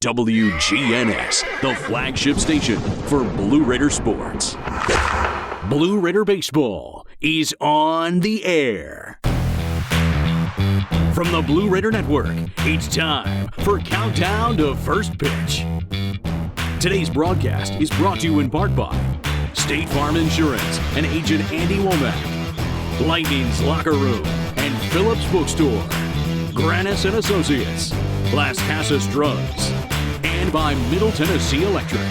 WGNS, the flagship station for Blue Raider sports. Blue Raider baseball is on the air. From the Blue Raider Network, it's time for Countdown to First Pitch. Today's broadcast is brought to you in part by State Farm Insurance and agent Andy Womack, Lightning's Locker Room and Phillips Bookstore, Granis and Associates, Las Casas Drugs, and by Middle Tennessee Electric.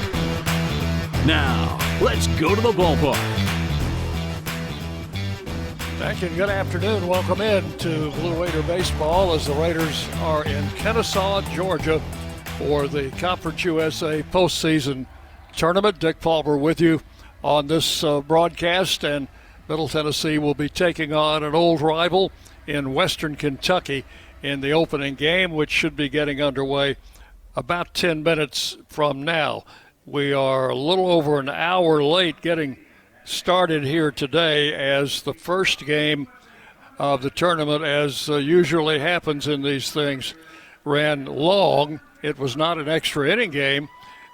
Now, let's go to the ballpark. Thank you and good afternoon. Welcome in to Blue Raider Baseball as the Raiders are in Kennesaw, Georgia for the Conference USA postseason tournament. Dick Palmer with you on this broadcast, and Middle Tennessee will be taking on an old rival in Western Kentucky in the opening game, which should be getting underway about 10 minutes from now. We are a little over an hour late getting started here today as the first game of the tournament, as usually happens in these things, ran long. It was not an extra inning game,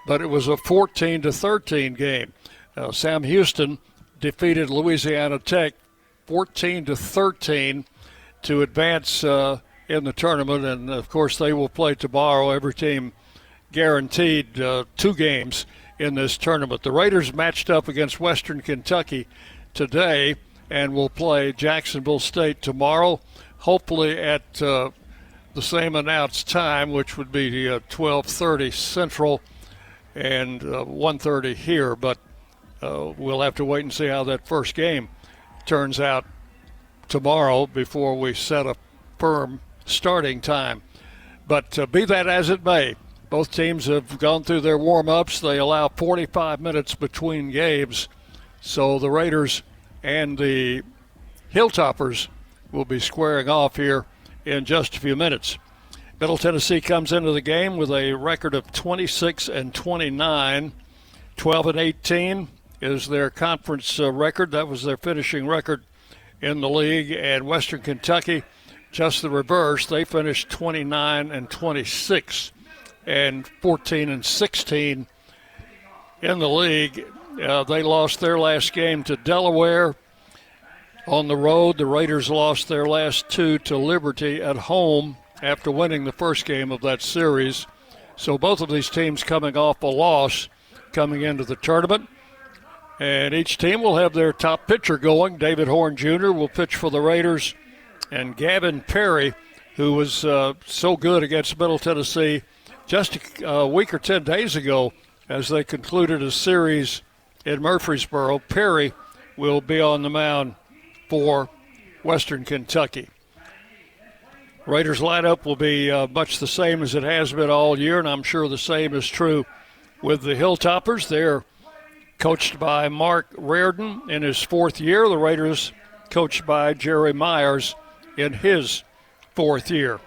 but it was a 14-13 game. Sam Houston defeated Louisiana Tech 14-13 to advance in the tournament, and of course they will play tomorrow. Every team guaranteed 2 games in this tournament. The Raiders matched up against Western Kentucky today and will play Jacksonville State tomorrow, hopefully at the same announced time, which would be 12:30 Central and 1:30 here, but we'll have to wait and see how that first game turns out tomorrow before we set a firm starting time. But be that as it may, both teams have gone through their warm-ups. They allow 45 minutes between games, so the Raiders and the Hilltoppers will be squaring off here in just a few minutes. Middle Tennessee comes into the game with a record of 26-29. 12-18 is their conference record. That was their finishing record in the league. And Western Kentucky, just the reverse. They finished 29-26 and 14-16 in the league. They lost their last game to Delaware on the road. The Raiders lost their last 2 to Liberty at home after winning the first game of that series. So both of these teams coming off a loss coming into the tournament. And each team will have their top pitcher going. David Horn Jr. will pitch for the Raiders. And Gavin Perry, who was so good against Middle Tennessee just a week or 10 days ago as they concluded a series in Murfreesboro, Perry will be on the mound for Western Kentucky. Raiders lineup will be much the same as it has been all year, and I'm sure the same is true with the Hilltoppers. They're coached by Mark Reardon in his 4th year. The Raiders coached by Jerry Myers in his 4th year.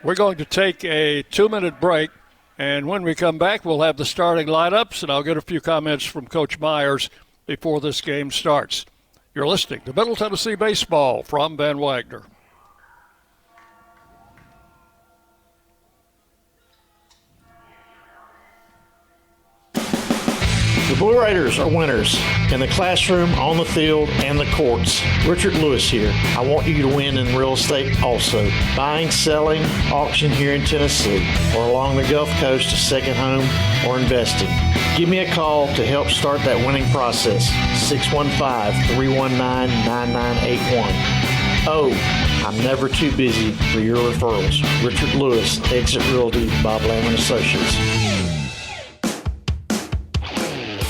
We're going to take a 2-minute break, and when we come back, we'll have the starting lineups, and I'll get a few comments from Coach Myers before this game starts. You're listening to Middle Tennessee Baseball from Van Wagner. The Blue Raiders are winners in the classroom, on the field, and the courts. Richard Lewis here. I want you to win in real estate also. Buying, selling, auction here in Tennessee, or along the Gulf Coast, a second home, or investing. Give me a call to help start that winning process. 615-319-9981. Oh, I'm never too busy for your referrals. Richard Lewis, Exit Realty, Bob Lamb & Associates.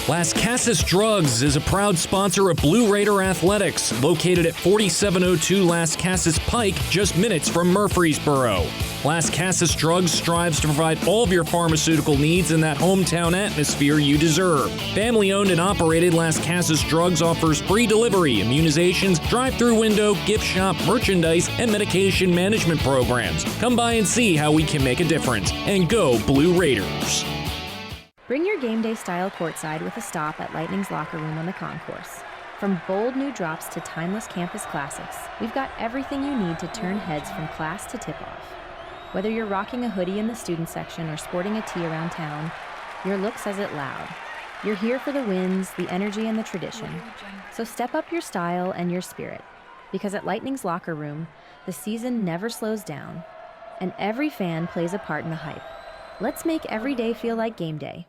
Las Casas Drugs is a proud sponsor of Blue Raider Athletics, located at 4702 Las Casas Pike, just minutes from Murfreesboro. Las Casas Drugs strives to provide all of your pharmaceutical needs in that hometown atmosphere you deserve. Family-owned and operated, Las Casas Drugs offers free delivery, immunizations, drive-through window, gift shop, merchandise, and medication management programs. Come by and see how we can make a difference. And go Blue Raiders! Bring your game day style courtside with a stop at Lightning's Locker Room on the concourse. From bold new drops to timeless campus classics, we've got everything you need to turn heads from class to tip-off. Whether you're rocking a hoodie in the student section or sporting a tee around town, your look says it loud. You're here for the wins, the energy, and the tradition. So step up your style and your spirit, because at Lightning's locker room, the season never slows down, and every fan plays a part in the hype. Let's make every day feel like game day.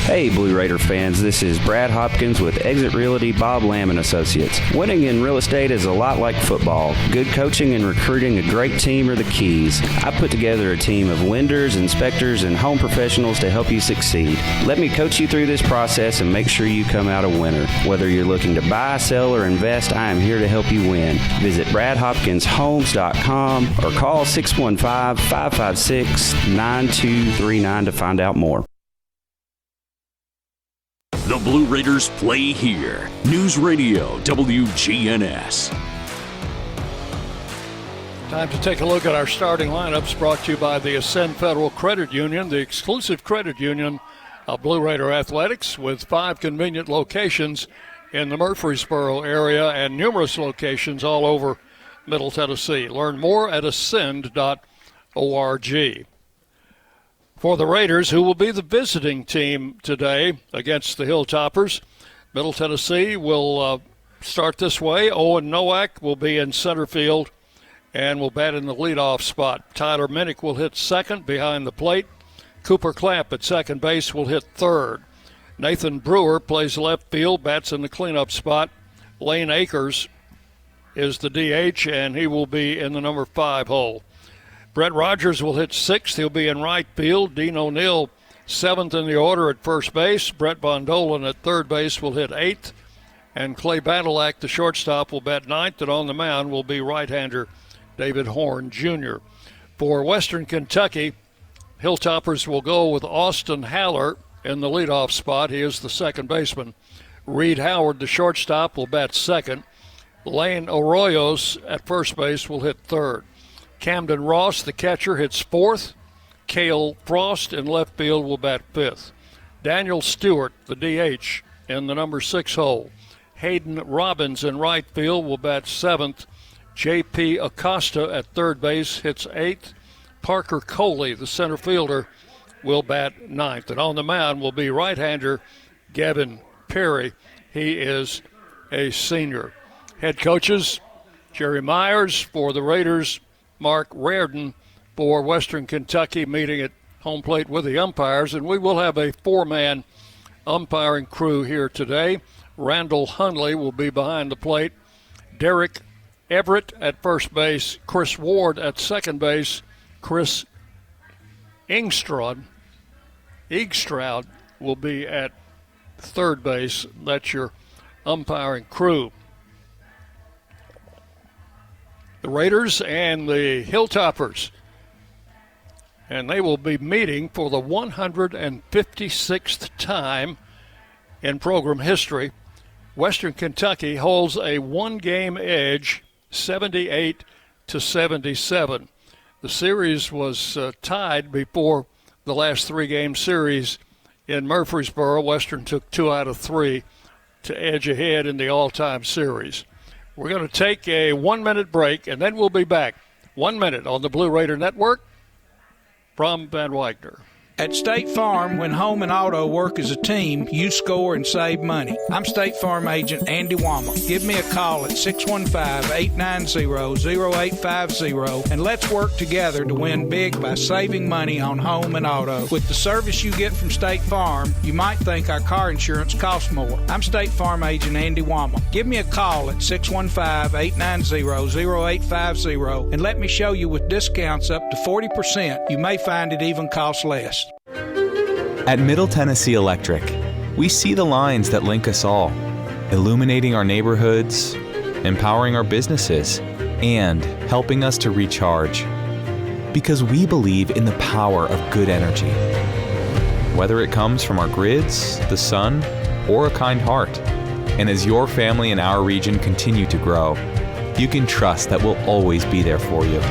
Hey Blue Raider fans, this is Brad Hopkins with Exit Realty Bob Lamb & Associates. Winning in real estate is a lot like football. Good coaching and recruiting a great team are the keys. I put together a team of lenders, inspectors, and home professionals to help you succeed. Let me coach you through this process and make sure you come out a winner. Whether you're looking to buy, sell, or invest, I am here to help you win. Visit BradHopkinsHomes.com or call 615-556-9239 to find out more. The Blue Raiders play here. News Radio WGNS. Time to take a look at our starting lineups, brought to you by the Ascend Federal Credit Union, the exclusive credit union of Blue Raider Athletics, with 5 convenient locations in the Murfreesboro area and numerous locations all over Middle Tennessee. Learn more at ascend.org. For the Raiders, who will be the visiting team today against the Hilltoppers, Middle Tennessee will start this way. Owen Nowak will be in center field and will bat in the leadoff spot. Tyler Minnick will hit second behind the plate. Cooper Clapp at second base will hit third. Nathan Brewer plays left field, bats in the cleanup spot. Lane Akers is the DH, and he will be in the number 5 hole. Brett Rogers will hit sixth. He'll be in right field. Dean O'Neill, 7th in the order at first base. Brett Von Dolan at third base will hit 8th. And Clay Badalak, the shortstop, will bat 9th. And on the mound will be right-hander David Horn Jr. For Western Kentucky, Hilltoppers will go with Austin Haller in the leadoff spot. He is the second baseman. Reed Howard, the shortstop, will bat second. Lane Arroyos at first base will hit third. Camden Ross, the catcher, hits fourth. Cale Frost in left field will bat fifth. Daniel Stewart, the DH, in the number 6 hole. Hayden Robbins in right field will bat seventh. J.P. Acosta at third base hits eighth. Parker Coley, the center fielder, will bat ninth. And on the mound will be right-hander Gavin Perry. He is a senior. Head coaches, Jerry Myers for the Raiders, Mark Reardon for Western Kentucky, meeting at home plate with the umpires. And we will have a 4-man umpiring crew here today. Randall Hundley will be behind the plate. Derek Everett at first base. Chris Ward at second base. Chris Eagstraud will be at third base. That's your umpiring crew. The Raiders and the Hilltoppers, and they will be meeting for the 156th time in program history. Western Kentucky holds a 1-game edge, 78-77. The series was tied before the last 3-game series in Murfreesboro. Western took 2 out of 3 to edge ahead in the all-time series. We're going to take a 1-minute break, and then we'll be back. 1 minute on the Blue Raider Network from Van Wagner. At State Farm, when home and auto work as a team, you score and save money. I'm State Farm agent Andy Wama. Give me a call at 615-890-0850, and let's work together to win big by saving money on home and auto. With the service you get from State Farm, you might think our car insurance costs more. I'm State Farm agent Andy Wama. Give me a call at 615-890-0850, and let me show you with discounts up to 40%. You may find it even costs less. At Middle Tennessee Electric, we see the lines that link us all, illuminating our neighborhoods, empowering our businesses, and helping us to recharge. Because we believe in the power of good energy. Whether it comes from our grids, the sun, or a kind heart. And as your family and our region continue to grow, you can trust that we'll always be there for you.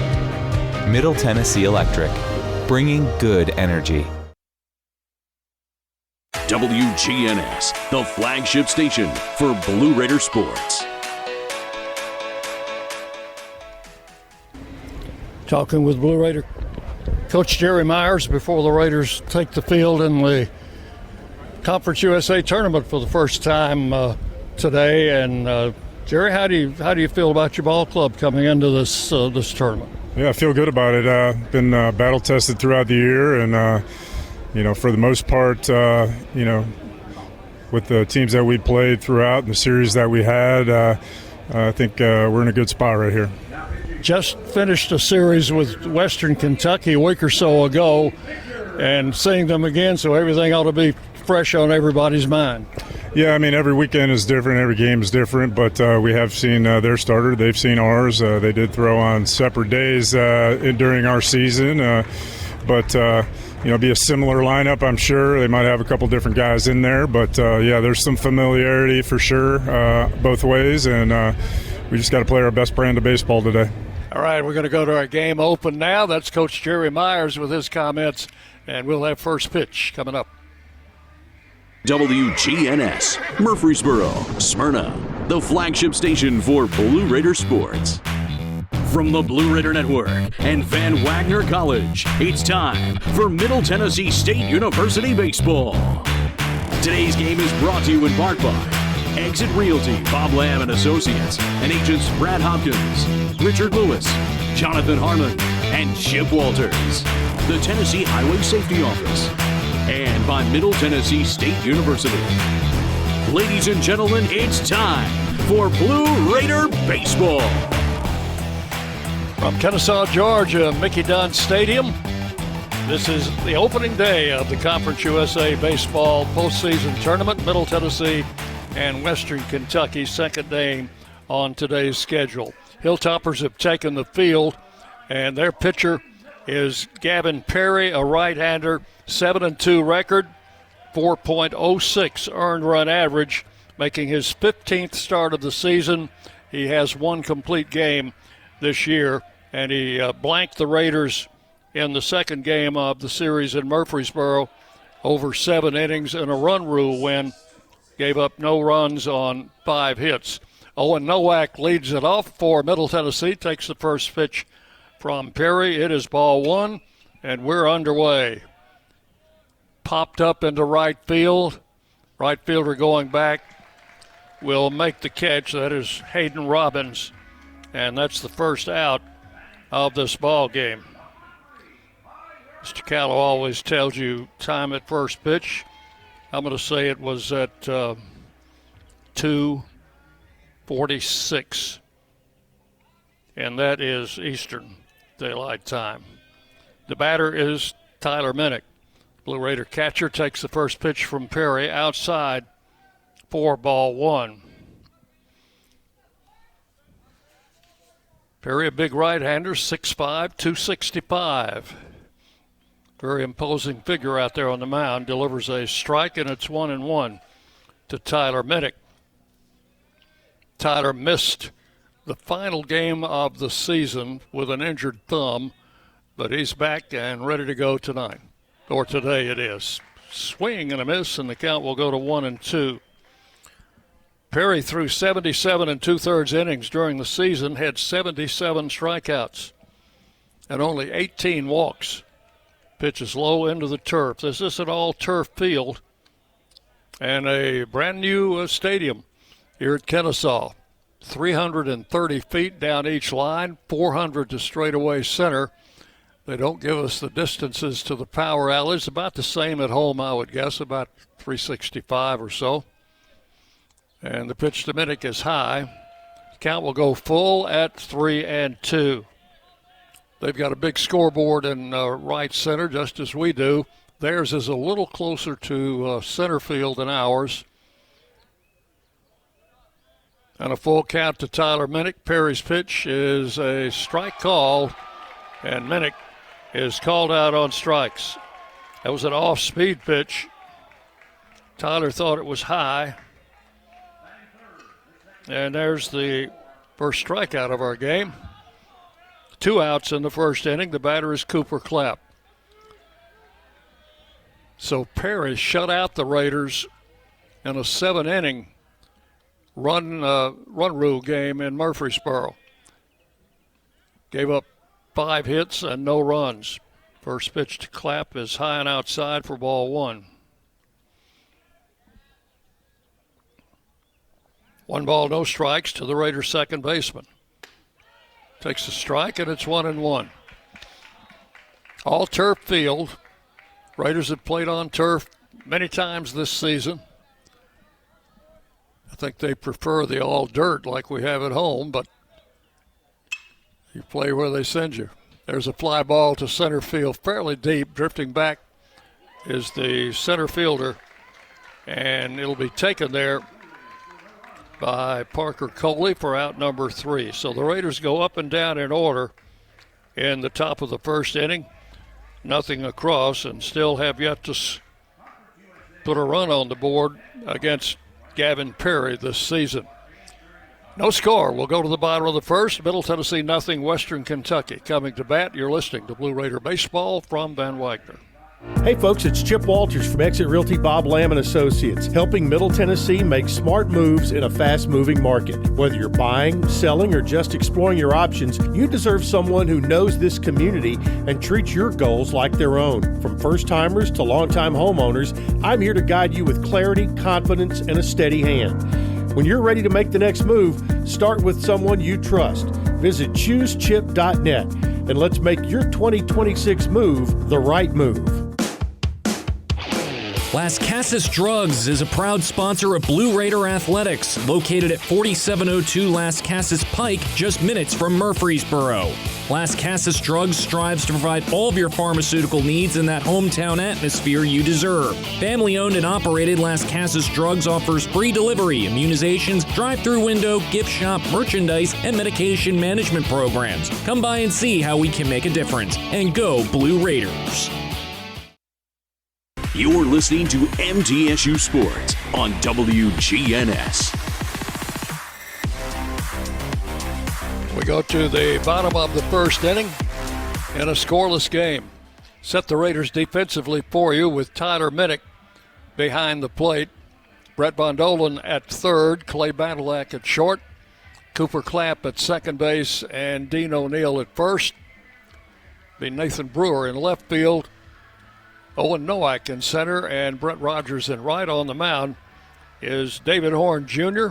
Middle Tennessee Electric, bringing good energy. WGNS, the flagship station for Blue Raider sports. Talking with Blue Raider Coach Jerry Myers, before the Raiders take the field in the Conference USA tournament for the first time today. And Jerry, how do you feel about your ball club coming into this tournament? Yeah, I feel good about it. Been battle tested throughout the year, and for the most part, with the teams that we played throughout and the series that we had, I think we're in a good spot right here. Just finished a series with Western Kentucky a week or so ago, and seeing them again, so everything ought to be fresh on everybody's mind. Yeah, I mean, every weekend is different, every game is different, but we have seen their starter, they've seen ours. They did throw on separate days during our season, but be a similar lineup, I'm sure. They might have a couple different guys in there, but there's some familiarity for sure both ways, and we just got to play our best brand of baseball today. All right, we're going to go to our game open now. That's Coach Jerry Myers with his comments, and we'll have first pitch coming up. WGNS, Murfreesboro, Smyrna, the flagship station for Blue Raider sports. From the Blue Raider Network and Van Wagner College, it's time for Middle Tennessee State University baseball. Today's game is brought to you in part by Exit Realty, Bob Lamb and Associates, and agents Brad Hopkins, Richard Lewis, Jonathan Harmon, and Chip Walters, the Tennessee Highway Safety Office, and by Middle Tennessee State University. Ladies and gentlemen, it's time for Blue Raider baseball. From Kennesaw, Georgia, Mickey Dunn Stadium, this is the opening day of the Conference USA Baseball postseason tournament. Middle Tennessee and Western Kentucky, second day on today's schedule. Hilltoppers have taken the field, and their pitcher is Gavin Perry, a right-hander, 7-2 record, 4.06 earned run average, making his 15th start of the season. He has one complete game this year, and he blanked the Raiders in the second game of the series in Murfreesboro over 7 innings in a run rule win. Gave up no runs on 5 hits. Owen Nowak leads it off for Middle Tennessee, takes the first pitch from Perry. It is ball 1, and we're underway. Popped up into right field. Right fielder going back will make the catch. That is Hayden Robbins, and that's the first out of this ball game. Mr. Callow always tells you time at first pitch. I'm going to say it was at 2:46, and that is Eastern Daylight Time. The batter is Tyler Minnick. Blue Raider catcher takes the first pitch from Perry outside for ball 1. Perry, a big right-hander, 6'5", 265. Very imposing figure out there on the mound. Delivers a strike, and it's 1-1 to Tyler Minnick. Tyler missed the final game of the season with an injured thumb, but he's back and ready to go tonight. Or today it is. Swing and a miss, and the count will go to 1-2. Perry threw 77 2/3 innings during the season, had 77 strikeouts and only 18 walks. Pitches low into the turf. This is an all-turf field and a brand-new stadium here at Kennesaw. 330 feet down each line, 400 to straightaway center. They don't give us the distances to the power alleys. About the same at home, I would guess, about 365 or so. And the pitch to Minnick is high. Count will go full at 3-2. They've got a big scoreboard in right center, just as we do. Theirs is a little closer to center field than ours. And a full count to Tyler Minnick. Perry's pitch is a strike call, and Minnick is called out on strikes. That was an off-speed pitch. Tyler thought it was high. And there's the first strikeout of our game. 2 outs in the first inning. The batter is Cooper Clapp. So Perry shut out the Raiders in a 7-inning run rule game in Murfreesboro. Gave up 5 hits and no runs. First pitch to Clapp is high and outside for ball one. 1 ball, no strikes to the Raiders' second baseman. Takes a strike, and it's 1-1. All turf field. Raiders have played on turf many times this season. I think they prefer the all dirt like we have at home, but you play where they send you. There's a fly ball to center field, fairly deep. Drifting back is the center fielder, and it'll be taken there by Parker Coley for out number 3. So the Raiders go up and down in order in the top of the first inning. Nothing across, and still have yet to put a run on the board against Gavin Perry this season. No score. We'll go to the bottom of the first. Middle Tennessee nothing, Western Kentucky. Coming to bat, you're listening to Blue Raider Baseball from Van Wagner. Hey folks, it's Chip Walters from Exit Realty Bob Lamb and Associates, helping Middle Tennessee make smart moves in a fast-moving market. Whether you're buying, selling, or just exploring your options, you deserve someone who knows this community and treats your goals like their own. From first-timers to long-time homeowners, I'm here to guide you with clarity, confidence, and a steady hand. When you're ready to make the next move, start with someone you trust. Visit ChooseChip.net and let's make your 2026 move the right move. Las Casas Drugs is a proud sponsor of Blue Raider Athletics, located at 4702 Las Casas Pike, just minutes from Murfreesboro. Las Casas Drugs strives to provide all of your pharmaceutical needs in that hometown atmosphere you deserve. Family-owned and operated, Las Casas Drugs offers free delivery, immunizations, drive-through window, gift shop, merchandise, and medication management programs. Come by and see how we can make a difference. And go Blue Raiders! You're listening to MTSU Sports on WGNS. We go to the bottom of the first inning in a scoreless game. Set the Raiders defensively for you with Tyler Minnick behind the plate. Brett Bondolan at third, Clay Badalak at short, Cooper Clapp at second base, and Dean O'Neill at first. Be Nathan Brewer in left field, Owen Nowak in center, and Brett Rogers in right. On the mound is David Horn Jr.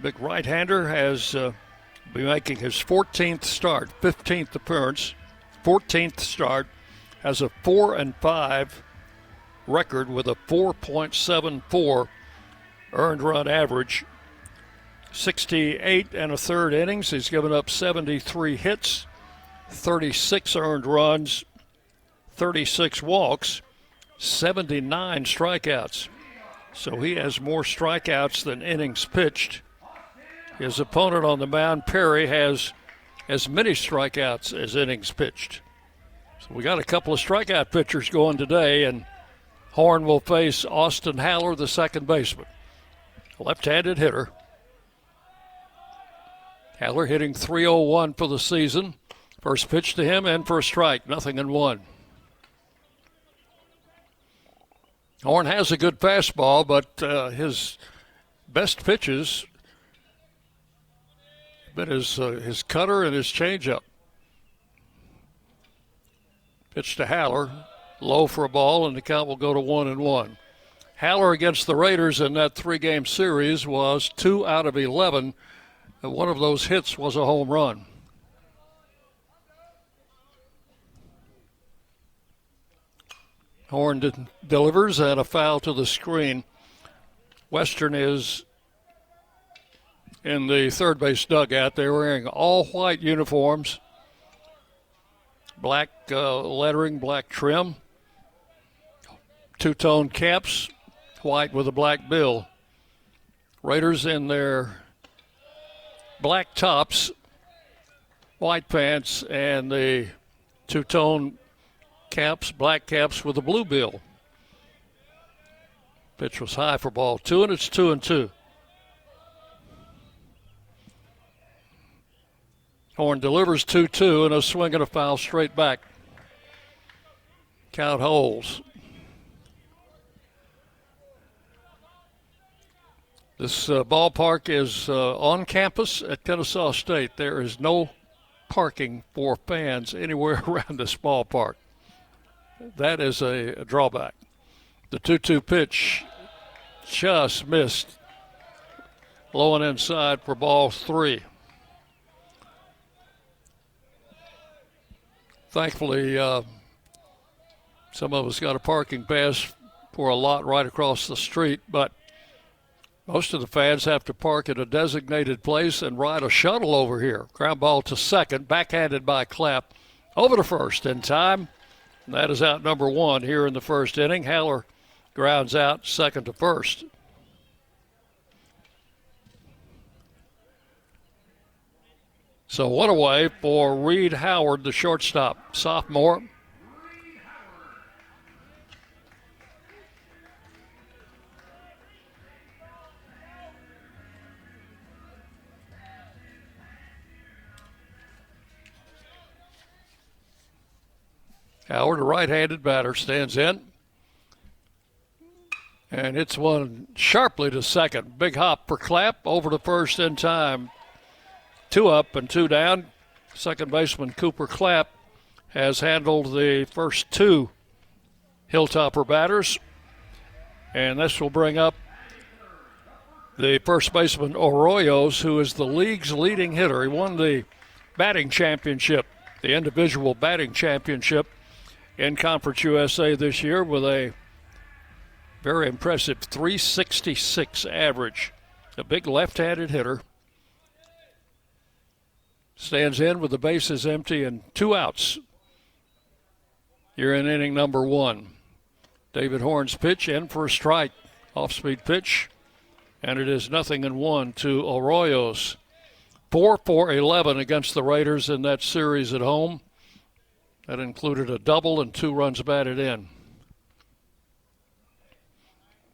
Big right-hander has been making his 14th start, 15th appearance, 14th start, has a 4-5 record with a 4.74 earned run average. 68 1/3 innings. He's given up 73 hits, 36 earned runs, 36 walks, 79 strikeouts. So he has more strikeouts than innings pitched. His opponent on the mound, Perry, has as many strikeouts as innings pitched. So we got a couple of strikeout pitchers going today, and Horn will face Austin Haller, the second baseman. Left-handed hitter. Haller hitting .301 for the season. First pitch to him and for a strike, 0-1. Horn has a good fastball, but his best pitches have been his cutter and his changeup. Pitch to Haller, low for a ball, and the count will go to 1-1. Haller against the Raiders in that 3-game series was 2 out of 11, and one of those hits was a home run. Horn delivers, and a foul to the screen. Western is in the third base dugout. They're wearing all white uniforms, black lettering, black trim, two-tone caps, white with a black bill. Raiders in their black tops, white pants, and the two-tone caps, black caps with a blue bill. Pitch was high for ball 2, and it's 2-2. Horn delivers 2-2, and a swing and a foul straight back. Count holds. This ballpark is on campus at Kennesaw State. There is no parking for fans anywhere around this ballpark. that is a drawback. The 2-2 pitch just missed, low and inside for ball 3. Thankfully, some of us got a parking pass for a lot right across the street, but most of the fans have to park at a designated place and ride a shuttle over here. Ground ball to second, backhanded by Clapp. Over to first in time. And that is out number 1 here in the first inning. Haller grounds out second to first. So one away for Reed Howard, the shortstop, sophomore. Howard, a right-handed batter, stands in. And hits one sharply to second. Big hop for Clapp, over to first in time. 2 up and 2 down. Second baseman Cooper Clapp has handled the first 2 Hilltopper batters. And this will bring up the first baseman Arroyos, who is the league's leading hitter. He won the batting championship, the individual batting championship in Conference USA this year with a very impressive 366 average. A big left-handed hitter. Stands in with the bases empty and 2 outs. Here in inning number 1. David Horn's pitch in for a strike. Off-speed pitch. And it is 0-1 to Arroyos. 4 for 11 against the Raiders in that series at home. That included a double and 2 runs batted in.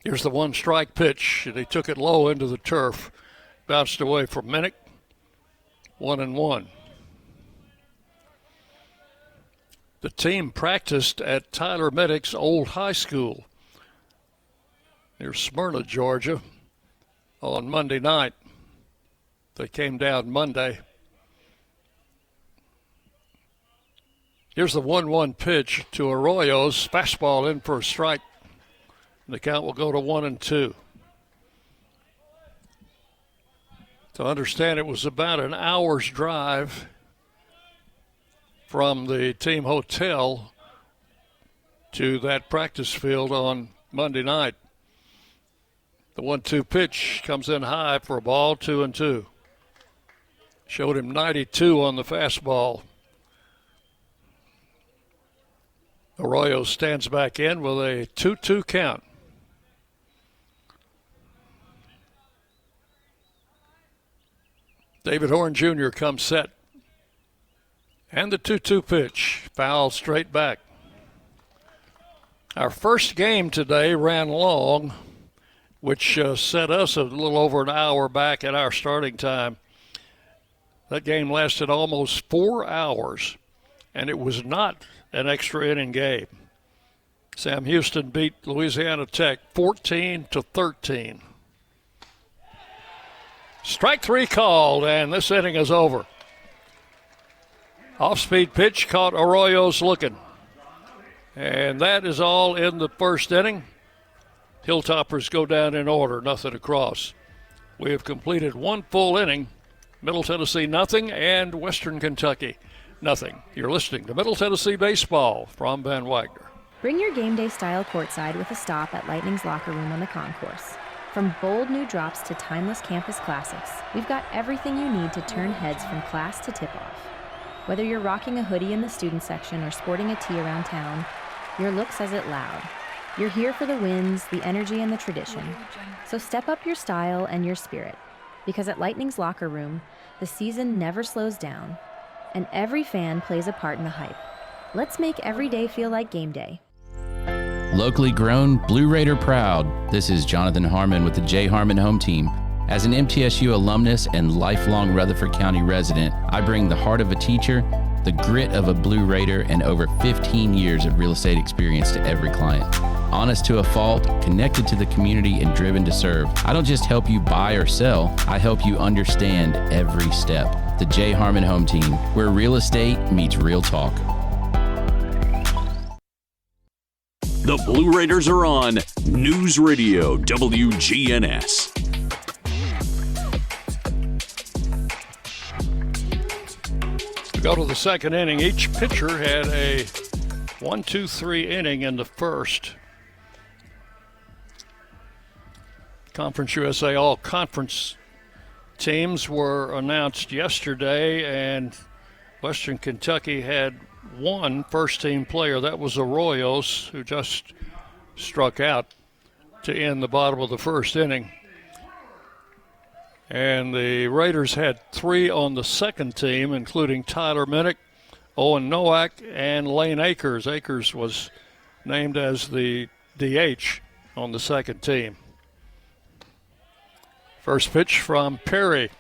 Here's the 1-strike pitch, and he took it low into the turf. Bounced away from Minnick. 1-1. The team practiced at Tyler Minnick's old high school near Smyrna, Georgia, on Monday night. They came down Monday. Here's the 1-1 pitch to Arroyos. Fastball in for a strike. The count will go to 1-2. To understand, it was about an hour's drive from the team hotel to that practice field on Monday night. The 1-2 pitch comes in high for a ball, 2-2. Showed him 92 on the fastball. Arroyo stands back in with a 2-2 count. David Horn Jr. comes set. And the 2-2 pitch, foul straight back. Our first game today ran long, which set us a little over an hour back at our starting time. That game lasted almost 4 hours, and it was not an extra inning game. Sam Houston beat Louisiana Tech 14-13. Strike 3 called, and this inning is over. Off-speed pitch caught Arroyos looking. And that is all in the first inning. Hilltoppers go down in order, nothing across. We have completed 1 full inning. Middle Tennessee nothing, and Western Kentucky nothing. You're listening to Middle Tennessee Baseball from Van Wagner. Bring your game day style courtside with a stop at Lightning's locker room on the concourse. From bold new drops to timeless campus classics, we've got everything you need to turn heads from class to tip-off. Whether you're rocking a hoodie in the student section or sporting a tee around town, your look says it loud. You're here for the wins, the energy, and the tradition. So step up your style and your spirit, because at Lightning's locker room, the season never slows down, and every fan plays a part in the hype. Let's make every day feel like game day. Locally grown, Blue Raider proud. This is Jonathan Harmon with the J. Harmon Home Team. As an MTSU alumnus and lifelong Rutherford County resident, I bring the heart of a teacher, the grit of a Blue Raider, and over 15 years of real estate experience to every client. Honest to a fault, connected to the community, and driven to serve. I don't just help you buy or sell, I help you understand every step. The J. Harmon Home Team, where real estate meets real talk. The Blue Raiders are on News Radio WGNS. To go to the second inning, each pitcher had a 1-2-3 inning in the first. Conference USA All-Conference teams were announced yesterday, and Western Kentucky had one first-team player. That was Arroyos, who just struck out to end the bottom of the first inning. And the Raiders had three on the second team, including Tyler Minnick, Owen Nowak, and Lane Akers. Akers was named as the DH on the second team. First pitch from Perry.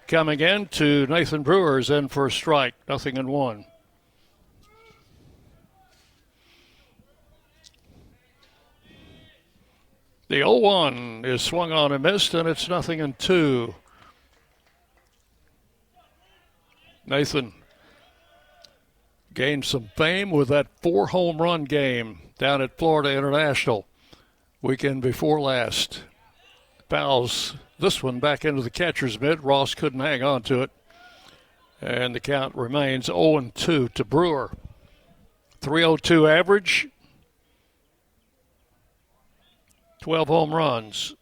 Coming in to Nathan Brewer is in for a strike, 0-1. The 0-1 is swung on and missed, and it's 0-2. Nathan gained some fame with that 4-home run game down at Florida International weekend before last. Fouls this one back into the catcher's mitt. Ross couldn't hang on to it. And the count remains 0-2 to Brewer. 302 average. 12 home runs.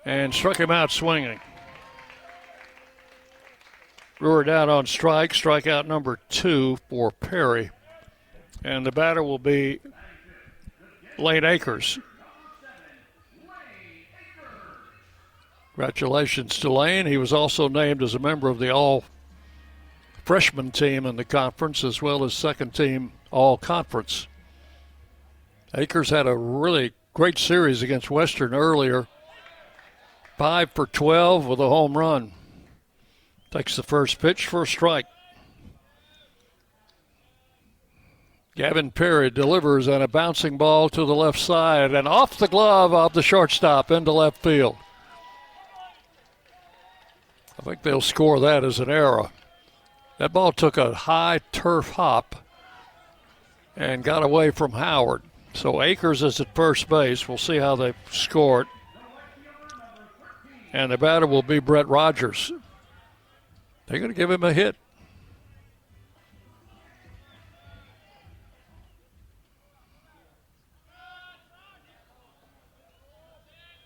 And struck him out swinging. Brewer down on strike. Strikeout number 2 for Perry. And the batter will be Lane Akers. Congratulations to Lane. He was also named as a member of the all-freshman team in the conference, as well as second-team all-conference. Akers had a really great series against Western earlier. 5 for 12 with a home run. Takes the first pitch for a strike. Gavin Perry delivers on a bouncing ball to the left side and off the glove of the shortstop into left field. I think they'll score that as an error. That ball took a high turf hop and got away from Howard. So Akers is at first base. We'll see how they score it. And the batter will be Brett Rogers. They're going to give him a hit.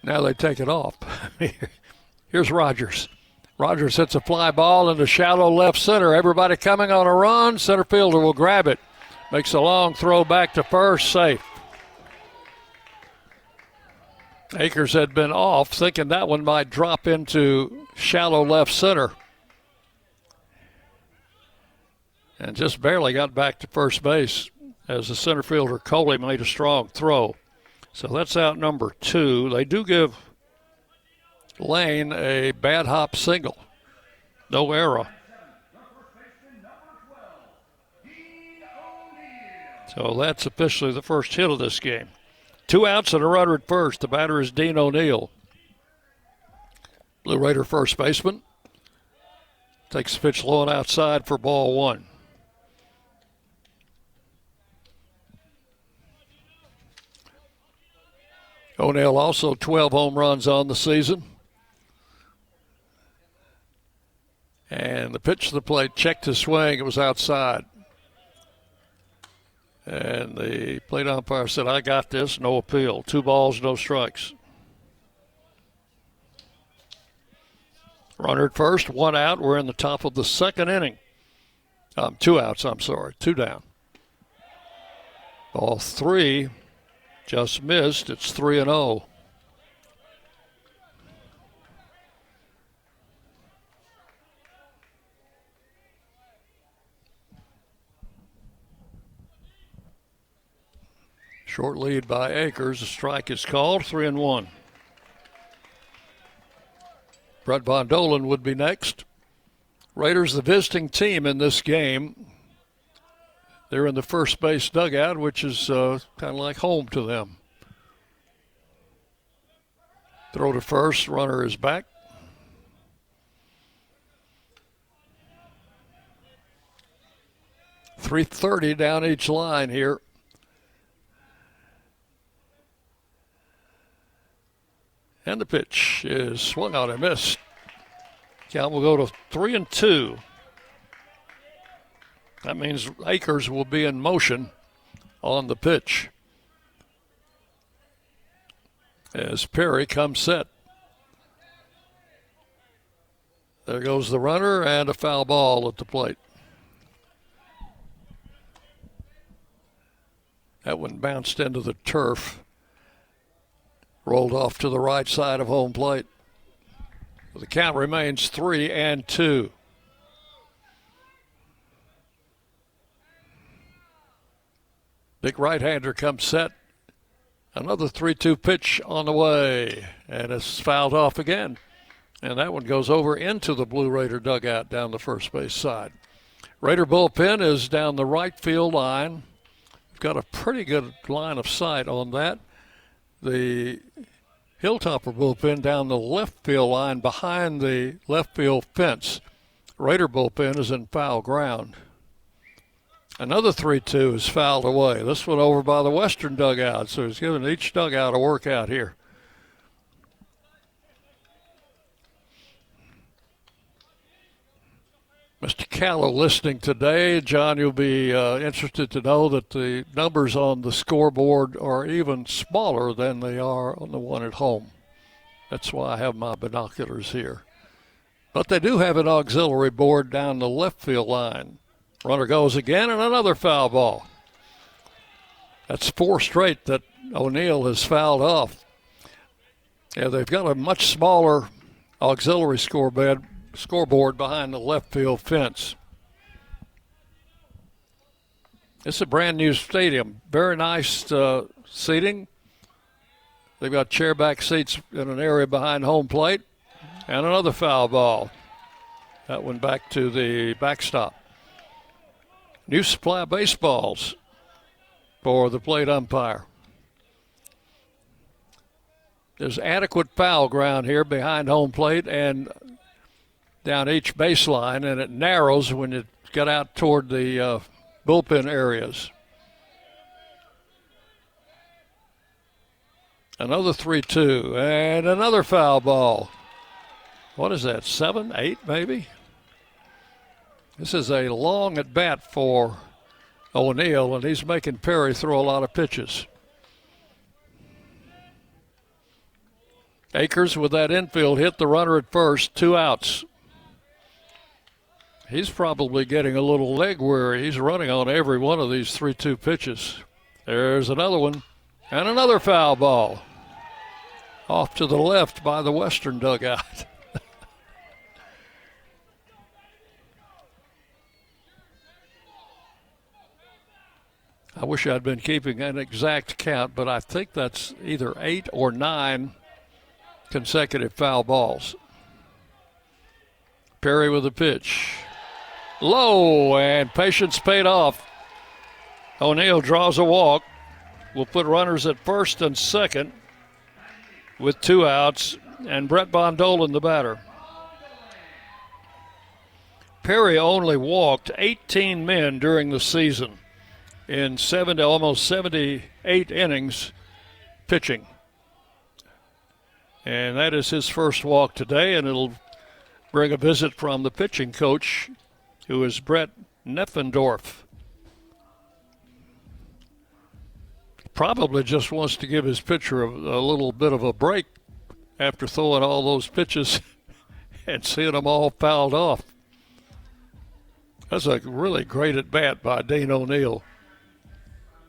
Now they take it off. Here's Rogers. Rogers hits a fly ball into shallow left center. Everybody coming on a run. Center fielder will grab it. Makes a long throw back to first, safe. Akers had been off, thinking that one might drop into shallow left center. And just barely got back to first base as the center fielder Coley made a strong throw. So that's out number 2. They do give Lane a bad hop single. No error. So that's officially the first hit of this game. 2 outs and a runner at first. The batter is Dean O'Neill. Blue Raider first baseman. Takes the pitch low and outside for ball 1. O'Neill also 12 home runs on the season. And the pitch to the plate checked his swing. It was outside. And the plate umpire said, I got this, no appeal. 2 balls, no strikes. Runner at first, 1 out. We're in the top of the second inning. 2 outs, 2 down. Ball 3 just missed. It's 3-0. Short lead by Akers. A strike is called. 3-1. Brett Von Dolan would be next. Raiders, the visiting team in this game. They're in the first base dugout, which is kind of like home to them. Throw to first. Runner is back. .330 down each line here. And the pitch is swung out and missed. Count will go to 3-2. That means Akers will be in motion on the pitch as Perry comes set. There goes the runner and a foul ball at the plate. That one bounced into the turf, rolled off to the right side of home plate. The count remains 3-2. Big right-hander comes set. Another 3-2 pitch on the way, and it's fouled off again. And that one goes over into the Blue Raider dugout down the first base side. Raider bullpen is down the right field line. We've got a pretty good line of sight on that. The Hilltopper bullpen down the left field line behind the left field fence. Raider bullpen is in foul ground. Another 3-2 is fouled away. This one over by the Western dugout, so he's giving each dugout a workout here. Mr. Callow listening today. John, you'll be interested to know that the numbers on the scoreboard are even smaller than they are on the one at home. That's why I have my binoculars here. But they do have an auxiliary board down the left field line. Runner goes again, and another foul ball. That's 4 straight that O'Neill has fouled off. Yeah, they've got a much smaller auxiliary scoreboard behind the left field fence. It's a brand new stadium. Very nice seating. They've got chair back seats in an area behind home plate. And another foul ball. That one back to the backstop. New supply of baseballs for the plate umpire. There's adequate foul ground here behind home plate and down each baseline, and it narrows when you get out toward the bullpen areas. Another 3-2 and another foul ball. What is that, 7, 8 maybe? This is a long at bat for O'Neill, and he's making Perry throw a lot of pitches. Akers with that infield hit the runner at first, 2 outs. He's probably getting a little leg weary. He's running on every one of these 3-2 pitches. There's another one, and another foul ball. Off to the left by the Western dugout. I wish I'd been keeping an exact count, but I think that's either 8 or 9 consecutive foul balls. Perry with a pitch. Low, and patience paid off. O'Neill draws a walk. Will put runners at first and second with 2 outs, and Brett Bondolan the batter. Perry only walked 18 men during the season in almost 78 innings pitching. And that is his first walk today, and it'll bring a visit from the pitching coach, who is Brett Neffendorf. Probably just wants to give his pitcher a little bit of a break after throwing all those pitches and seeing them all fouled off. That's a really great at bat by Dean O'Neill.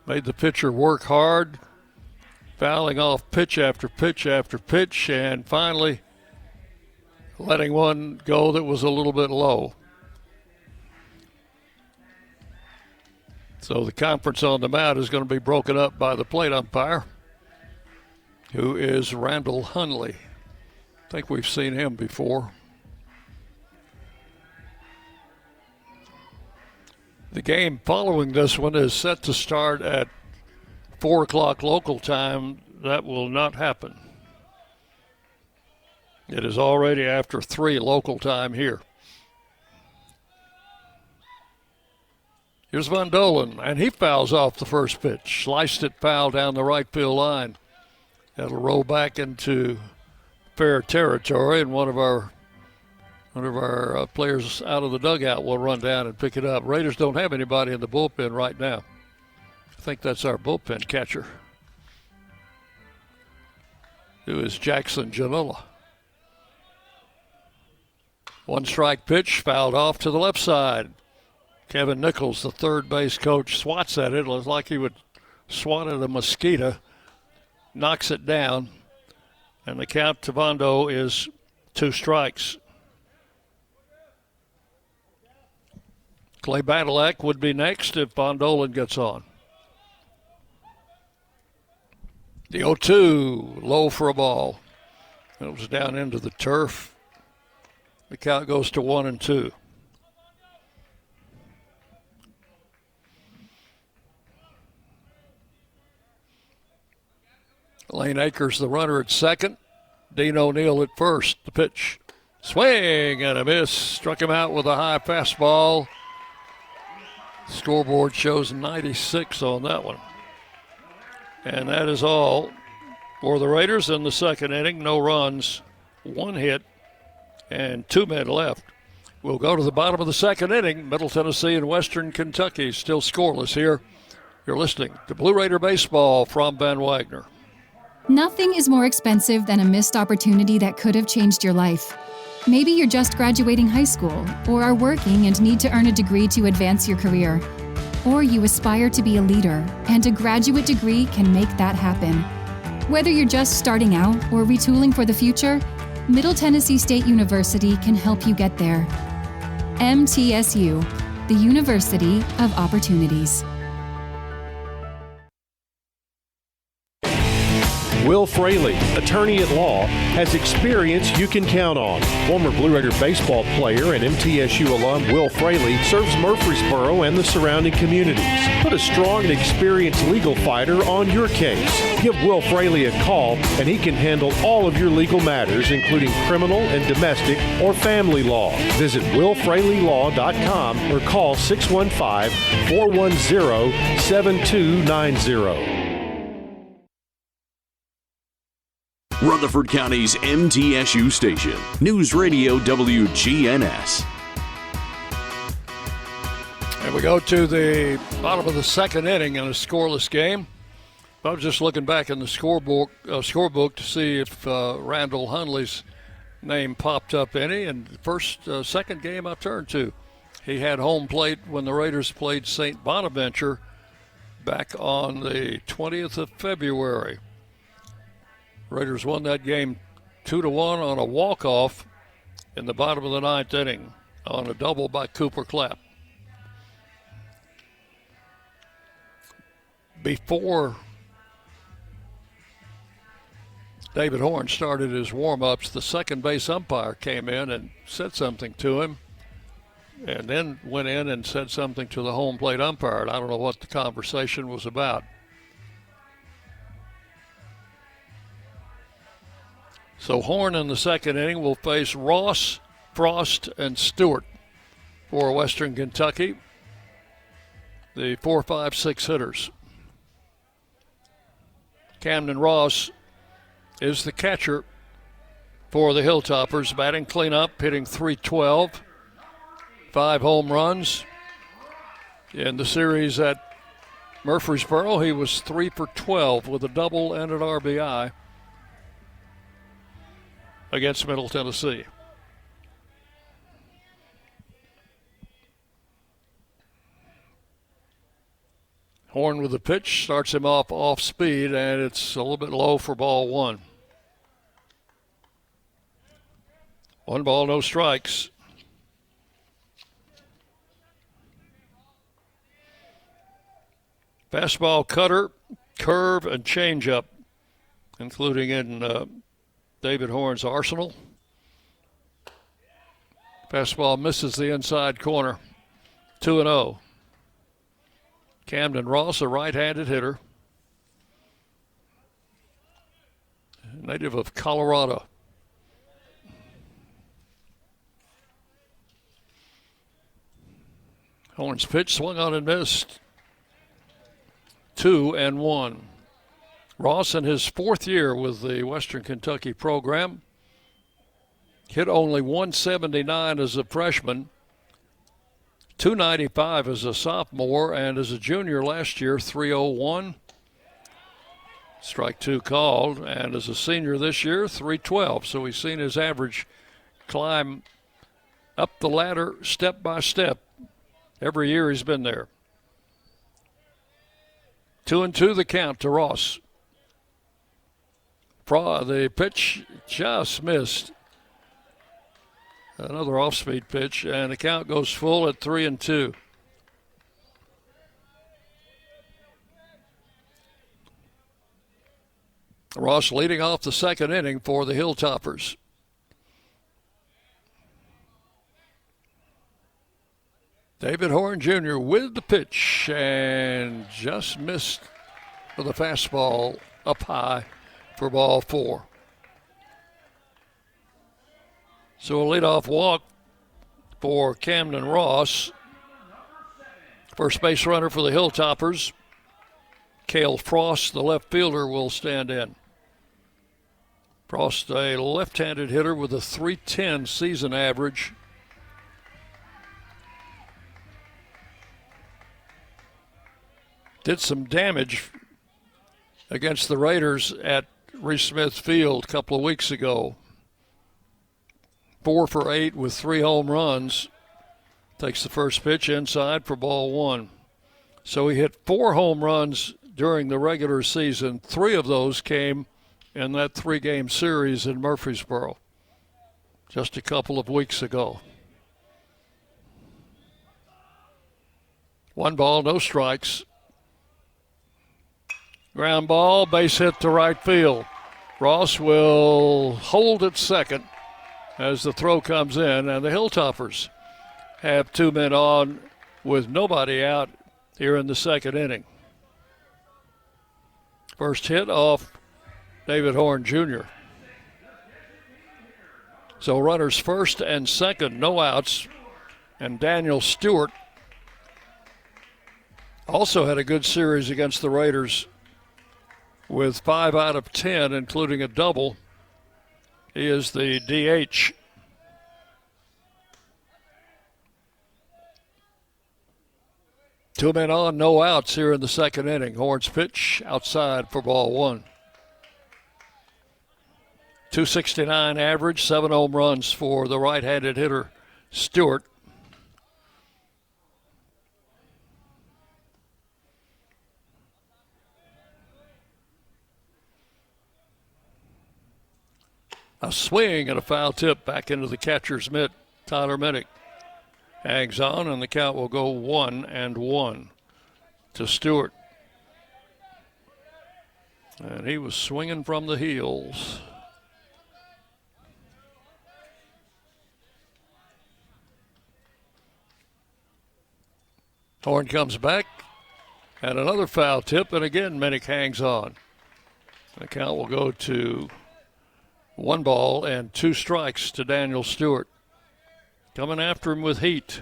Made the pitcher work hard, fouling off pitch after pitch after pitch, and finally letting one go that was a little bit low. So the conference on the mound is going to be broken up by the plate umpire, who is Randall Hunley. I think we've seen him before. The game following this one is set to start at 4 o'clock local time. That will not happen. It is already after 3 local time here. Here's Bondolan, and he fouls off the first pitch. Sliced it foul down the right field line. That'll roll back into fair territory, and one of our players out of the dugout will run down and pick it up. Raiders don't have anybody in the bullpen right now. I think that's our bullpen catcher, who is Jackson Janilla. 1 strike pitch, fouled off to the left side. Kevin Nichols, the third base coach, swats at it. Looks like he would swat at a mosquito. Knocks it down. And the count to Bondo is 2 strikes. Clay Badalak would be next if Bondolan gets on. The 0-2, low for a ball. It was down into the turf. The count goes to 1-2. Lane Akers, the runner at second. Dean O'Neill at first. The pitch. Swing and a miss. Struck him out with a high fastball. Scoreboard shows 96 on that one. And that is all for the Raiders in the second inning. No runs, 1 hit, and 2 men left. We'll go to the bottom of the second inning. Middle Tennessee and Western Kentucky still scoreless here. You're listening to Blue Raider Baseball from Van Wagner. Nothing is more expensive than a missed opportunity that could have changed your life. Maybe you're just graduating high school, or are working and need to earn a degree to advance your career. Or you aspire to be a leader, and a graduate degree can make that happen. Whether you're just starting out or retooling for the future, Middle Tennessee State University can help you get there. MTSU, the University of Opportunities. Will Fraley, attorney at law, has experience you can count on. Former Blue Raider baseball player and MTSU alum Will Fraley serves Murfreesboro and the surrounding communities. Put a strong and experienced legal fighter on your case. Give Will Fraley a call and he can handle all of your legal matters, including criminal and domestic or family law. Visit willfraleylaw.com or call 615-410-7290. Rutherford County's MTSU station, News Radio WGNS. And we go to the bottom of the second inning in a scoreless game. I was just looking back in the scorebook to see if Randall Hundley's name popped up any. And the second game I turned to, he had home plate when the Raiders played St. Bonaventure back on the 20th of February. Raiders won that game 2-1 on a walk-off in the bottom of the ninth inning on a double by Cooper Clapp. Before David Horn started his warm-ups, the second base umpire came in and said something to him, and then went in and said something to the home plate umpire. And I don't know what the conversation was about. So Horn in the second inning will face Ross, Frost, and Stewart for Western Kentucky, the 4, 5, 6 hitters. Camden Ross is the catcher for the Hilltoppers, batting cleanup, hitting .312, 5 home runs. In the series at Murfreesboro, he was 3 for 12 with a double and an RBI against Middle Tennessee. Horn with the pitch, starts him off speed, and it's a little bit low for ball 1. 1 ball, no strikes. Fastball, cutter, curve, and changeup, including in David Horn's arsenal. Fastball misses the inside corner. 2-0. Camden Ross, a right-handed hitter, native of Colorado. Horn's pitch swung on and missed. 2-1. Ross in his 4th year with the Western Kentucky program hit only 179 as a freshman, 295 as a sophomore, and as a junior last year, 301. Strike two called, and as a senior this year, 312. So we've seen his average climb up the ladder step by step every year he's been there. 2-2 the count to Ross. The pitch just missed. Another off-speed pitch, and the count goes full at 3-2. Ross leading off the second inning for the Hilltoppers. David Horn Jr. with the pitch and just missed with a fastball up high for ball 4. So a leadoff walk for Camden Ross. First base runner for the Hilltoppers. Cale Frost, the left fielder, will stand in. Frost, a left-handed hitter with a .310 season average. Did some damage against the Raiders at Reese Smith Field a couple of weeks ago. 4 for 8 with 3 home runs. Takes the first pitch inside for ball 1. So he hit 4 home runs during the regular season. 3 of those came in that 3-game series in Murfreesboro just a couple of weeks ago. 1 ball, no strikes. Ground ball, base hit to right field. Ross will hold at second as the throw comes in, and the Hilltoppers have 2 men on with nobody out here in the second inning. First hit off David Horn Jr. So runners first and second, no outs. And Daniel Stewart also had a good series against the Raiders with 5 out of 10, including a double. He is the DH. Two men on, no outs here in the second inning. Horn's pitch outside for ball 1. 269 average, 7 home runs for the right-handed hitter Stewart. A swing and a foul tip back into the catcher's mitt. Tyler Minnick hangs on, and the count will go 1-1 to Stewart. And he was swinging from the heels. Horn comes back, and another foul tip, and again Minnick hangs on. The count will go to 1 ball and 2 strikes to Daniel Stewart. Coming after him with heat.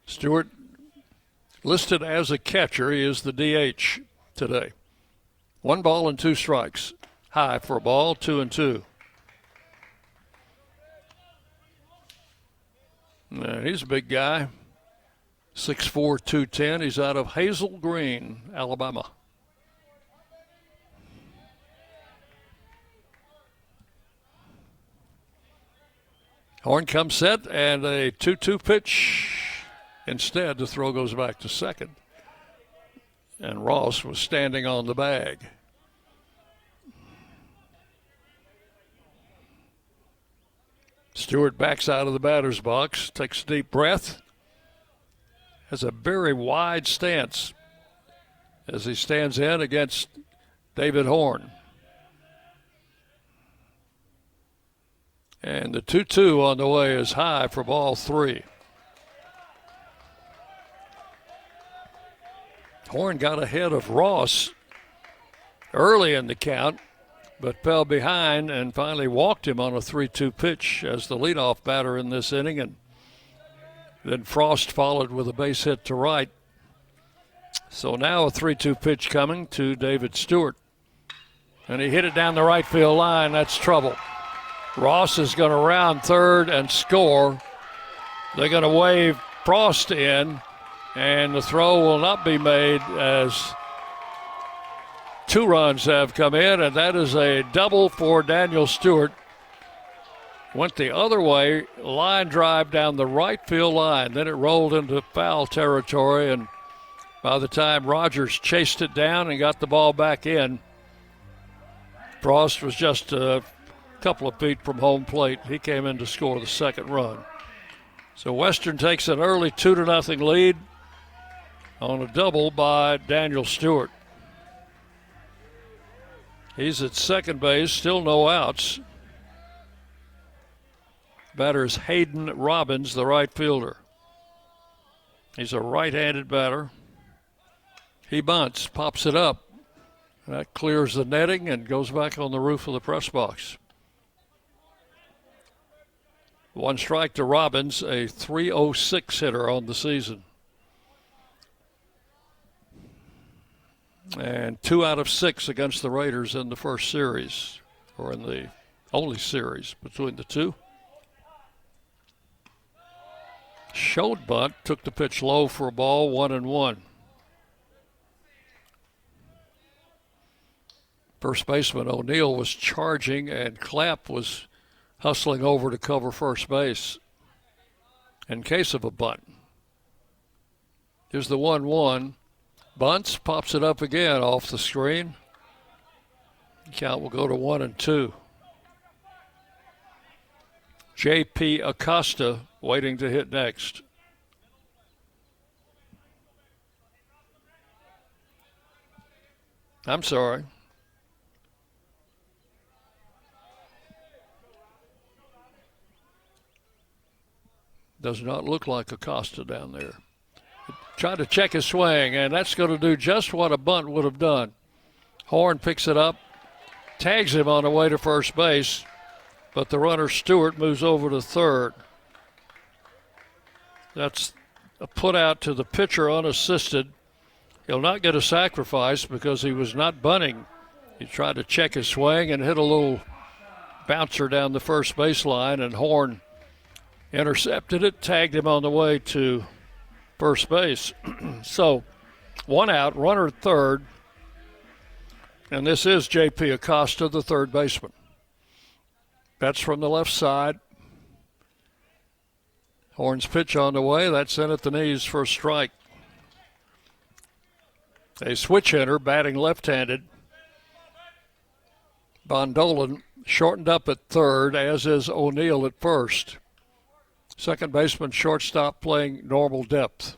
Stewart listed as a catcher. He is the DH today. 1 ball and 2 strikes. High for a ball, 2-2. He's a big guy. 6'4", 210. He's out of Hazel Green, Alabama. Horn comes set, and a 2-2 pitch. Instead, the throw goes back to second. And Ross was standing on the bag. Stewart backs out of the batter's box, takes a deep breath, has a very wide stance as he stands in against David Horn. And the 2-2 on the way is high for ball 3. Horn got ahead of Ross early in the count, but fell behind and finally walked him on a 3-2 pitch as the leadoff batter in this inning. And then Frost followed with a base hit to right. So now a 3-2 pitch coming to David Stewart and he hit it down the right field line. That's trouble. Ross is going to round third and score. They're going to wave Frost in, and the throw will not be made as 2 runs have come in, and that is a double for Daniel Stewart. Went the other way, line drive down the right field line. Then it rolled into foul territory, and by the time Rogers chased it down and got the ball back in, Frost was just a couple of feet from home plate. He came in to score the second run. So Western takes an early 2-0 lead on a double by Daniel Stewart. He's at second base, still no outs. Batter is Hayden Robbins, the right fielder. He's a right-handed batter. He bunts, pops it up. That clears the netting and goes back on the roof of the press box. 1 strike to Robbins, a .306 hitter on the season. And 2 out of 6 against the Raiders in the first series, or in the only series between the two. Showed bunt, took the pitch low for a ball, 1-1. First baseman O'Neill was charging, and Clapp was hustling over to cover first base in case of a bunt. Here's the 1-1. Bunts, pops it up again off the screen. Count will go to 1-2. J.P. Acosta waiting to hit next. I'm sorry. Does not look like Acosta down there. Tried to check his swing, and that's going to do just what a bunt would have done. Horn picks it up, tags him on the way to first base, but the runner Stewart moves over to third. That's a put out to the pitcher unassisted. He'll not get a sacrifice because he was not bunting. He tried to check his swing and hit a little bouncer down the first baseline, and Horn intercepted it, tagged him on the way to first base. So 1 out, runner at third, and this is J.P. Acosta, the third baseman. That's from the left side. Horn's pitch on the way. That's in at the knees for a strike. A switch hitter batting left-handed. Bondolan shortened up at third, as is O'Neill at first. Second baseman, shortstop playing normal depth.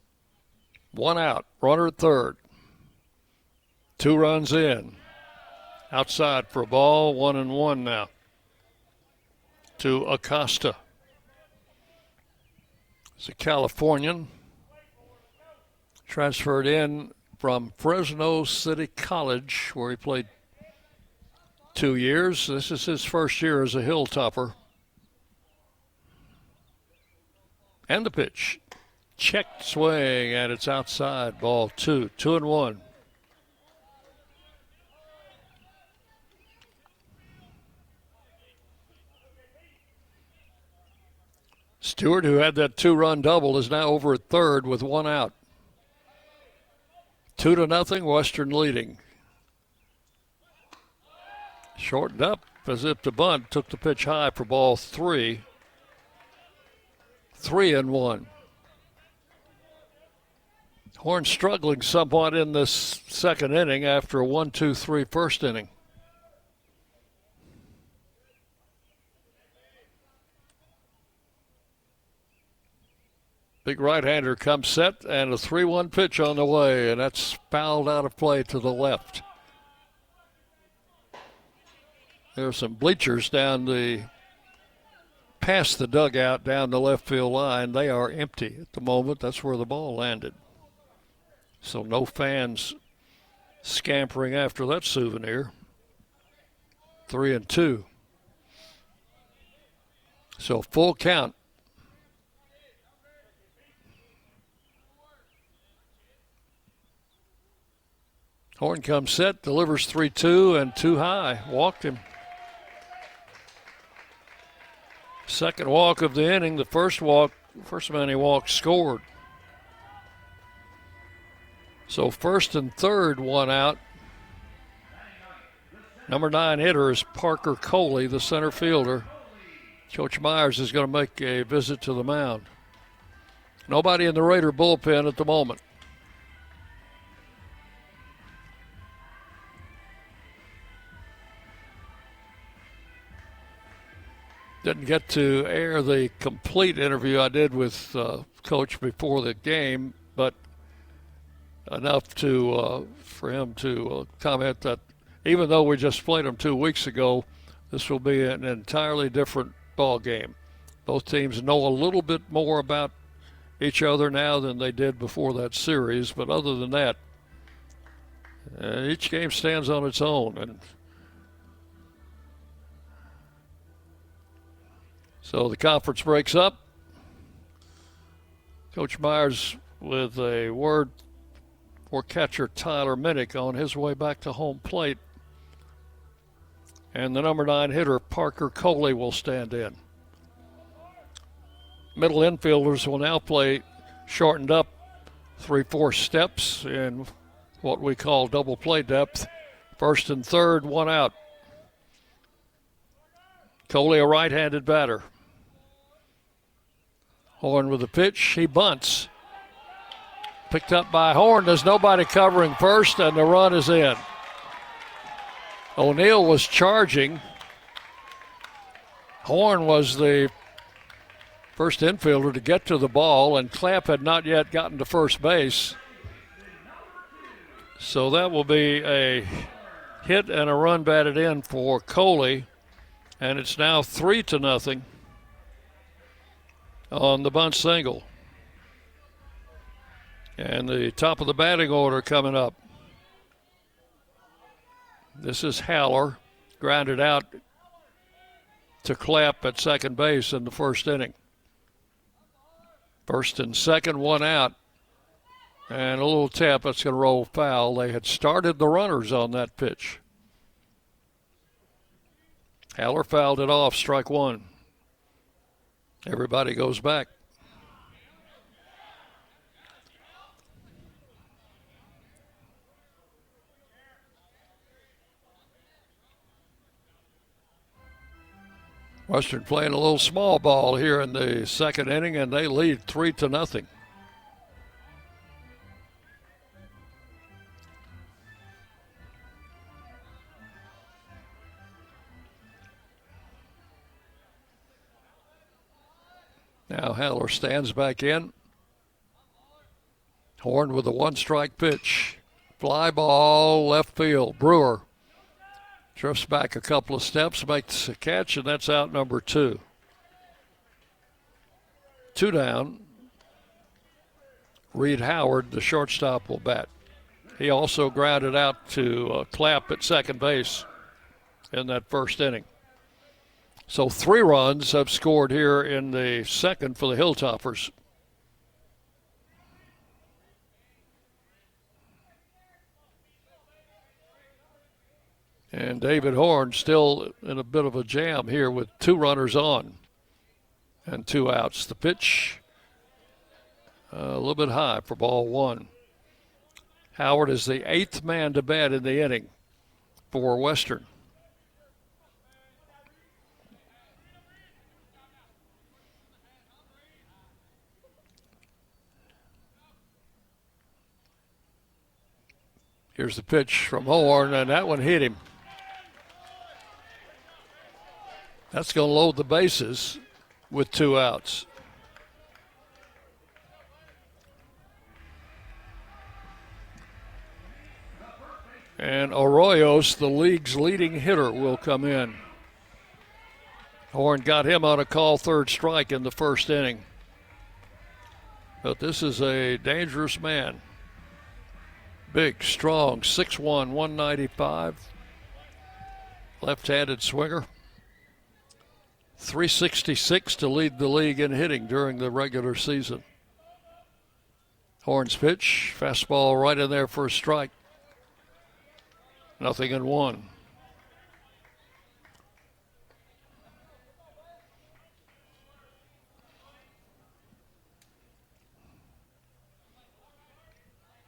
1 out, runner at third. 2 runs in. Outside for a ball, 1-1 now to Acosta. He's a Californian. Transferred in from Fresno City College, where he played 2 years. This is his first year as a Hilltopper. And the pitch. Checked swing, and it's outside. Ball 2. 2-1. Stewart, who had that 2-run double, is now over at third with 1 out. 2-0, Western leading. Shortened up as if to bunt, took the pitch high for ball 3. 3-1. Horn struggling somewhat in this second inning after a 1-2-3 first inning. Big right-hander comes set, and a 3-1 pitch on the way, and that's fouled out of play to the left. There are some bleachers past the dugout down the left field line. They are empty at the moment. That's where the ball landed. So no fans scampering after that souvenir. 3-2. So full count. Horn comes set, delivers 3-2 and too high. Walked him. Second walk of the inning. The first man he walked scored. So first and third, one out. Number 9 hitter is Parker Coley, the center fielder. Coach Myers is going to make a visit to the mound. Nobody in the Raider bullpen at the moment. Didn't get to air the complete interview I did with Coach before the game, but enough to for him to comment that even though we just played them 2 weeks ago, this will be an entirely different ball game. Both teams know a little bit more about each other now than they did before that series, but other than that, each game stands on its own. And so the conference breaks up. Coach Myers with a word for catcher Tyler Minnick on his way back to home plate. And the number 9 hitter, Parker Coley, will stand in. Middle infielders will now play shortened up 3/4 steps in what we call double play depth. First and third, one out. Coley, a right-handed batter. Horn with the pitch. He bunts. Picked up by Horn. There's nobody covering first, and the run is in. O'Neill was charging. Horn was the first infielder to get to the ball, and Clapp had not yet gotten to first base. So that will be a hit and a run batted in for Coley, and it's now 3-0 on the bunt single. And the top of the batting order coming up. This is Haller, grounded out to Clapp at second base in the first inning. First and second, one out. And a little tap that's going to roll foul. They had started the runners on that pitch. Haller fouled it off, strike one. Everybody goes back. Western playing a little small ball here in the second inning, and they lead 3-0. Now Haller stands back in. Horn with a one-strike pitch. Fly ball, left field. Brewer drifts back a couple of steps, makes a catch, and that's out number 2. 2 down. Reed Howard, the shortstop, will bat. He also grounded out to Clapp at second base in that first inning. So 3 runs have scored here in the second for the Hilltoppers. And David Horn still in a bit of a jam here with 2 runners on and 2 outs. The pitch a little bit high for ball 1. Howard is the 8th man to bat in the inning for Western. Here's the pitch from Horn, and that one hit him. That's going to load the bases with 2 outs. And Arroyos, the league's leading hitter, will come in. Horn got him on a call, 3rd strike in the first inning. But this is a dangerous man. Big, strong, 6'1", 195. Left-handed swinger. 366 to lead the league in hitting during the regular season. Horn's pitch, fastball right in there for a strike. 0-1.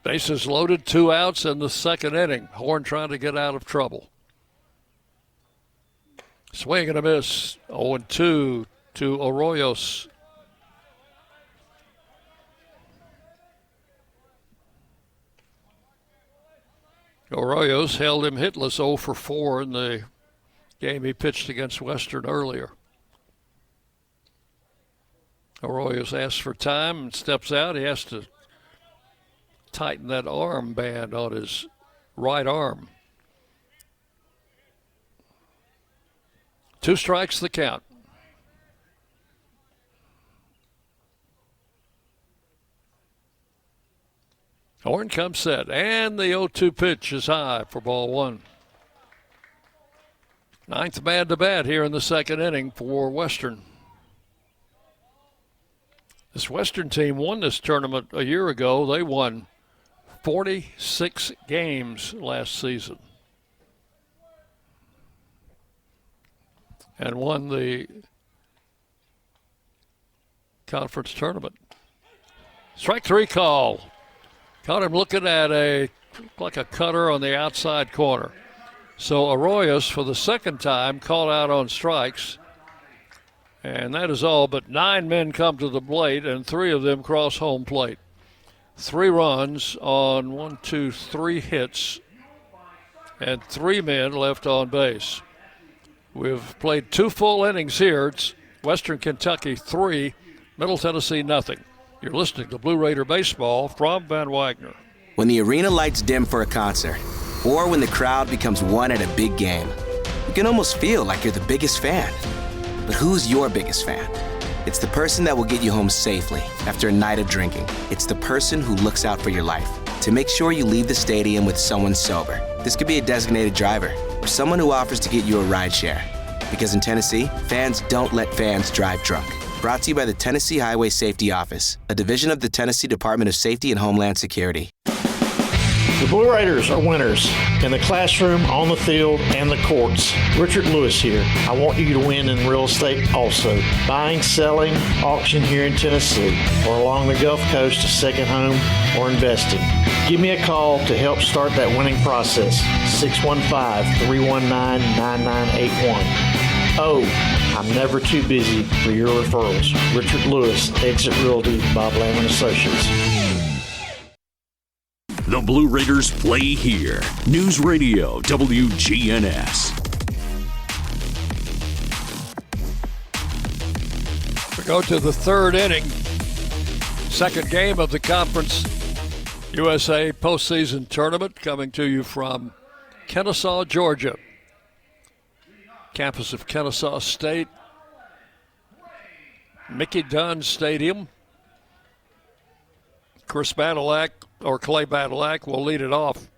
Bases loaded, 2 outs in the second inning. Horn trying to get out of trouble. Swing and a miss. 0-2 to Arroyos. Arroyos held him hitless 0 for 4 in the game he pitched against Western earlier. Arroyos asks for time and steps out. He has to tighten that arm band on his right arm. 2 strikes the count. Horn comes set, and the 0-2 pitch is high for ball 1. 9th man to bat here in the second inning for Western. This Western team won this tournament a year ago. They won 46 games last season and won the conference tournament. Strike 3 call. Caught him looking at like a cutter on the outside corner. So Arroyos, for the second time, called out on strikes. And that is all but 9 men come to the plate, and 3 of them cross home plate. 3 runs on 3 hits, and 3 men left on base. We've played 2 full innings here. It's Western Kentucky 3, Middle Tennessee nothing. You're listening to Blue Raider Baseball from Van Wagner. When the arena lights dim for a concert, or when the crowd becomes one at a big game, you can almost feel like you're the biggest fan. But who's your biggest fan? It's the person that will get you home safely after a night of drinking. It's the person who looks out for your life to make sure you leave the stadium with someone sober. This could be a designated driver or someone who offers to get you a ride share. Because in Tennessee, fans don't let fans drive drunk. Brought to you by the Tennessee Highway Safety Office, a division of the Tennessee Department of Safety and Homeland Security. The Blue Raiders are winners in the classroom, on the field, and the courts. Richard Lewis here. I want you to win in real estate also. Buying, selling, auction here in Tennessee, or along the Gulf Coast, a second home, or investing. Give me a call to help start that winning process. 615-319-9981. Oh, I'm never too busy for your referrals. Richard Lewis, Exit Realty, Bob Lamb & Associates. The Blue Raiders play here. News Radio WGNS. We go to the third inning. Second game of the Conference USA postseason tournament, coming to you from Kennesaw, Georgia. Campus of Kennesaw State. Mickey Dunn Stadium. Chris Badalak, or Clay Badalak, will lead it off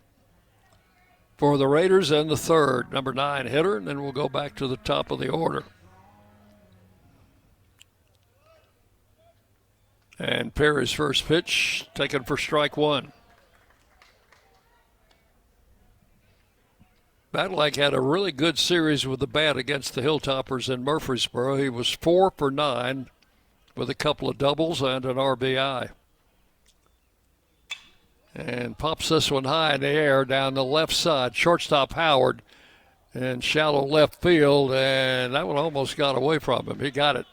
for the Raiders in the third, number 9 hitter, and then we'll go back to the top of the order. And Perry's first pitch taken for strike 1. Badalak had a really good series with the bat against the Hilltoppers in Murfreesboro. He was 4 for 9 with a couple of doubles and an RBI. And pops this one high in the air down the left side. Shortstop Howard in shallow left field, and that one almost got away from him. He got it.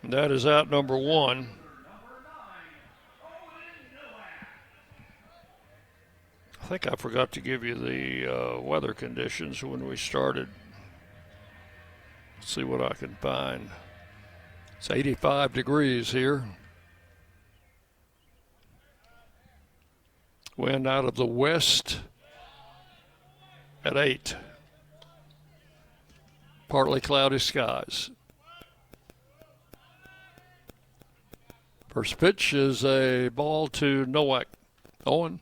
And that is out number 1. I think I forgot to give you the weather conditions when we started. Let's see what I can find. It's 85 degrees here. Wind out of the west at 8. Partly cloudy skies. First pitch is a ball to Nowak. Owen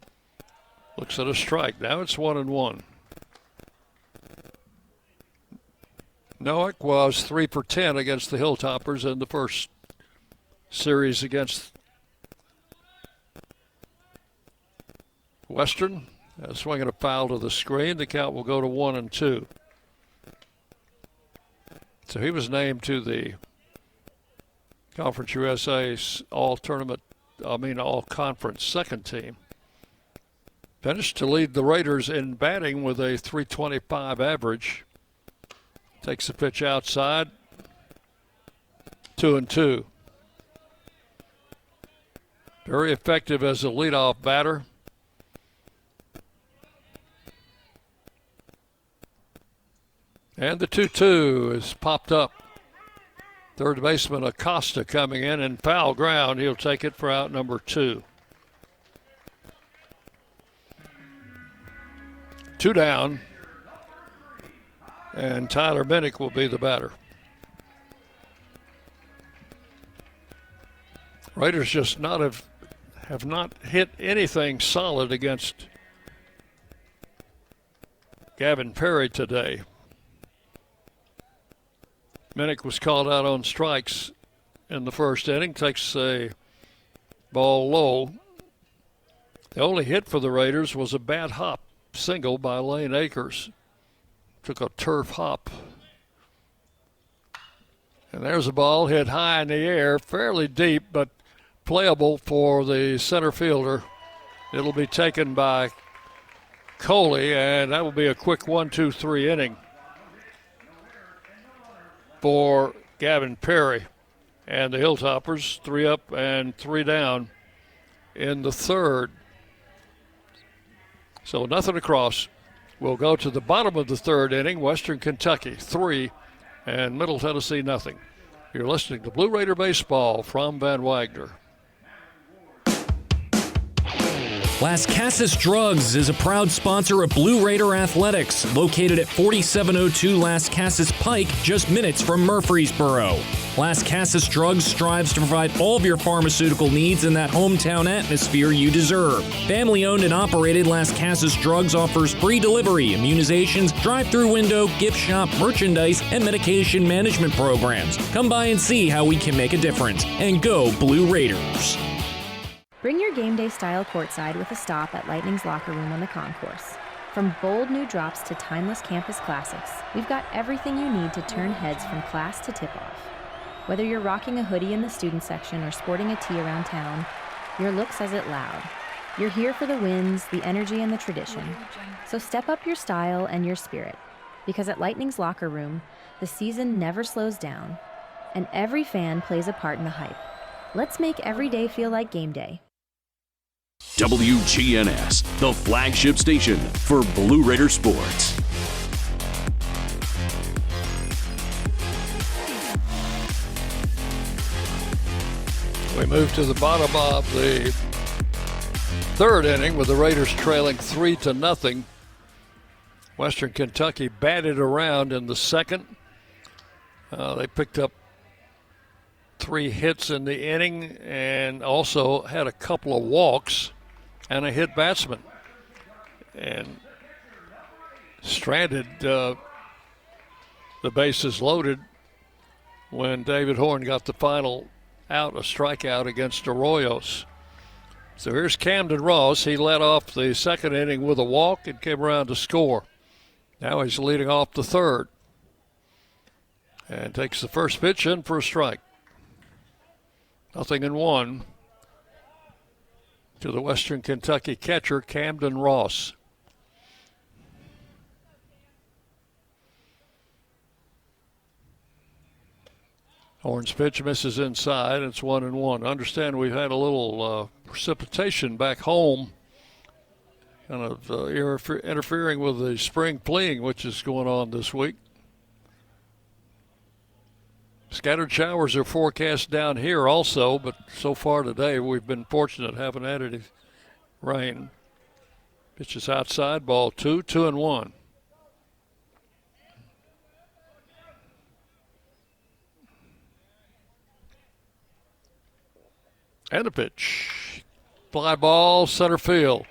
looks at a strike. Now it's 1-1. Nowak was 3 for 10 against the Hilltoppers in the first series against Western swinging a foul to the screen. The count will go to 1-2. So he was named to the Conference USA's all-conference second team. Finished to lead the Raiders in batting with a .325 average. Takes the pitch outside. 2-2. Very effective as a leadoff batter. And the 2-2 is popped up. Third baseman Acosta coming in foul ground. He'll take it for out number 2. 2 down. And Tyler Minnick will be the batter. Raiders just have not hit anything solid against Gavin Perry today. Minnick was called out on strikes in the first inning, takes a ball low. The only hit for the Raiders was a bad hop single by Lane Akers. Took a turf hop. And there's a ball hit high in the air, fairly deep, but playable for the center fielder. It'll be taken by Coley, and that will be a quick 1-2-3 inning for Gavin Perry and the Hilltoppers. 3 up and 3 down in the third. So nothing across. We'll go to the bottom of the third inning. Western Kentucky 3 and Middle Tennessee nothing. You're listening to Blue Raider Baseball from Van Wagner. Las Casas Drugs is a proud sponsor of Blue Raider Athletics, located at 4702 Las Casas Pike, just minutes from Murfreesboro. Las Casas Drugs strives to provide all of your pharmaceutical needs in that hometown atmosphere you deserve. Family-owned and operated, Las Casas Drugs offers free delivery, immunizations, drive-through window, gift shop, merchandise, and medication management programs. Come by and see how we can make a difference. And go Blue Raiders! Bring your game day style courtside with a stop at Lightning's locker room on the concourse. From bold new drops to timeless campus classics, we've got everything you need to turn heads from class to tip-off. Whether you're rocking a hoodie in the student section or sporting a tee around town, your look says it loud. You're here for the wins, the energy, and the tradition. So step up your style and your spirit, because at Lightning's locker room, the season never slows down, and every fan plays a part in the hype. Let's make every day feel like game day. WGNS, the flagship station for Blue Raider sports. We move to the bottom of the third inning with the Raiders trailing 3-0. Western Kentucky batted around in the second. They picked up 3 hits in the inning and also had a couple of walks and a hit batsman. And stranded the bases loaded when David Horn got the final out, a strikeout against Arroyos. So here's Camden Ross. He led off the second inning with a walk and came around to score. Now he's leading off the third and takes the first pitch in for a strike. 0-1 to the Western Kentucky catcher, Camden Ross. Horn's pitch misses inside. It's 1-1. Understand we've had a little precipitation back home, kind of interfering with the spring fleeing, which is going on this week. Scattered showers are forecast down here also, but so far today we've been fortunate, haven't had any rain. Pitch is outside, ball 2, 2-1. And a pitch. Fly ball, center field.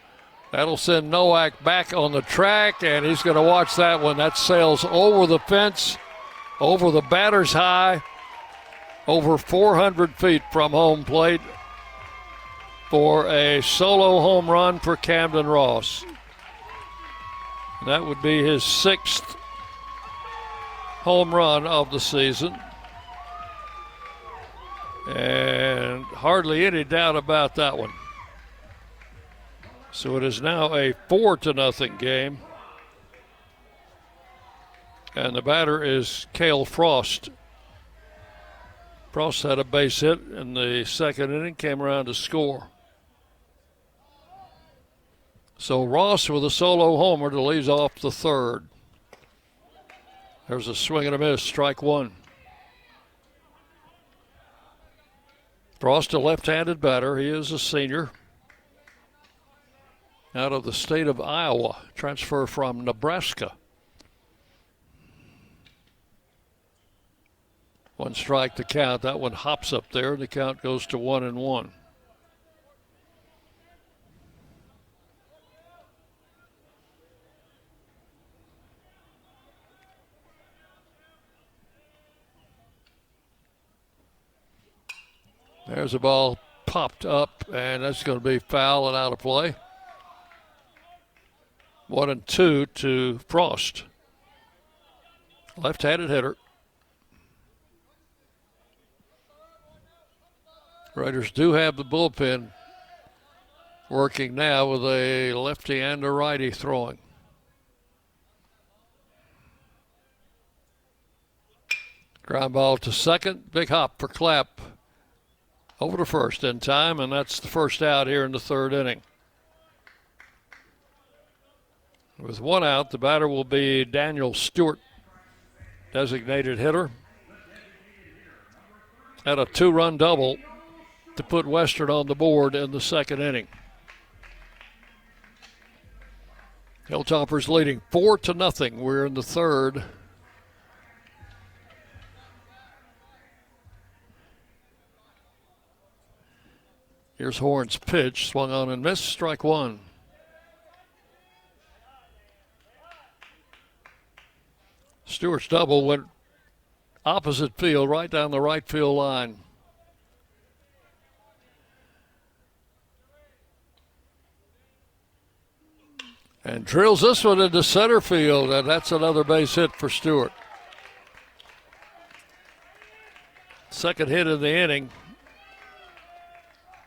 That'll send Nowak back on the track, and he's going to watch that one. That sails over the fence, over the batter's high, over 400 feet from home plate. for a solo home run for Camden Ross. That would be his 6th home run of the season. And hardly any doubt about that one. So it is now a 4-0 game. And the batter is Cale Frost. Frost had a base hit in the second inning, came around to score. So Ross with a solo homer to lead off the third. There's a swing and a miss, strike one. Frost, a left-handed batter. He is a senior. Out of the state of Iowa, transfer from Nebraska. One strike to count. That one hops up there, and the count goes to 1-1. There's a ball popped up, and that's going to be foul and out of play. 1-2 to Frost. Left-handed hitter. Raiders do have the bullpen working now with a lefty and a righty throwing. Ground ball to second. Big hop for Clapp. Over to first in time, and that's the first out here in the third inning. With one out, the batter will be Daniel Stewart, designated hitter. Had a 2-run double to put Western on the board in the second inning. Hilltoppers leading 4-0. We're in the third. Here's Horn's pitch, swung on and missed, strike one. Stewart's double went opposite field, right down the right field line. And drills this one into center field, and that's another base hit for Stewart. Second hit of the inning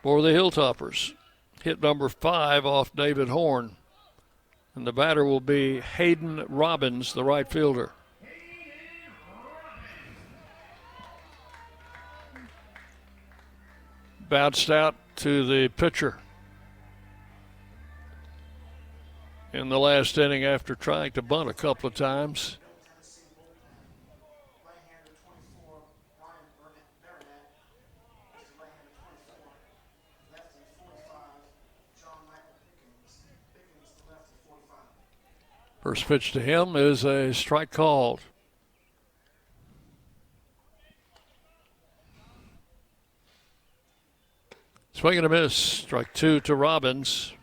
for the Hilltoppers. Hit number 5 off David Horn. And the batter will be Hayden Robbins, the right fielder. Bounced out to the pitcher in the last inning after trying to bunt a couple of times. First pitch to him is a strike called. Swing and a miss. Strike two to Robbins.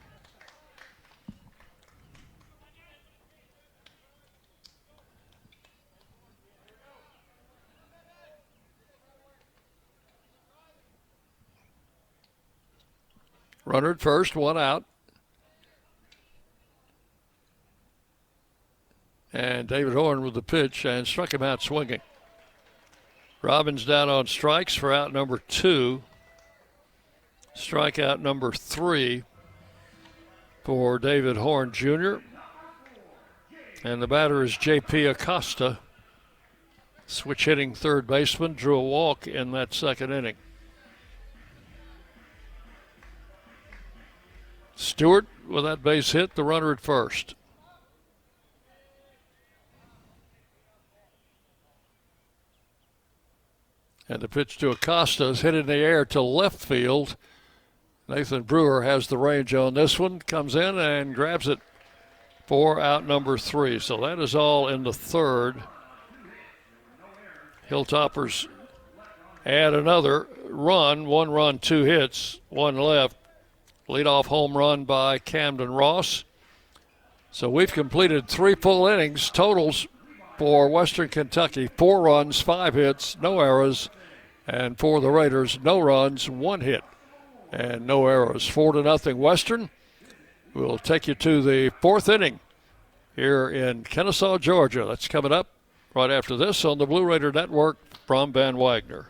Runner at first, one out. And David Horn with the pitch and struck him out swinging. Robbins down on strikes for out number 2. Strikeout number 3 for David Horn Jr. And the batter is J.P. Acosta. Switch hitting third baseman, drew a walk in that second inning. Stewart with that base hit, the runner at first. And the pitch to Acosta is hit in the air to left field. Nathan Brewer has the range on this one, comes in and grabs it for out number 3. So that is all in the third. Hilltoppers add another run, 1 run, 2 hits, 1 left. Leadoff home run by Camden Ross. So we've completed 3 full innings totals for Western Kentucky. 4 runs, 5 hits, no errors. And for the Raiders, no runs, 1 hit and no errors. 4-0 Western. We'll take you to the fourth inning here in Kennesaw, Georgia. That's coming up right after this on the Blue Raider Network from Van Wagner.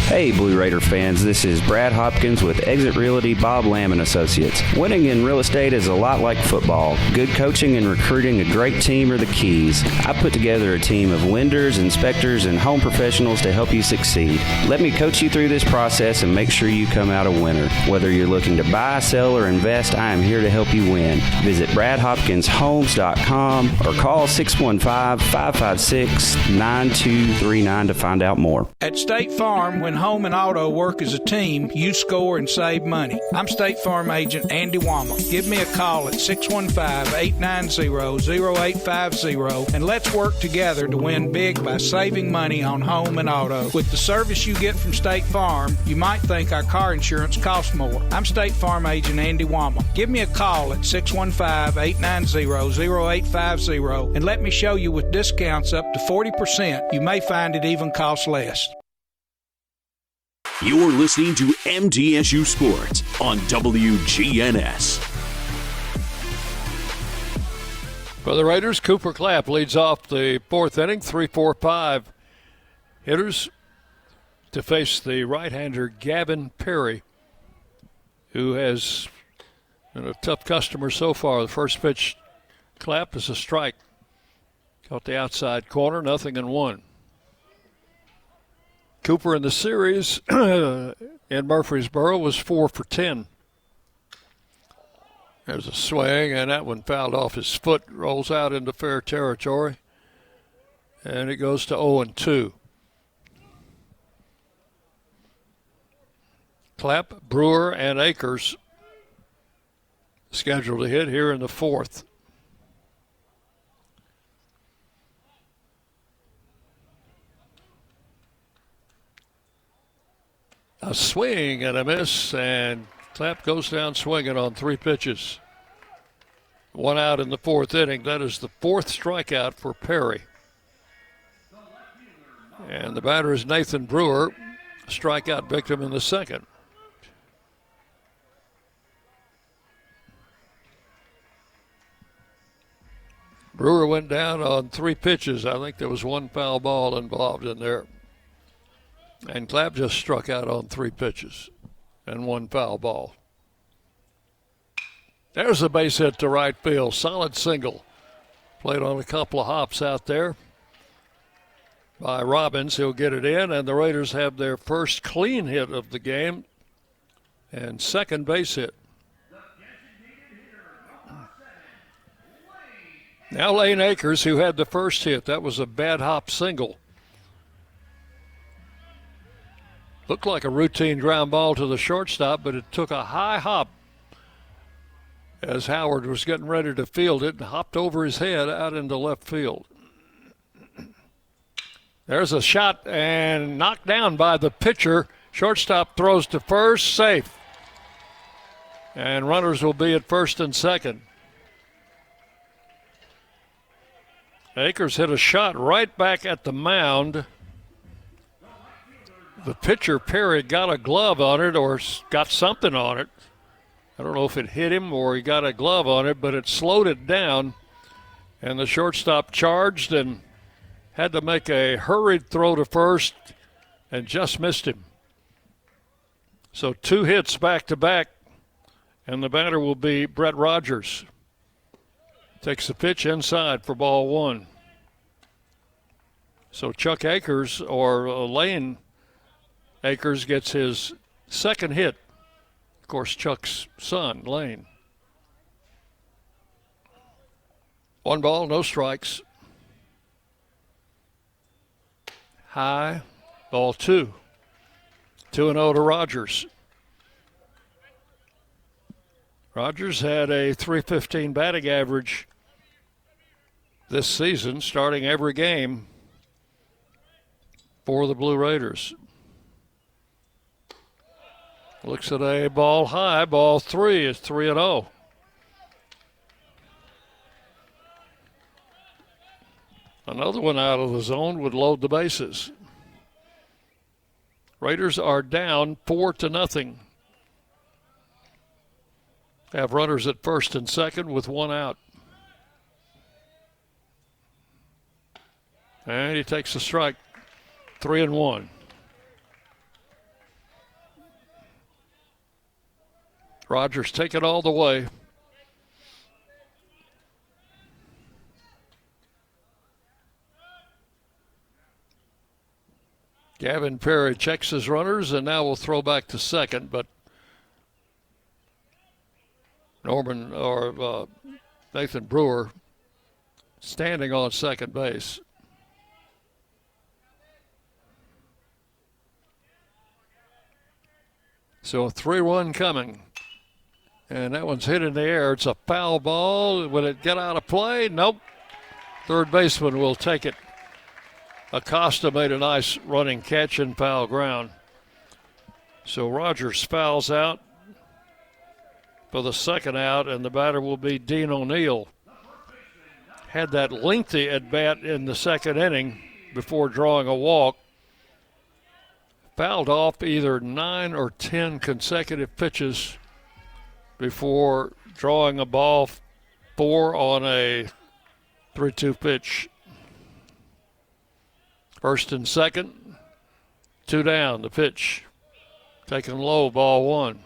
Hey, Blue Raider fans, this is Brad Hopkins with Exit Realty Bob Lamb & Associates. Winning in real estate is a lot like football. Good coaching and recruiting a great team are the keys. I put together a team of lenders, inspectors, and home professionals to help you succeed. Let me coach you through this process and make sure you come out a winner. Whether you're looking to buy, sell, or invest, I am here to help you win. Visit BradHopkinsHomes.com or call 615-556-9239 to find out more. At State Farm, when home and auto work as a team, you score and save money. I'm State Farm agent Andy Womack. Give me a call at 615-890-0850 and let's work together to win big by saving money on home and auto. With the service you get from State Farm, you might think our car insurance costs more. I'm State Farm agent Andy Womack. Give me a call at 615-890-0850 and let me show you with discounts up to 40%. You may find it even costs less. You're listening to MTSU Sports on WGNS. For the Raiders, Cooper Clapp leads off the fourth inning, 3-4-5 hitters to face the right-hander Gavin Perry, who has been a tough customer so far. The first pitch, Clapp, is a strike. Caught the outside corner, 0-1. Cooper in the series in Murfreesboro was 4 for 10. There's a swing, and that one fouled off his foot, rolls out into fair territory, and it goes to 0-2. Clapp, Brewer, and Akers scheduled to hit here in the fourth. A swing and a miss, and Clapp goes down swinging on 3 pitches. 1 out in the fourth inning. That is the 4th strikeout for Perry. And the batter is Nathan Brewer, strikeout victim in the second. Brewer went down on 3 pitches. I think there was 1 foul ball involved in there. And Clapp just struck out on 3 pitches and 1 foul ball. There's a base hit to right field. Solid single. Played on a couple of hops out there by Robbins. He'll get it in, and the Raiders have their first clean hit of the game and second base hit. Now Lane Akers, who had the first hit. That was a bad hop single. Looked like a routine ground ball to the shortstop, but it took a high hop as Howard was getting ready to field it and hopped over his head out into left field. There's a shot and knocked down by the pitcher. Shortstop throws to first, safe. And runners will be at first and second. Akers hit a shot right back at the mound. The pitcher, Perry, got a glove on it or got something on it. I don't know if it hit him or he got a glove on it, but it slowed it down. And the shortstop charged and had to make a hurried throw to first and just missed him. So 2 hits back-to-back, and the batter will be Brett Rogers. Takes the pitch inside for ball 1. So Chuck Akers, or Lane Akers, gets his second hit. Of course, Chuck's son, Lane. 1 ball, no strikes. High, ball 2. 2-0 to Rogers. Rogers had a .315 batting average this season, starting every game for the Blue Raiders. Looks at a ball high, ball 3 is 3-0. Another one out of the zone would load the bases. Raiders are down 4-0. Have runners at first and second with one out. And he takes a strike. 3-1. Rogers take it all the way. Gavin Perry checks his runners and now will throw back to second, but Nathan Brewer standing on second base. So a 3-1 coming. And that one's hit in the air. It's a foul ball. Will it get out of play? Nope. Third baseman will take it. Acosta made a nice running catch in foul ground. So Rogers fouls out for the second out, and the batter will be Dean O'Neill. Had that lengthy at-bat in the second inning before drawing a walk. Fouled off either 9 or 10 consecutive pitches before drawing a ball 4 on a 3-2 pitch. First and second, 2 down, the pitch. Taken low, ball 1.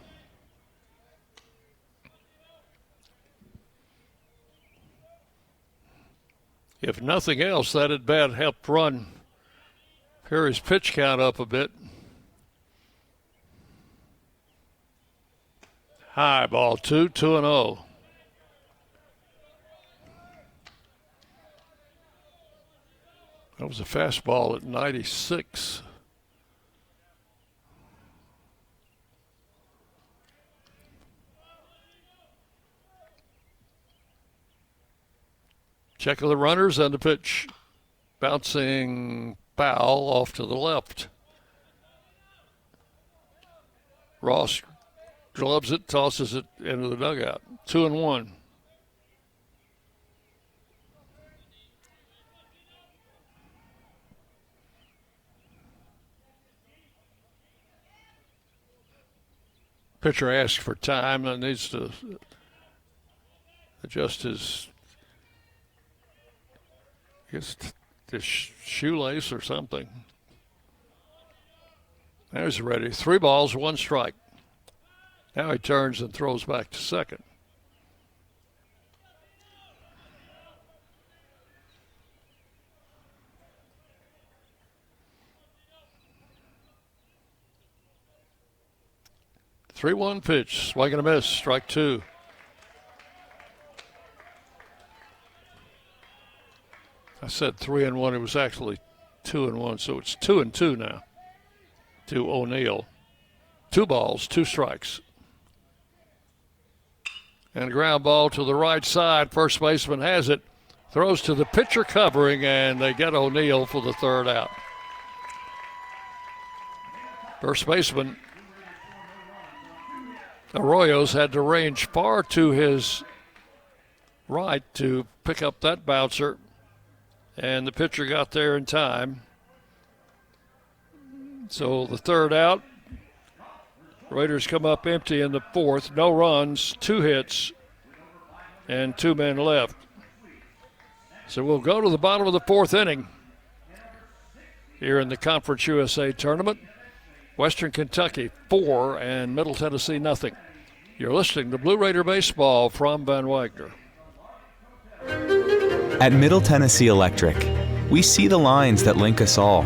If nothing else, that at bat helped run Perry's pitch count up a bit. High, ball 2, 2-0. That was a fastball at 96. Check of the runners and the pitch. Bouncing foul off to the left. Ross gloves it, tosses it into the dugout. 2-1. Pitcher asks for time and needs to adjust his shoelace or something. There's ready. 3 balls, 1 strike. Now he turns and throws back to second. Three-one pitch, swing and a miss, strike 2. I said 3-1. It was actually 2-1, so it's 2-2 now to O'Neill. 2 balls, 2 strikes. And a ground ball to the right side. First baseman has it. Throws to the pitcher covering, and they get O'Neill for the third out. First baseman Arroyos had to range far to his right to pick up that bouncer, and the pitcher got there in time. So the third out. Raiders come up empty in the fourth. No runs, 2 hits, and 2 men left. So we'll go to the bottom of the 4th inning here in the Conference USA tournament. Western Kentucky 4 and Middle Tennessee nothing. You're listening to Blue Raider Baseball from Van Wagner. At Middle Tennessee Electric, we see the lines that link us all,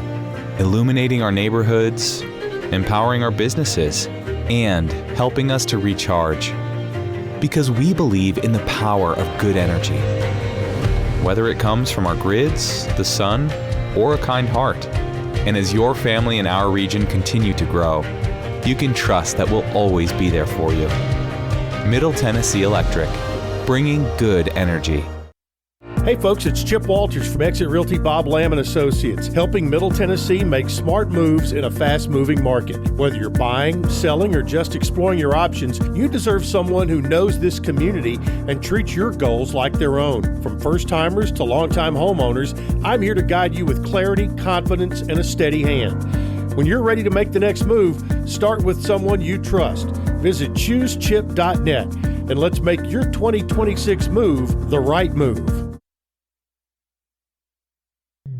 illuminating our neighborhoods, empowering our businesses, and helping us to recharge. Because we believe in the power of good energy. Whether it comes from our grids, the sun, or a kind heart. And as your family and our region continue to grow, you can trust that we'll always be there for you. Middle Tennessee Electric, bringing good energy. Hey folks, it's Chip Walters from Exit Realty Bob Lamb & Associates, helping Middle Tennessee make smart moves in a fast-moving market. Whether you're buying, selling, or just exploring your options, you deserve someone who knows this community and treats your goals like their own. From first-timers to long-time homeowners, I'm here to guide you with clarity, confidence, and a steady hand. When you're ready to make the next move, start with someone you trust. Visit ChooseChip.net and let's make your 2026 move the right move.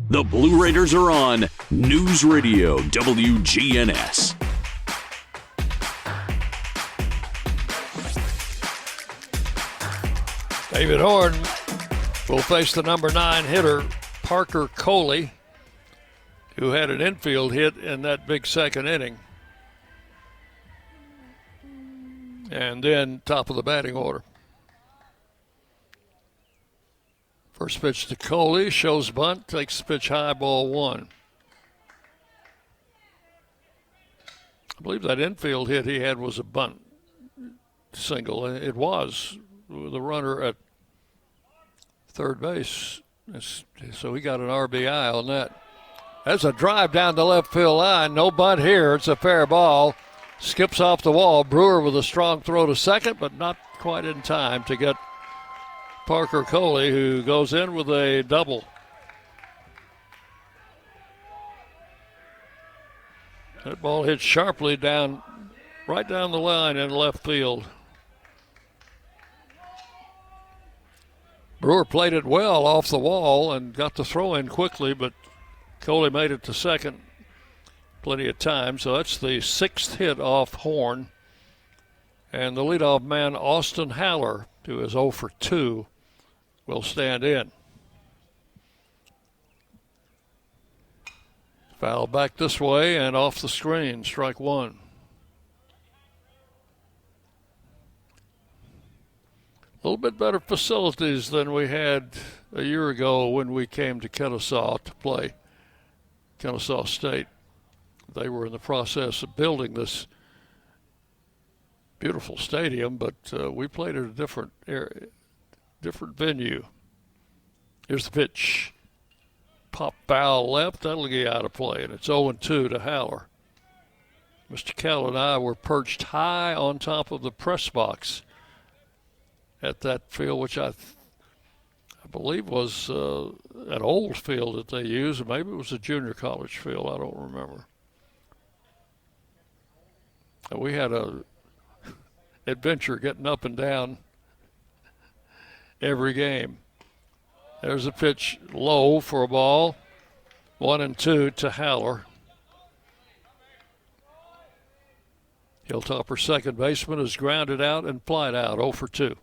The Blue Raiders are on News Radio WGNS. David Horn will face the number 9 hitter, Parker Coley, who had an infield hit in that big second inning. And then top of the batting order. First pitch to Coley, shows bunt, takes the pitch high, ball 1. I believe that infield hit he had was a bunt single. It was, with the runner at third base. So he got an RBI on that. That's a drive down the left field line. No bunt here. It's a fair ball. Skips off the wall. Brewer with a strong throw to second, but not quite in time to get Parker Coley, who goes in with a double. That ball hit sharply down, right down the line in left field. Brewer played it well off the wall and got the throw in quickly, but Coley made it to second plenty of time. So that's the 6th hit off Horn. And the leadoff man, Austin Haller, who is 0 for 2, will stand in. Foul back this way and off the screen, strike 1. A little bit better facilities than we had a year ago when we came to Kennesaw to play Kennesaw State. They were in the process of building this beautiful stadium, but we played at a different area, different venue. Here's the pitch. Pop foul left, that'll get out of play, and it's 0-2 to Haller. Mr. Kell and I were perched high on top of the press box at that field, which I believe was an old field that they used. Maybe it was a junior college field. I don't remember. And we had a adventure getting up and down every game. There's a pitch low for a ball. 1-2 to Haller. Hilltopper second baseman is grounded out and flied out, 0 for 2.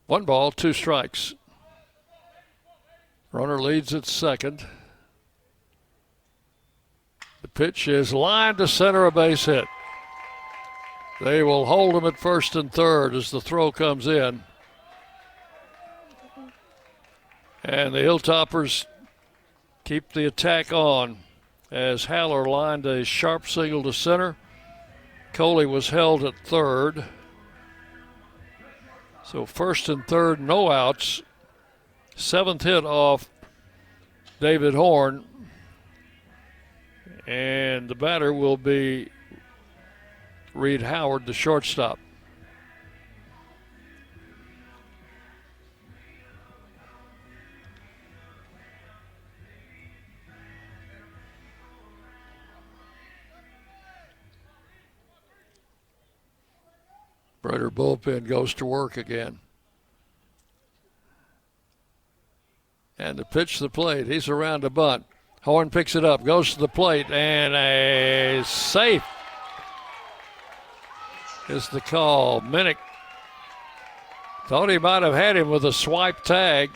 1 ball, 2 strikes. Runner leads at second. The pitch is lined to center, a base hit. They will hold him at first and third as the throw comes in. And the Hilltoppers keep the attack on as Haller lined a sharp single to center. Coley was held at third. So first and third, no outs. 7th hit off David Horn. And the batter will be Reed Howard, the shortstop. Raider bullpen goes to work again. And the pitch to the plate. He's around the bunt. Horn picks it up, goes to the plate, and a safe is the call. Minnick thought he might have had him with a swipe tag.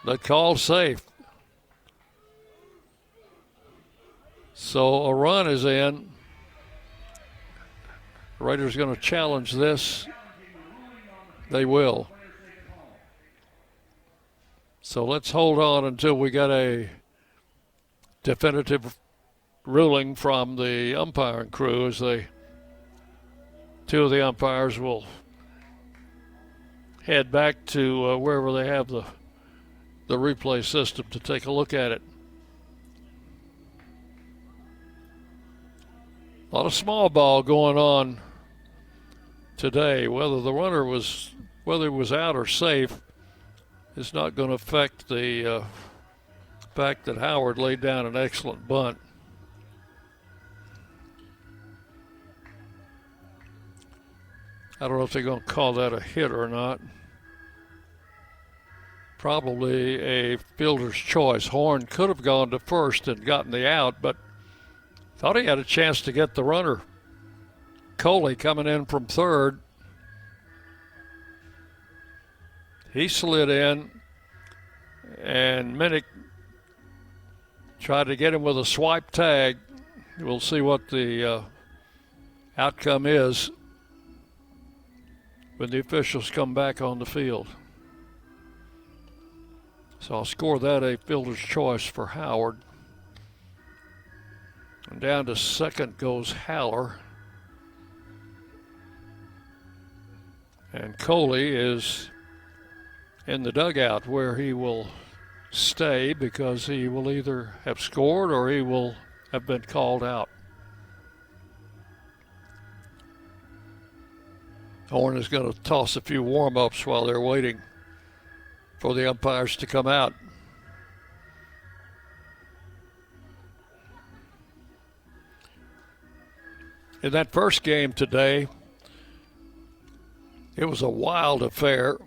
The call safe. So a run is in. The Raiders going to challenge this. They will. So let's hold on until we get a definitive ruling from the umpiring crew, as two of the umpires will head back to wherever they have the replay system to take a look at it. A lot of small ball going on today. Whether the runner was out or safe is not going to affect the fact that Howard laid down an excellent bunt. I don't know if they're going to call that a hit or not. Probably a fielder's choice. Horn could have gone to first and gotten the out, but thought he had a chance to get the runner. Coley coming in from third. He slid in, and Minnick tried to get him with a swipe tag. We'll see what the outcome is when the officials come back on the field. So I'll score that a fielder's choice for Howard. And down to second goes Haller. And Coley is in the dugout where he will stay because he will either have scored or he will have been called out. Horn is going to toss a few warm-ups while they're waiting for the umpires to come out. In that first game today, it was a wild affair.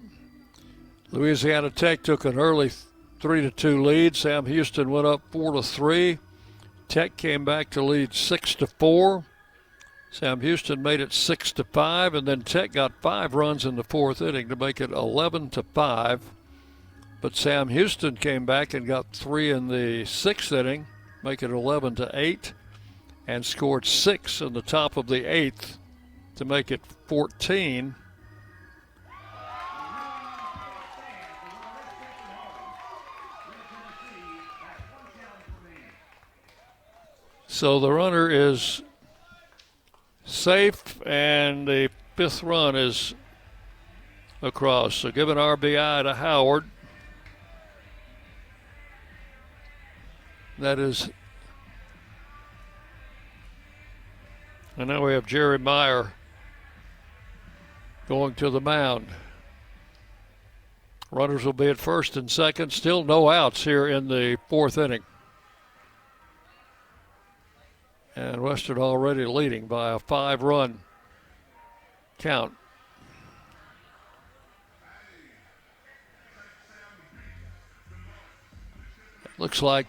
Louisiana Tech took an early 3-2 lead. Sam Houston went up 4-3. Tech came back to lead 6-4. Sam Houston made it 6-5, and then Tech got 5 runs in the fourth inning to make it 11-5. But Sam Houston came back and got 3 in the sixth inning, make it 11-8, and scored 6 in the top of the eighth to make it 14. So the runner is safe, and the 5th run is across. So give an RBI to Howard. That is, and now we have Jerry Meyer going to the mound. Runners will be at first and second. Still no outs here in the fourth inning. And Western already leading by a 5-run count. Looks like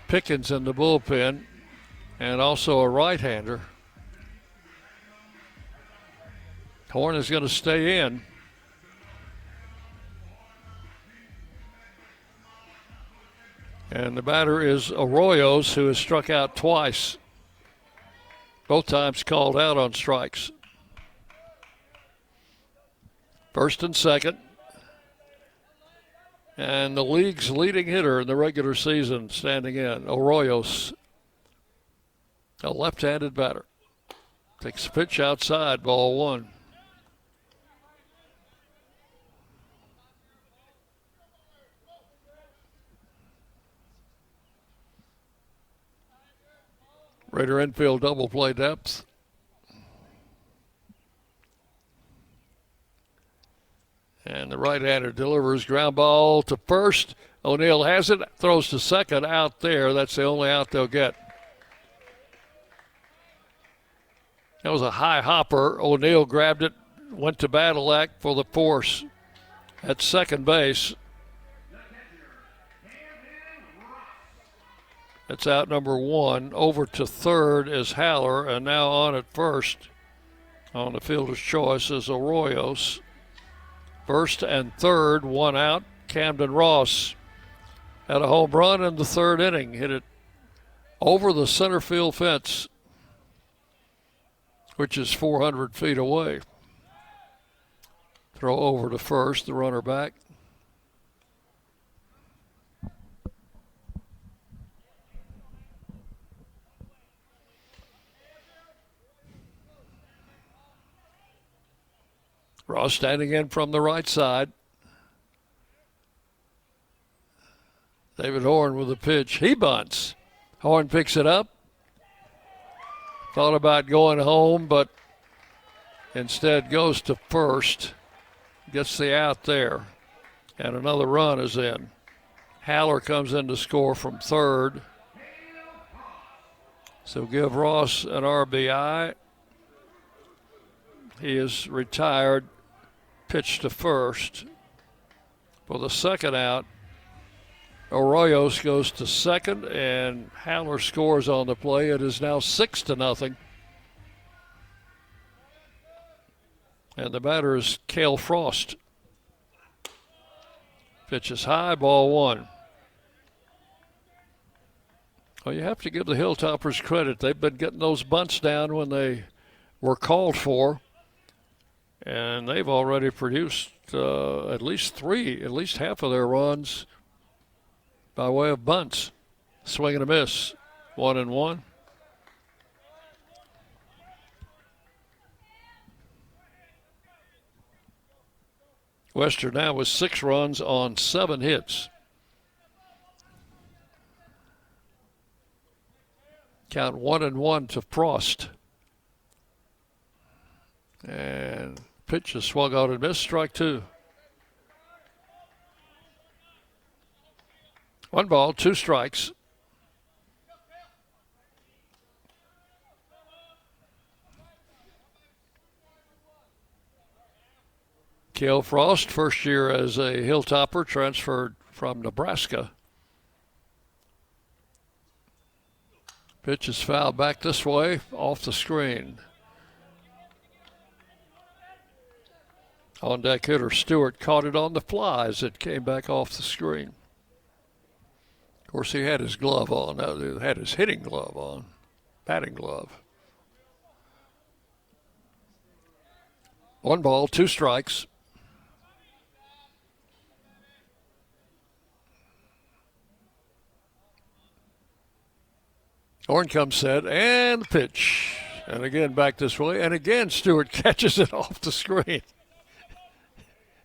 Pickens in the bullpen, and also a right-hander. Horn is going to stay in. And the batter is Arroyos, who has struck out twice. Both times called out on strikes. First and second. And the league's leading hitter in the regular season standing in, Arroyos, a left-handed batter. Takes a pitch outside, ball 1. Raider infield double play depth. And the right-hander delivers ground ball to first. O'Neill has it, throws to second, out there. That's the only out they'll get. That was a high hopper. O'Neill grabbed it, went to battle act for the force at second base. That's out number 1. Over to third is Haller, and now on at first on the fielder's choice is Arroyos. First and third, 1 out. Camden Ross had a home run in the third inning. Hit it over the center field fence, which is 400 feet away. Throw over to first, the runner back. Ross standing in from the right side. David Horn with the pitch. He bunts. Horn picks it up. Thought about going home, but instead goes to first. gets the out there, and another run is in. Haller comes in to score from third. So give Ross an RBI. He is retired. Pitch to first. For the second out, Arroyos goes to second, and Haller scores on the play. It is now 6-0. And the batter is Cale Frost. Pitch is high, ball one. Well, you have to give the Hilltoppers credit. They've been getting those bunts down when they were called for, and they've already produced at least half of their runs by way of bunts. Swing and a miss, 1-1. Western now with 6 runs on 7 hits. Count 1-1 to Frost. And pitch is swung out and missed, strike 2. 1 ball, 2 strikes. Cale Frost, first year as a Hilltopper, transferred from Nebraska. Pitch is fouled back this way, off the screen. On deck hitter Stewart caught it on the fly as it came back off the screen. Of course, he had his glove on. He had his hitting glove on, batting glove. 1 ball, 2 strikes. Horn comes set, and the pitch. And again back this way, and again Stewart catches it off the screen.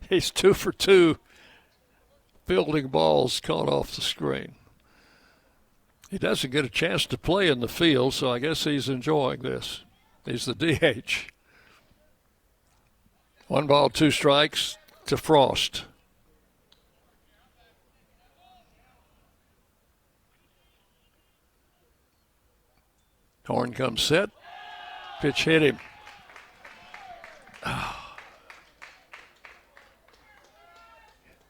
He's 2 for 2 fielding balls caught off the screen. He doesn't get a chance to play in the field, so I guess he's enjoying this. He's the DH. 1 ball, 2 strikes to Frost. Horn comes set. Pitch hit him.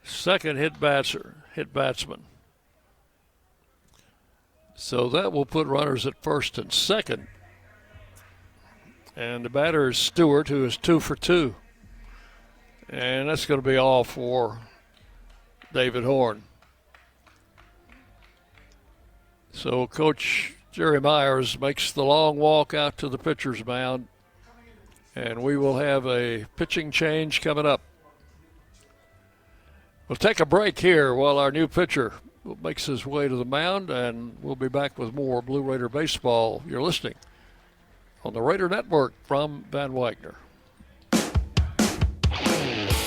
Second hit batsman. So that will put runners at first and second. And the batter is Stewart, who is 2 for 2. And that's going to be all for David Horn. So Coach Jerry Myers makes the long walk out to the pitcher's mound, and we will have a pitching change coming up. We'll take a break here while our new pitcher makes his way to the mound, and we'll be back with more Blue Raider baseball. You're listening on the Raider Network from Van Wagner.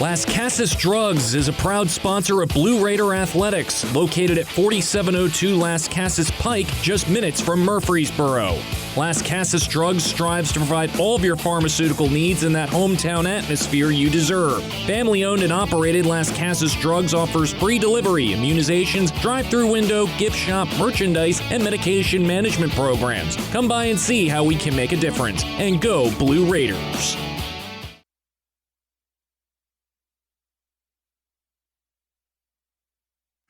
Las Casas Drugs is a proud sponsor of Blue Raider Athletics, located at 4702 Las Casas Pike, just minutes from Murfreesboro. Las Casas Drugs strives to provide all of your pharmaceutical needs in that hometown atmosphere you deserve. Family-owned and operated, Las Casas Drugs offers free delivery, immunizations, drive-through window, gift shop, merchandise, and medication management programs. Come by and see how we can make a difference. And go Blue Raiders!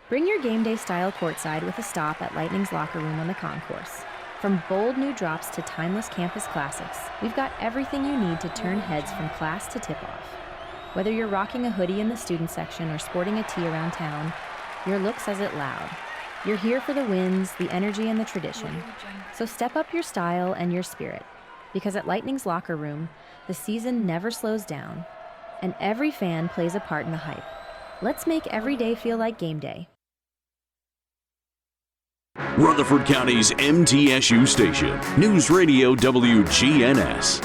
Bring your game day style courtside with a stop at Lightning's Locker Room on the concourse. From bold new drops to timeless campus classics, we've got everything you need to turn heads from class to tip-off. Whether you're rocking a hoodie in the student section or sporting a tee around town, your look says it loud. You're here for the wins, the energy, and the tradition. So step up your style and your spirit, because at Lightning's Locker Room, the season never slows down, and every fan plays a part in the hype. Let's make every day feel like game day. Rutherford County's MTSU station, News Radio WGNS.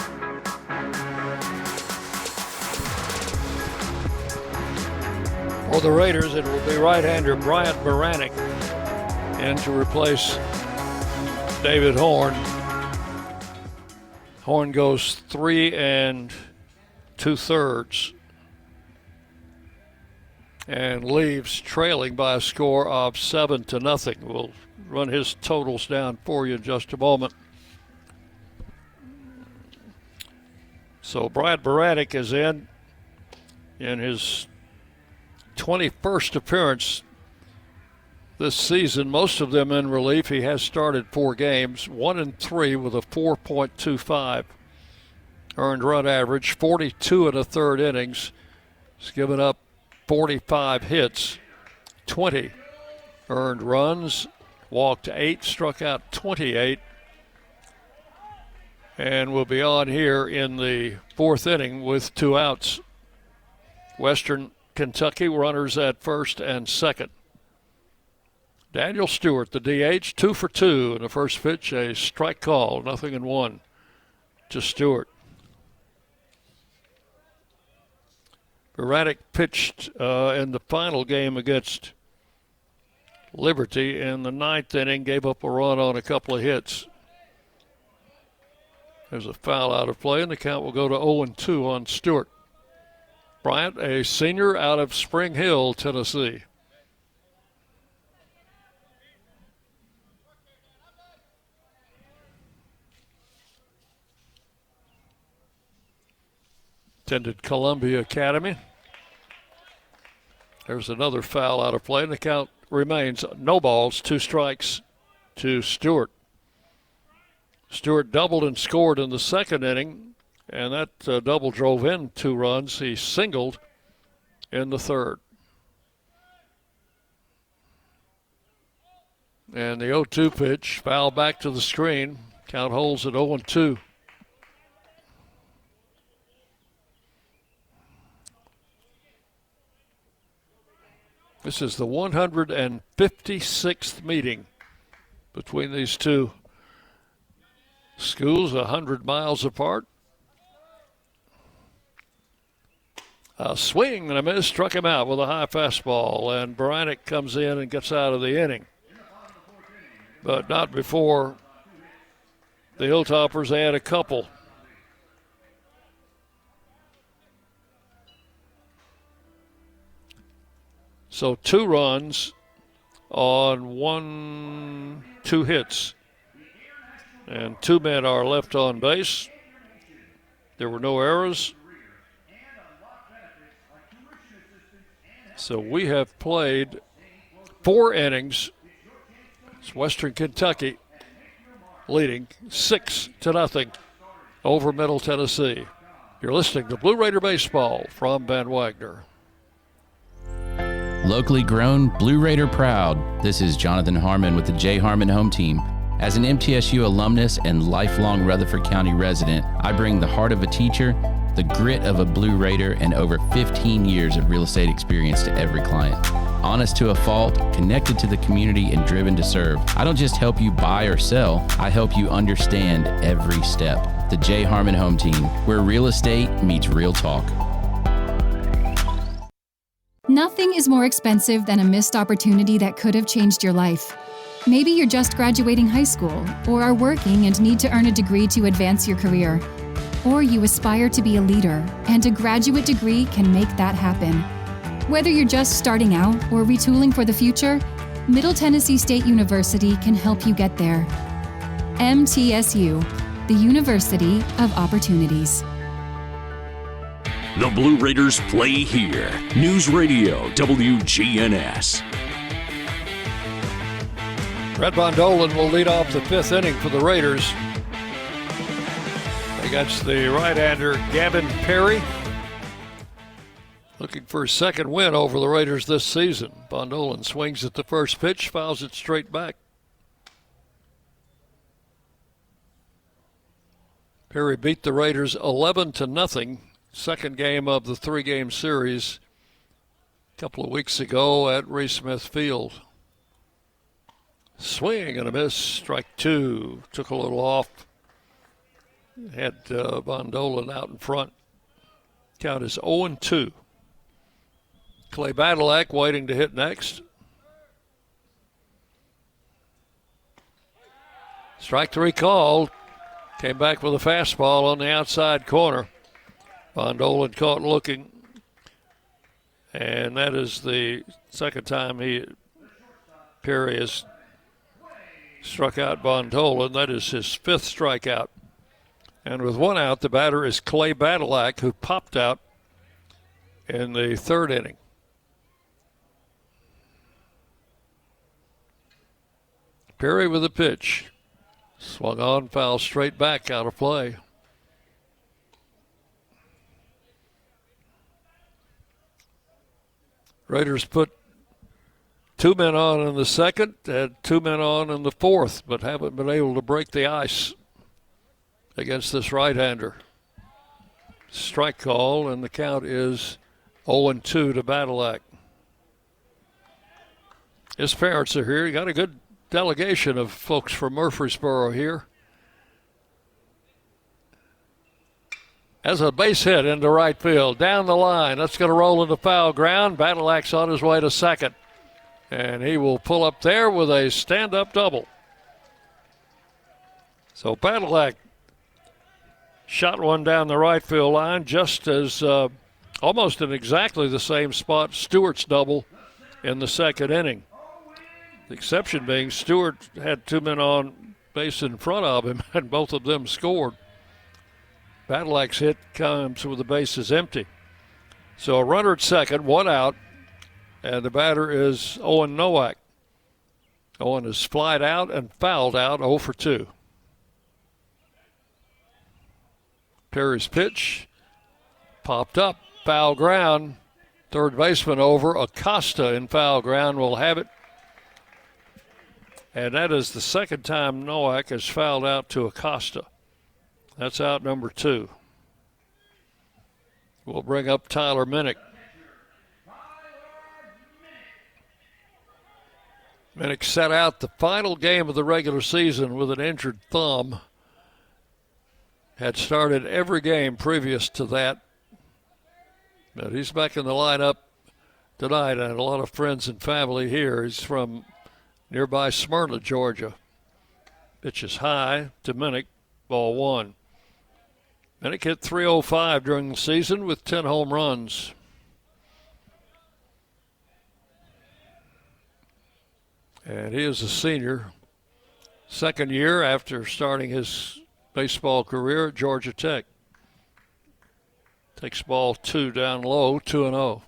For the Raiders, it will be right-hander Bryant Baranek in to replace David Horn. Horn goes 3 2/3. and leaves trailing by a score of 7-0. We'll run his totals down for you in just a moment. So Brad Baranek is in his 21st appearance this season, most of them in relief. He has started 4 games, 1-3 with a 4.25 earned run average, 42 1/3 innings. He's given up 45 hits, 20 earned runs, walked 8, struck out 28, and will be on here in the 4th inning with 2 outs. Western Kentucky runners at first and second. Daniel Stewart, the DH, 2 for 2 in the first pitch, a strike call, 0-1 to Stewart. Baranek pitched in the final game against Liberty in the 9th inning, gave up a run on a couple of hits. There's a foul out of play, and the count will go to 0-2 on Stewart. Bryant, a senior out of Spring Hill, Tennessee. Attended Columbia Academy. There's another foul out of play, and the count remains no balls, 2 strikes to Stewart. Stewart doubled and scored in the 2nd inning, and that double drove in 2 runs. He singled in the 3rd. And the 0-2 pitch, foul back to the screen. Count holds at 0-2. This is the 156th meeting between these two schools, 100 miles apart. A swing and a miss, struck him out with a high fastball, and Baranek comes in and gets out of the inning. But not before the Hilltoppers add a couple. So 2 runs on 2 hits. And 2 men are left on base. There were no errors. So we have played 4 innings. It's Western Kentucky leading 6-0 over Middle Tennessee. You're listening to Blue Raider Baseball from Van Wagner. Locally grown, Blue Raider proud. This is Jonathan Harmon with the J. Harmon Home Team. As an MTSU alumnus and lifelong Rutherford County resident, I bring the heart of a teacher, the grit of a Blue Raider, and over 15 years of real estate experience to every client. Honest to a fault, connected to the community, and driven to serve. I don't just help you buy or sell, I help you understand every step. The J. Harmon Home Team, where real estate meets real talk. Nothing is more expensive than a missed opportunity that could have changed your life. Maybe you're just graduating high school, or are working and need to earn a degree to advance your career. Or you aspire to be a leader, and a graduate degree can make that happen. Whether you're just starting out or retooling for the future, Middle Tennessee State University can help you get there. MTSU, the University of Opportunities. The Blue Raiders play here. News Radio WGNS. Red Bondolan will lead off the 5th inning for the Raiders against the right-hander Gavin Perry. Looking for his 2nd win over the Raiders this season. Bondolan swings at the first pitch, fouls it straight back. Perry beat the Raiders 11-0. 2nd game of the 3-game series a couple of weeks ago at Ray Smith Field. Swing and a miss, strike 2. Took a little off. Had Bondolan out in front. Count is 0-2. Clay Badalak waiting to hit next. Strike 3 called. Came back with a fastball on the outside corner. Bondolan caught looking And that is the second time Perry has struck out Bontola, and that is his 5th strikeout. And with 1 out, the batter is Clay Badalak, who popped out in the 3rd inning. Perry with a pitch. Swung on, foul straight back, out of play. Raiders put 2 men on in the 2nd, had 2 men on in the 4th, but haven't been able to break the ice against this right-hander. Strike call, and the count is 0-2 to Badalak. His parents are here. You got a good delegation of folks from Murfreesboro here. As a base hit into right field, down the line. That's going to roll into foul ground. Badalak's on his way to second. And he will pull up there with a stand-up double. So Badalak shot one down the right field line just as almost in exactly the same spot Stewart's double in the 2nd inning. The exception being Stewart had 2 men on base in front of him, and both of them scored. Badalak's hit comes with the bases empty. So a runner at second, 1 out, and the batter is Owen Nowak. Owen is flied out and fouled out, 0 for 2. Perry's pitch popped up, foul ground. Third baseman over. Acosta in foul ground will have it. And that is the 2nd time Nowak has fouled out to Acosta. That's out number 2. We'll bring up Tyler Minnick. Minnick set out the final game of the regular season with an injured thumb. Had started every game previous to that. But he's back in the lineup tonight. I had a lot of friends and family here. He's from nearby Smyrna, Georgia. Pitch is high to Minnick, ball 1. Minnick hit .305 during the season with 10 home runs. And he is a senior. 2nd year after starting his baseball career at Georgia Tech. Takes ball 2 down low, 2-0.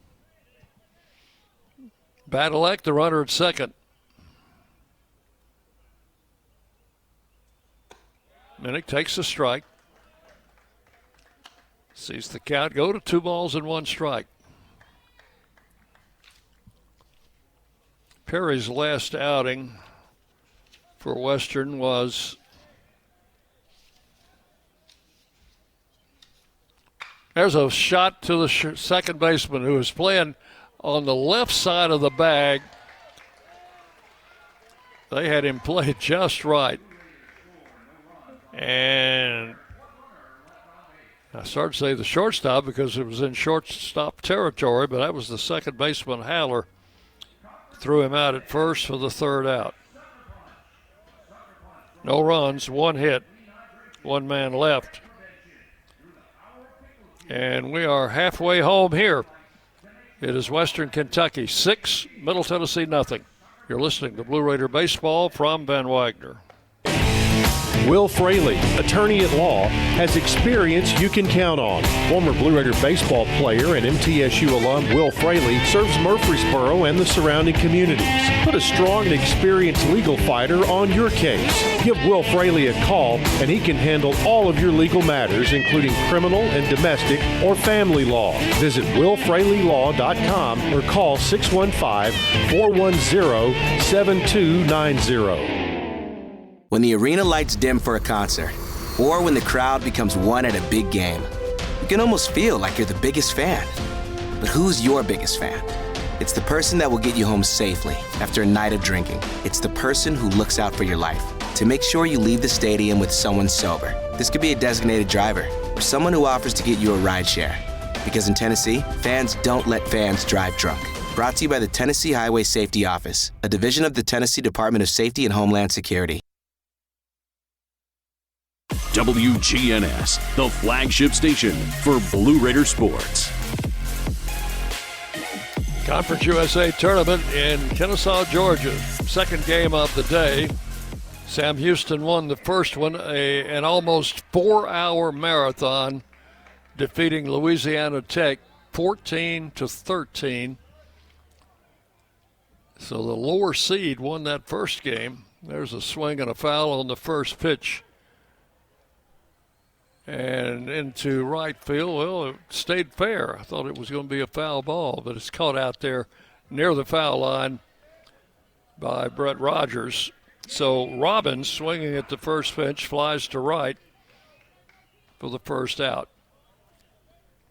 Badalak, the runner at second. Minnick takes the strike. Sees the count go to 2 balls and 1 strike. Perry's last outing for Western was there's a shot to the second baseman who is playing on the left side of the bag. They had him played just right. And I started to say the shortstop because it was in shortstop territory, but that was the second baseman, Haller. Threw him out at first for the 3rd out. No runs, 1 hit, 1 man left. And we are halfway home here. It is Western Kentucky 6, Middle Tennessee nothing. You're listening to Blue Raider Baseball from Van Wagner. Will Fraley, attorney at law, has experience you can count on. Former Blue Raider baseball player and MTSU alum Will Fraley serves Murfreesboro and the surrounding communities. Put a strong and experienced legal fighter on your case. Give Will Fraley a call and he can handle all of your legal matters, including criminal and domestic or family law. Visit willfraleylaw.com or call 615-410-7290. When the arena lights dim for a concert, or when the crowd becomes one at a big game, you can almost feel like you're the biggest fan. But who's your biggest fan? It's the person that will get you home safely after a night of drinking. It's the person who looks out for your life to make sure you leave the stadium with someone sober. This could be a designated driver or someone who offers to get you a ride share. Because in Tennessee, fans don't let fans drive drunk. Brought to you by the Tennessee Highway Safety Office, a division of the Tennessee Department of Safety and Homeland Security. WGNS, the flagship station for Blue Raider sports. Conference USA Tournament in Kennesaw, Georgia. Second game of the day. Sam Houston won the first one, an almost 4-hour marathon, defeating Louisiana Tech 14-13. So the lower seed won that first game. There's a swing and a foul on the first pitch. And into right field, well, it stayed fair. I thought it was going to be a foul ball, but it's caught out there near the foul line by Brett Rogers. So Robbins, swinging at the first pitch, flies to right for the first out.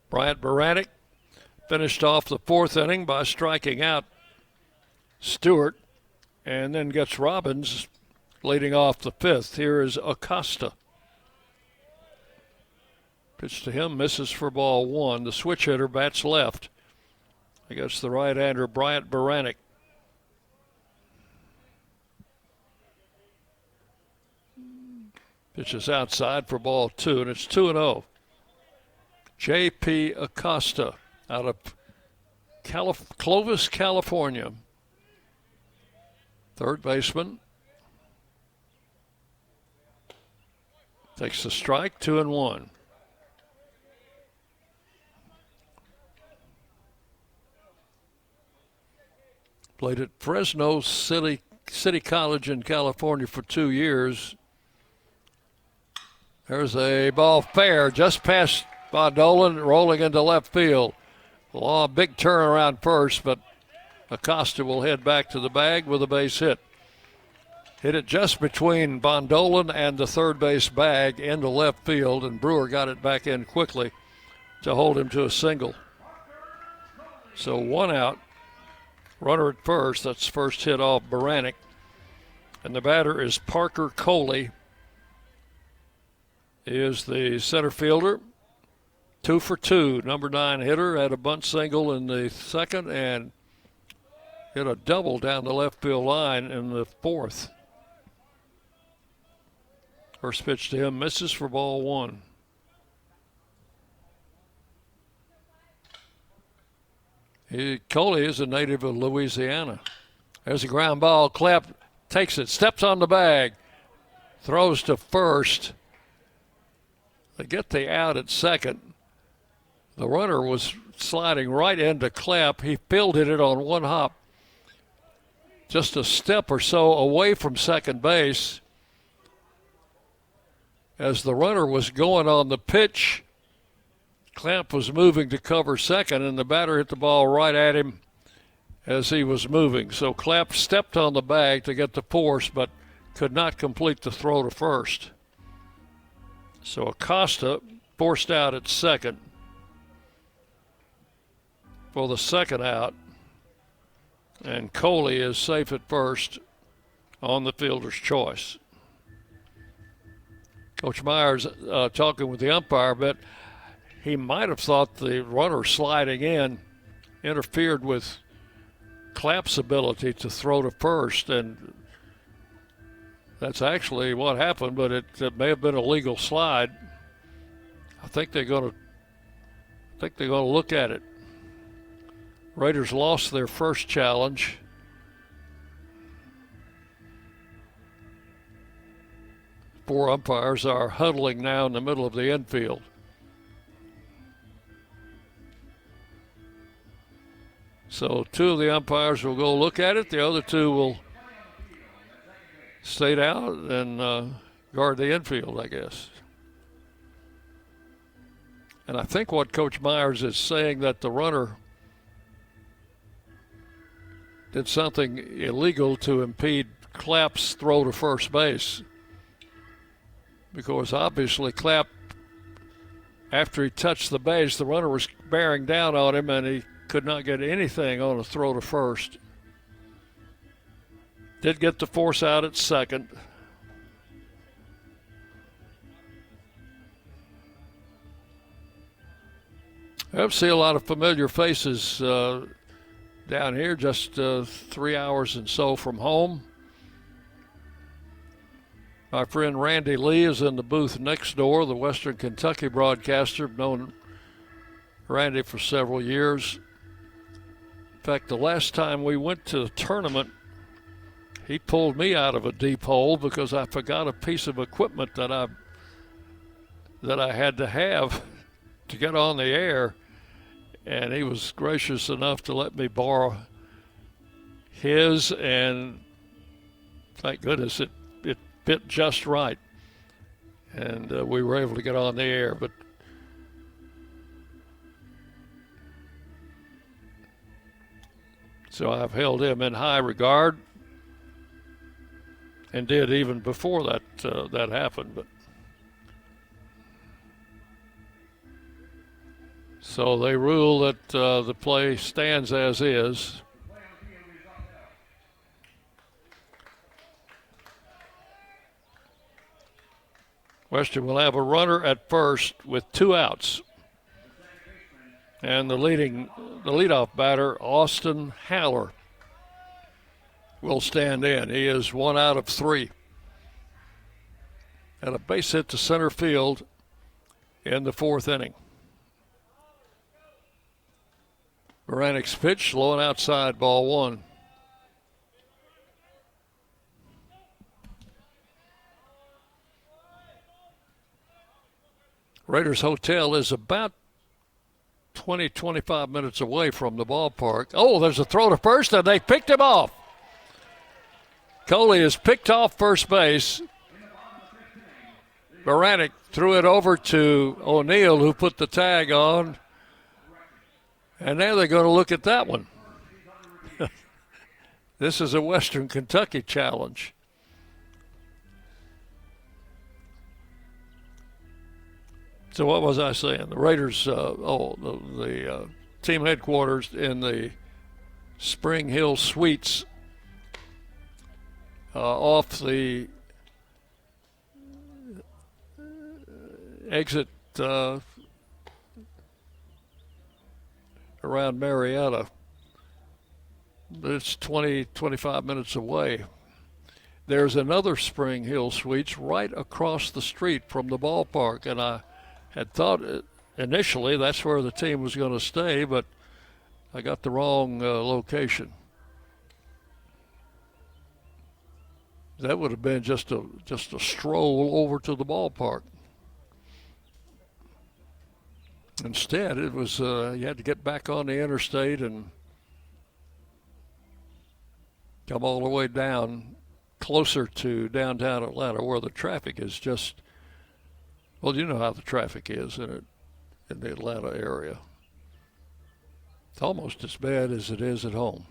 Bryant Baranek finished off the fourth inning by striking out Stewart, and then gets Robbins leading off the fifth. Here is Acosta. Pitch to him, misses for ball one. The switch hitter bats left against the right-hander Bryant Baranek. Pitches outside for ball two, and it's 2-0. J.P. Acosta out of Clovis, California. Third baseman. Takes the strike, 2-1. Played at Fresno City College in California for 2 years. There's a ball fair just past Dolan, rolling into left field. A big turnaround first, but Acosta will head back to the bag with a base hit. Hit it just between Bondolan and the third base bag into left field, and Brewer got it back in quickly to hold him to a single. So one out. Runner at first. That's first hit off Baranek. And the batter is Parker Coley. He is the center fielder. 2 for 2. Number 9 hitter. Had a bunt single in the second and hit a double down the left field line in the fourth. First pitch to him misses for ball one. Coley is a native of Louisiana. There's a ground ball. Clapp takes it, steps on the bag, throws to first. They get the out at second. The runner was sliding right into Clapp. He fielded it on one hop, just a step or so away from second base. As the runner was going on the pitch, Clapp was moving to cover second, and the batter hit the ball right at him as he was moving. So Clapp stepped on the bag to get the force, but could not complete the throw to first. So Acosta forced out at second for the second out, and Coley is safe at first on the fielder's choice. Coach Myers talking with the umpire, but he might have thought the runner sliding in interfered with Clapp's ability to throw to first, and that's actually what happened, but it may have been a legal slide. I think they're going to look at it. Raiders lost their first challenge. Four umpires are huddling now in the middle of the infield. So two of the umpires will go look at it. The other two will stay out and guard the infield, I guess. And I think what Coach Myers is saying, that the runner did something illegal to impede Clapp's throw to first base. Because obviously Clapp, after he touched the base, the runner was bearing down on him and he could not get anything on a throw to first. Did get the force out at second. I see a lot of familiar faces down here, just 3 hours and so from home. My friend Randy Lee is in the booth next door, the Western Kentucky broadcaster. I've known Randy for several years. fact, the last time we went to the tournament, he pulled me out of a deep hole because I forgot a piece of equipment that I had to have to get on the air, and he was gracious enough to let me borrow his, and thank goodness it fit just right, and we were able to get on the air. But so I've held him in high regard, and did even before that happened. But so they rule that the play stands as is. Western will have a runner at first with 2 outs. And the leadoff batter, Austin Haller, will stand in. He is 1 out of 3. And a base hit to center field in the 4th inning. Baranik's pitch, low and outside, ball 1. Raiders Hotel is about 20-25 minutes away from the ballpark. Oh, there's a throw to first, and they picked him off. Coley is picked off first base. Baranik threw it over to O'Neill, who put the tag on. And now they're going to look at that one. This is a Western Kentucky challenge. So what was I saying? The Raiders, the team headquarters in the Spring Hill Suites off the exit around Marietta. It's 20-25 minutes away. There's another Spring Hill Suites right across the street from the ballpark, and I had thought initially that's where the team was going to stay, but I got the wrong location. That would have been just a stroll over to the ballpark. Instead, it was you had to get back on the interstate and come all the way down closer to downtown Atlanta, where the traffic is just, well, you know how the traffic is in the Atlanta area. It's almost as bad as it is at home.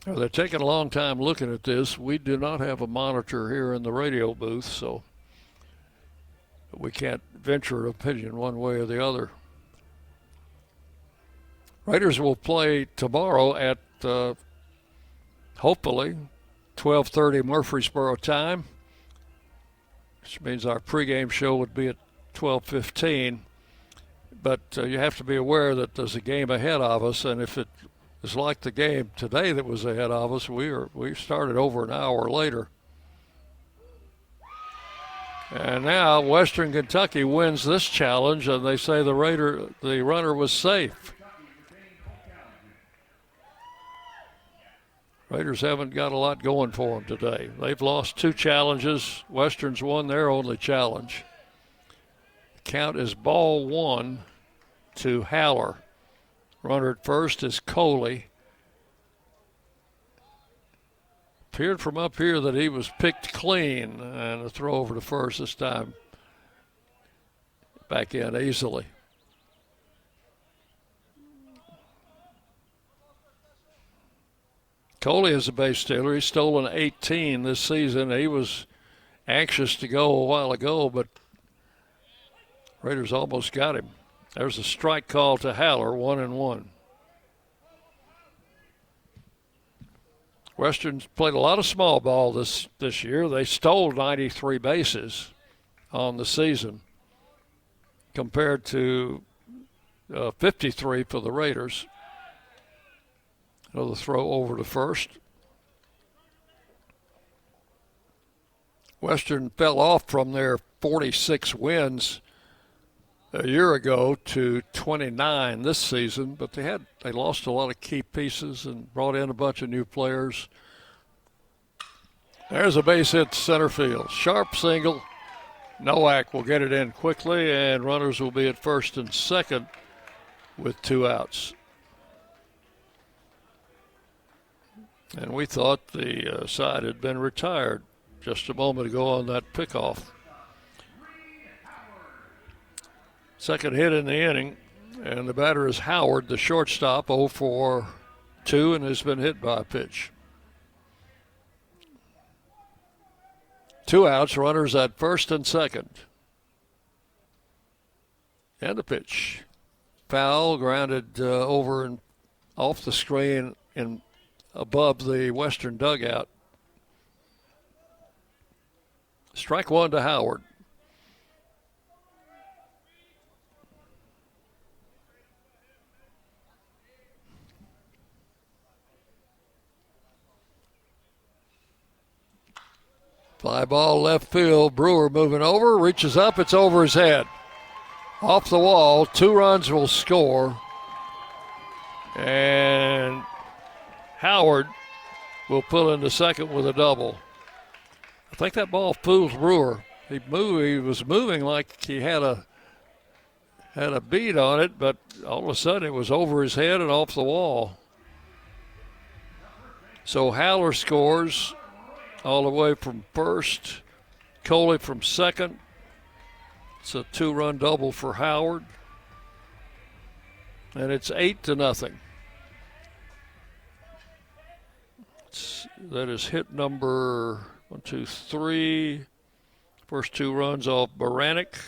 Well, they're taking a long time looking at this. We do not have a monitor here in the radio booth, so we can't venture an opinion one way or the other. Raiders will play tomorrow at hopefully 12:30 Murfreesboro time, which means our pregame show would be at 12:15. But you have to be aware that there's a game ahead of us, and if it is like the game today that was ahead of us, we started over an hour later. And now Western Kentucky wins this challenge, and they say the runner was safe. Raiders haven't got a lot going for them today. They've lost 2 challenges. Western's won their only challenge. The count is ball 1 to Haller. Runner at first is Coley. Appeared from up here that he was picked clean, and a throw over to first this time. Back in easily. Coley is a base stealer. He's stolen 18 this season. He was anxious to go a while ago, but Raiders almost got him. There's a strike call to Haller, 1-1. Western's played a lot of small ball this year. They stole 93 bases on the season compared to 53 for the Raiders. Another throw over to first. Western fell off from their 46 wins a year ago to 29 this season, but they lost a lot of key pieces and brought in a bunch of new players. There's a base hit to center field. Sharp single. Nowak will get it in quickly, and runners will be at first and second with 2 outs. And we thought the side had been retired just a moment ago on that pickoff. Second hit in the inning, and the batter is Howard, the shortstop, 0 for 2, and has been hit by a pitch. 2 outs, runners at first and second. And the pitch. Foul, grounded over and off the screen and above the Western dugout. Strike 1 to Howard. Fly ball left field. Brewer moving over, reaches up, it's over his head. Off the wall, 2 runs will score. And Howard will pull into second with a double. I think that ball fooled Brewer. He was moving like he had a beat on it, but all of a sudden it was over his head and off the wall. So Haller scores all the way from first. Coley from second. It's a 2-run double for Howard. And it's 8-0. That is hit number 1, 2, 3. First 2 runs off Baranek.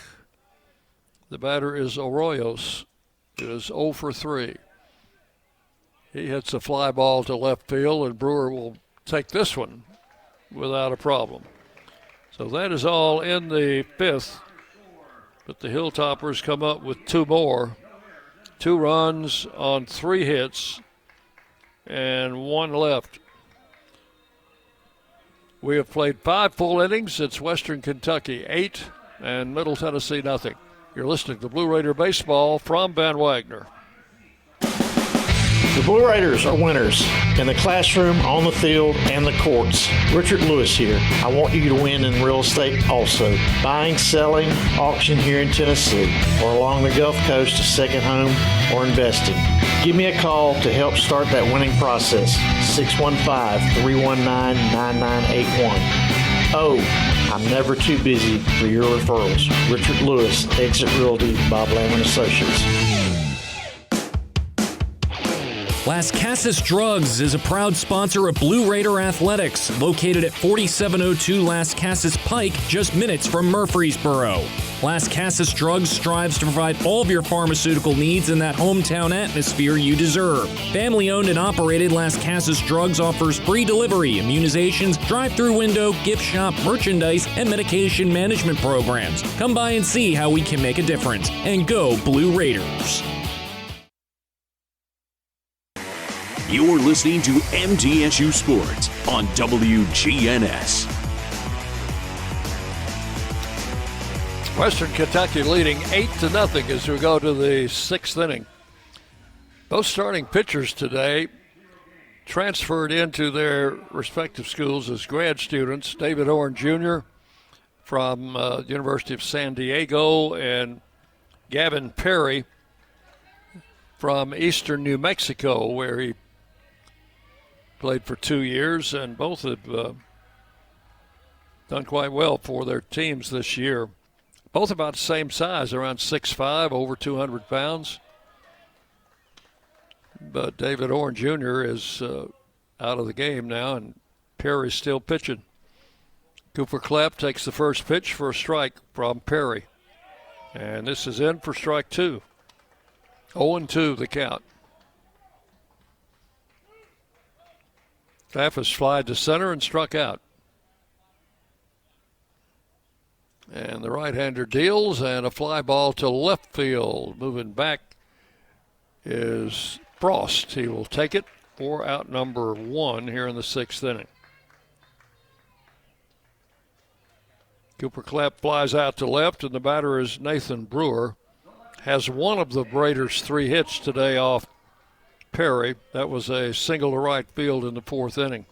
The batter is Arroyos. It is 0 for 3. He hits a fly ball to left field, and Brewer will take this one without a problem. So that is all in the 5th. But the Hilltoppers come up with 2 more. 2 runs on 3 hits and 1 left. We have played 5 full innings. It's Western Kentucky 8 and Middle Tennessee nothing. You're listening to Blue Raider Baseball from Van Wagner. The Blue Raiders are winners in the classroom, on the field, and the courts. Richard Lewis here. I want you to win in real estate also. Buying, selling, auction here in Tennessee, or along the Gulf Coast, a second home, or investing. Give me a call to help start that winning process. 615-319-9981. Oh, I'm never too busy for your referrals. Richard Lewis, Exit Realty, Bob Lamb & Associates. Las Casas Drugs is a proud sponsor of Blue Raider Athletics, located at 4702 Las Casas Pike, just minutes from Murfreesboro. Las Casas Drugs strives to provide all of your pharmaceutical needs in that hometown atmosphere you deserve. Family-owned and operated, Las Casas Drugs offers free delivery, immunizations, drive-through window, gift shop, merchandise, and medication management programs. Come by and see how we can make a difference. And go Blue Raiders! You're listening to MTSU Sports on WGNS. Western Kentucky leading 8-0 as we go to the 6th inning. Both starting pitchers today transferred into their respective schools as grad students. David Orn Jr. from the University of San Diego and Gavin Perry from Eastern New Mexico, where he played for 2 years, and both have done quite well for their teams this year. Both about the same size, around 6'5", over 200 pounds. But David Orn Jr. is out of the game now, and Perry's still pitching. Cooper Klepp takes the first pitch for a strike from Perry. And this is in for strike 2. 0-2 the count. Staff has flied to center and struck out. And the right-hander deals, and a fly ball to left field. Moving back is Frost. He will take it for out number 1 here in the 6th inning. Cooper Klepp flies out to left, and the batter is Nathan Brewer. has one of the Raiders' 3 hits today off Perry. That was a single to right field in the 4th inning.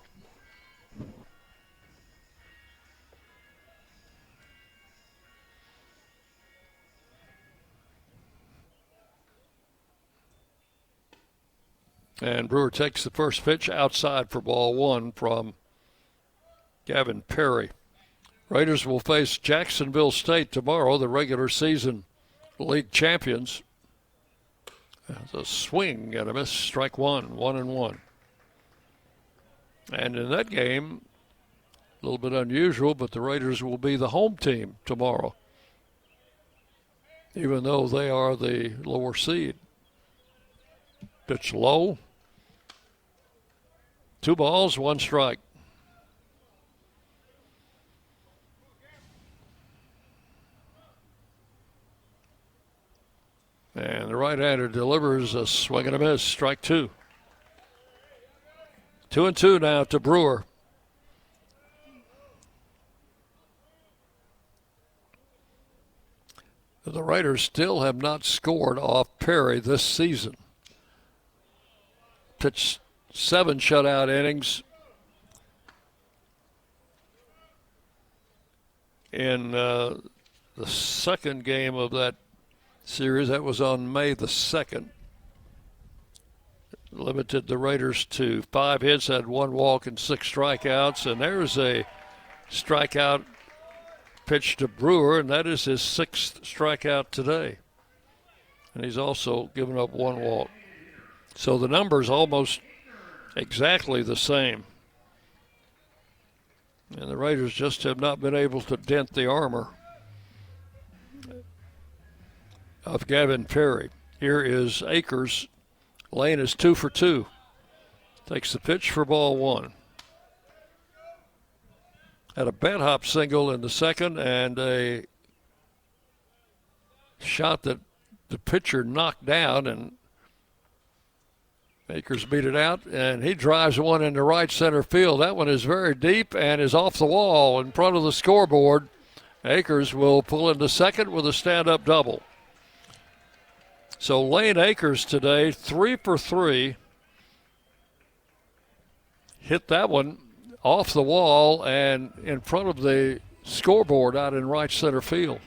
And Brewer takes the first pitch outside for ball 1 from Gavin Perry. Raiders will face Jacksonville State tomorrow, the regular season league champions. There's a swing and a miss, strike 1, 1-1. And in that game, a little bit unusual, but the Raiders will be the home team tomorrow, even though they are the lower seed. Pitch low. 2 balls, 1 strike. And the right-hander delivers a swing and a miss, strike 2. 2-2 now to Brewer. The Raiders still have not scored off Perry this season. Pitched 7 shutout innings in the second game of that series. That was on May the 2nd. Limited the Raiders to 5 hits, had 1 walk and 6 strikeouts. And there's a strikeout pitch to Brewer, and that is his 6th strikeout today. And he's also given up 1 walk. So the number's almost exactly the same. And the Raiders just have not been able to dent the armor of Gavin Perry. Here is Akers. Lane is 2 for 2. Takes the pitch for ball 1. Had a bat hop single in the second and a shot that the pitcher knocked down, and Akers beat it out, and he drives one into right center field. That one is very deep and is off the wall in front of the scoreboard. Akers will pull into second with a stand-up double. So Lane Akers today, 3 for 3. Hit that one off the wall and in front of the scoreboard out in right center field,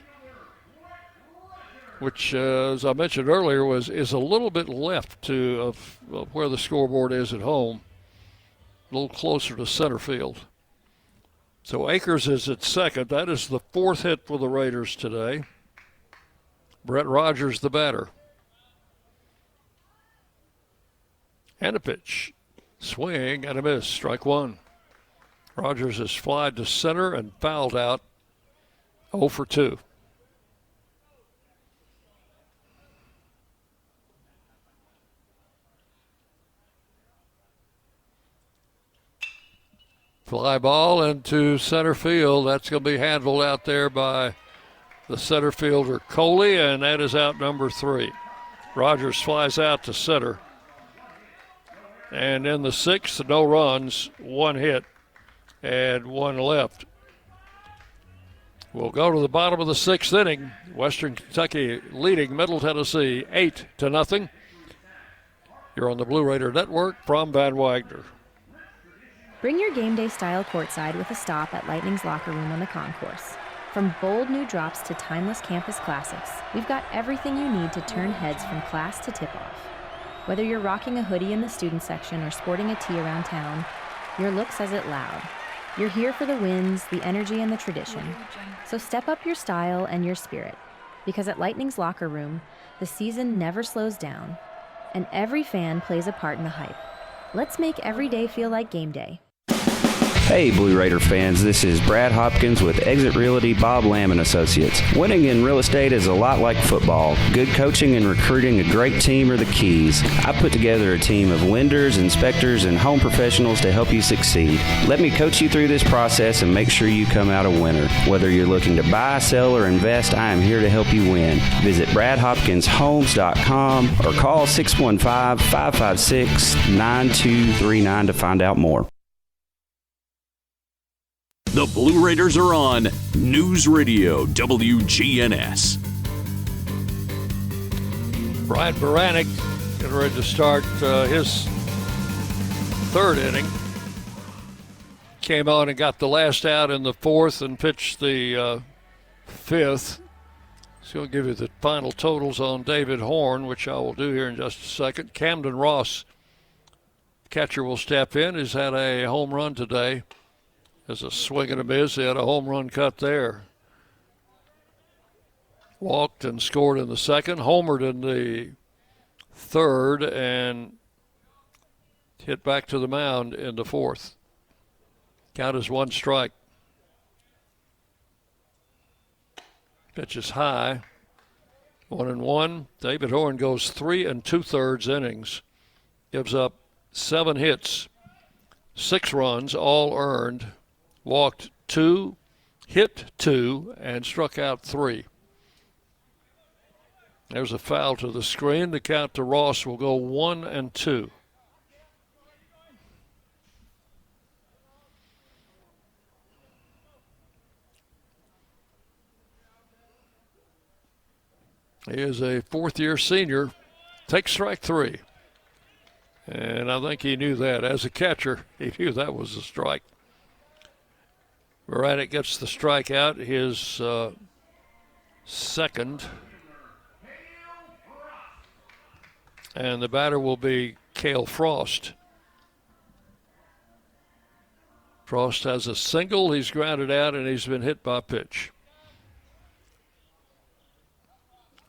which, as I mentioned earlier, is a little bit left of where the scoreboard is at home, a little closer to center field. So Akers is at second. That is the 4th hit for the Raiders today. Brett Rogers, the batter. And a pitch. Swing and a miss. Strike 1. Rogers has flied to center and fouled out. 0 for 2. Fly ball into center field. That's going to be handled out there by the center fielder Coley, and that is out number 3. Rogers flies out to center. And in the 6th, no runs, 1 hit, and 1 left. We'll go to the bottom of the 6th inning. Western Kentucky leading Middle Tennessee 8-0. You're on the Blue Raider Network from Van Wagner. Bring your game day style courtside with a stop at Lightning's locker room on the concourse. From bold new drops to timeless campus classics, we've got everything you need to turn heads from class to tip-off. Whether you're rocking a hoodie in the student section or sporting a tee around town, your look says it loud. You're here for the wins, the energy, and the tradition. So step up your style and your spirit, because at Lightning's locker room, the season never slows down, and every fan plays a part in the hype. Let's make every day feel like game day. Hey Blue Raider fans, this is Brad Hopkins with Exit Realty Bob Lamb & Associates. Winning in real estate is a lot like football. Good coaching and recruiting a great team are the keys. I put together a team of lenders, inspectors, and home professionals to help you succeed. Let me coach you through this process and make sure you come out a winner. Whether you're looking to buy, sell, or invest, I am here to help you win. Visit BradHopkinsHomes.com or call 615-556-9239 to find out more. The Blue Raiders are on News Radio WGNS. Brian Baranek getting ready to start his third inning. Came on and got the last out in the fourth and pitched the fifth. So I'll give you the final totals on David Horn, which I will do here in just a second. Camden Ross, catcher, will step in. He's had a home run today. There's a swing and a miss. He had a home run cut there. Walked and scored in the second, homered in the third, and hit back to the mound in the fourth. Count is 1 strike. Pitch is high. 1-1. David Horn goes 3 2/3 innings. Gives up 7 hits, 6 runs, all earned. Walked 2, hit 2, and struck out 3. There's a foul to the screen. The count to Ross will go 1-2. He is a fourth-year senior. Takes strike 3. And I think he knew that. As a catcher, he knew that was a strike. Baranek gets the strikeout, his second. And the batter will be Cale Frost. Frost has a single. He's grounded out, and he's been hit by a pitch.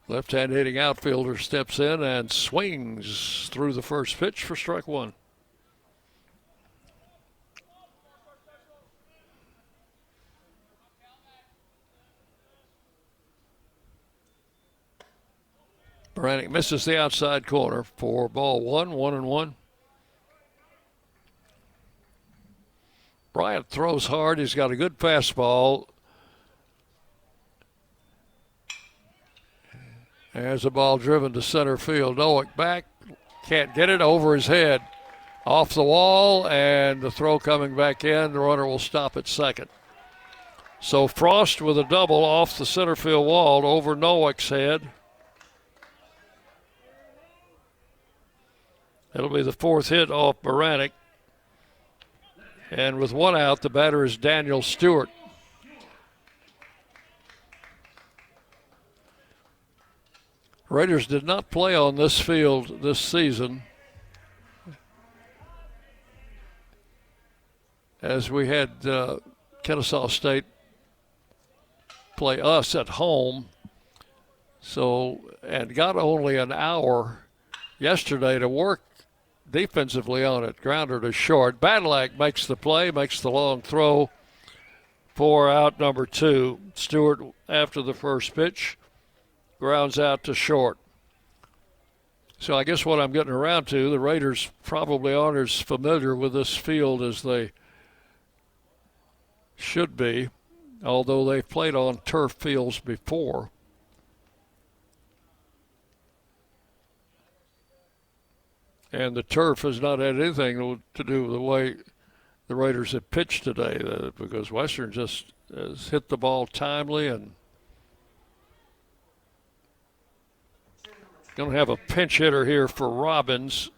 Left-hand hitting outfielder steps in and swings through the first pitch for strike 1. Baranek misses the outside corner for ball 1, 1-1. Bryant throws hard. He's got a good fastball. There's a ball driven to center field. Noack back. Can't get it over his head. Off the wall, and the throw coming back in. The runner will stop at second. So Frost with a double off the center field wall over Noack's head. It'll be the fourth hit off Baranek. And with 1 out, the batter is Daniel Stewart. Raiders did not play on this field this season, as we had Kennesaw State play us at home. So, and got only an hour yesterday to work defensively on it. Grounder to short. Badlack makes the play, makes the long throw for out number 2. Stewart, after the first pitch, grounds out to short. So I guess what I'm getting around to, the Raiders probably aren't as familiar with this field as they should be, although they've played on turf fields before. And the turf has not had anything to do with the way the Raiders have pitched today, because Western just has hit the ball timely and going to have a pinch hitter here for Robbins.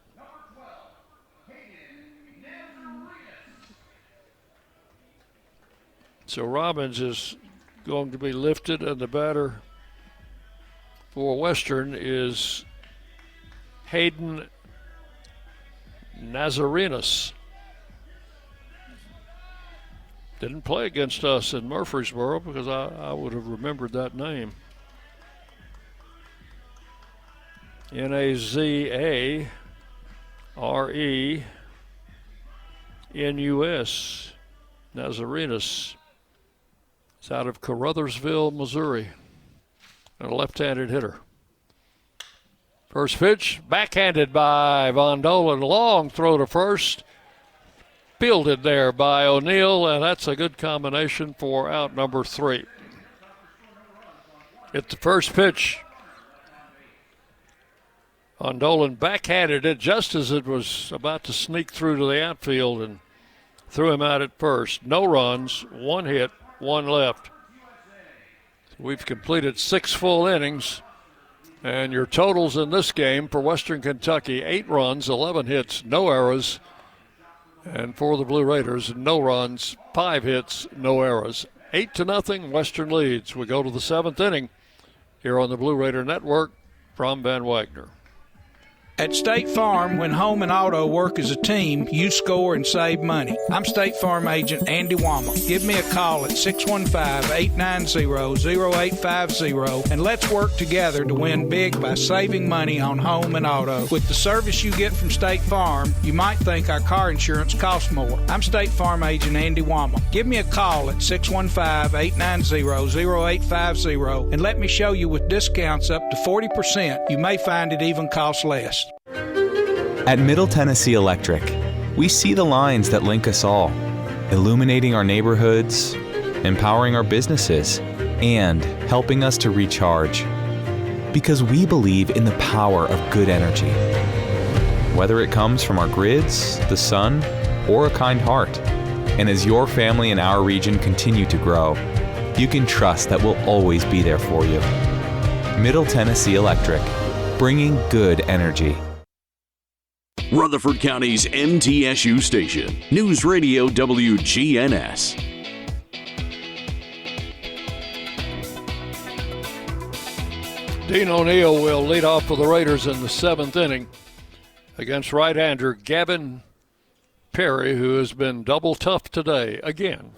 So Robbins is going to be lifted, and the batter for Western is Hayden Nazarenas. Didn't play against us in Murfreesboro because I would have remembered that name. Nazarenas. Nazarenas. It's out of Caruthersville, Missouri. And a left-handed hitter. First pitch, backhanded by Von Dolan. Long throw to first. Fielded there by O'Neill, and that's a good combination for out number 3. At the first pitch, Von Dolan backhanded it just as it was about to sneak through to the outfield and threw him out at first. No runs, 1 hit, 1 left. We've completed 6 full innings, And your totals in this game for Western Kentucky, 8 runs, 11 hits, no errors. And for the Blue Raiders, no runs, 5 hits, no errors. 8-0, Western leads. We go to the 7th inning here on the Blue Raider Network from Van Wagner. At State Farm, when home and auto work as a team, you score and save money. I'm State Farm agent Andy Womack. Give me a call at 615-890-0850 and let's work together to win big by saving money on home and auto. With the service you get from State Farm, you might think our car insurance costs more. I'm State Farm agent Andy Womack. Give me a call at 615-890-0850 and let me show you with discounts up to 40%. You may find it even costs less. At Middle Tennessee Electric, we see the lines that link us all, illuminating our neighborhoods, empowering our businesses, and helping us to recharge. Because we believe in the power of good energy. Whether it comes from our grids, the sun, or a kind heart. And as your family and our region continue to grow, you can trust that we'll always be there for you. Middle Tennessee Electric, bringing good energy. Rutherford County's MTSU station, News Radio WGNS. Dean O'Neill will lead off for the Raiders in the 7th inning against right-hander Gavin Perry, who has been double tough today again.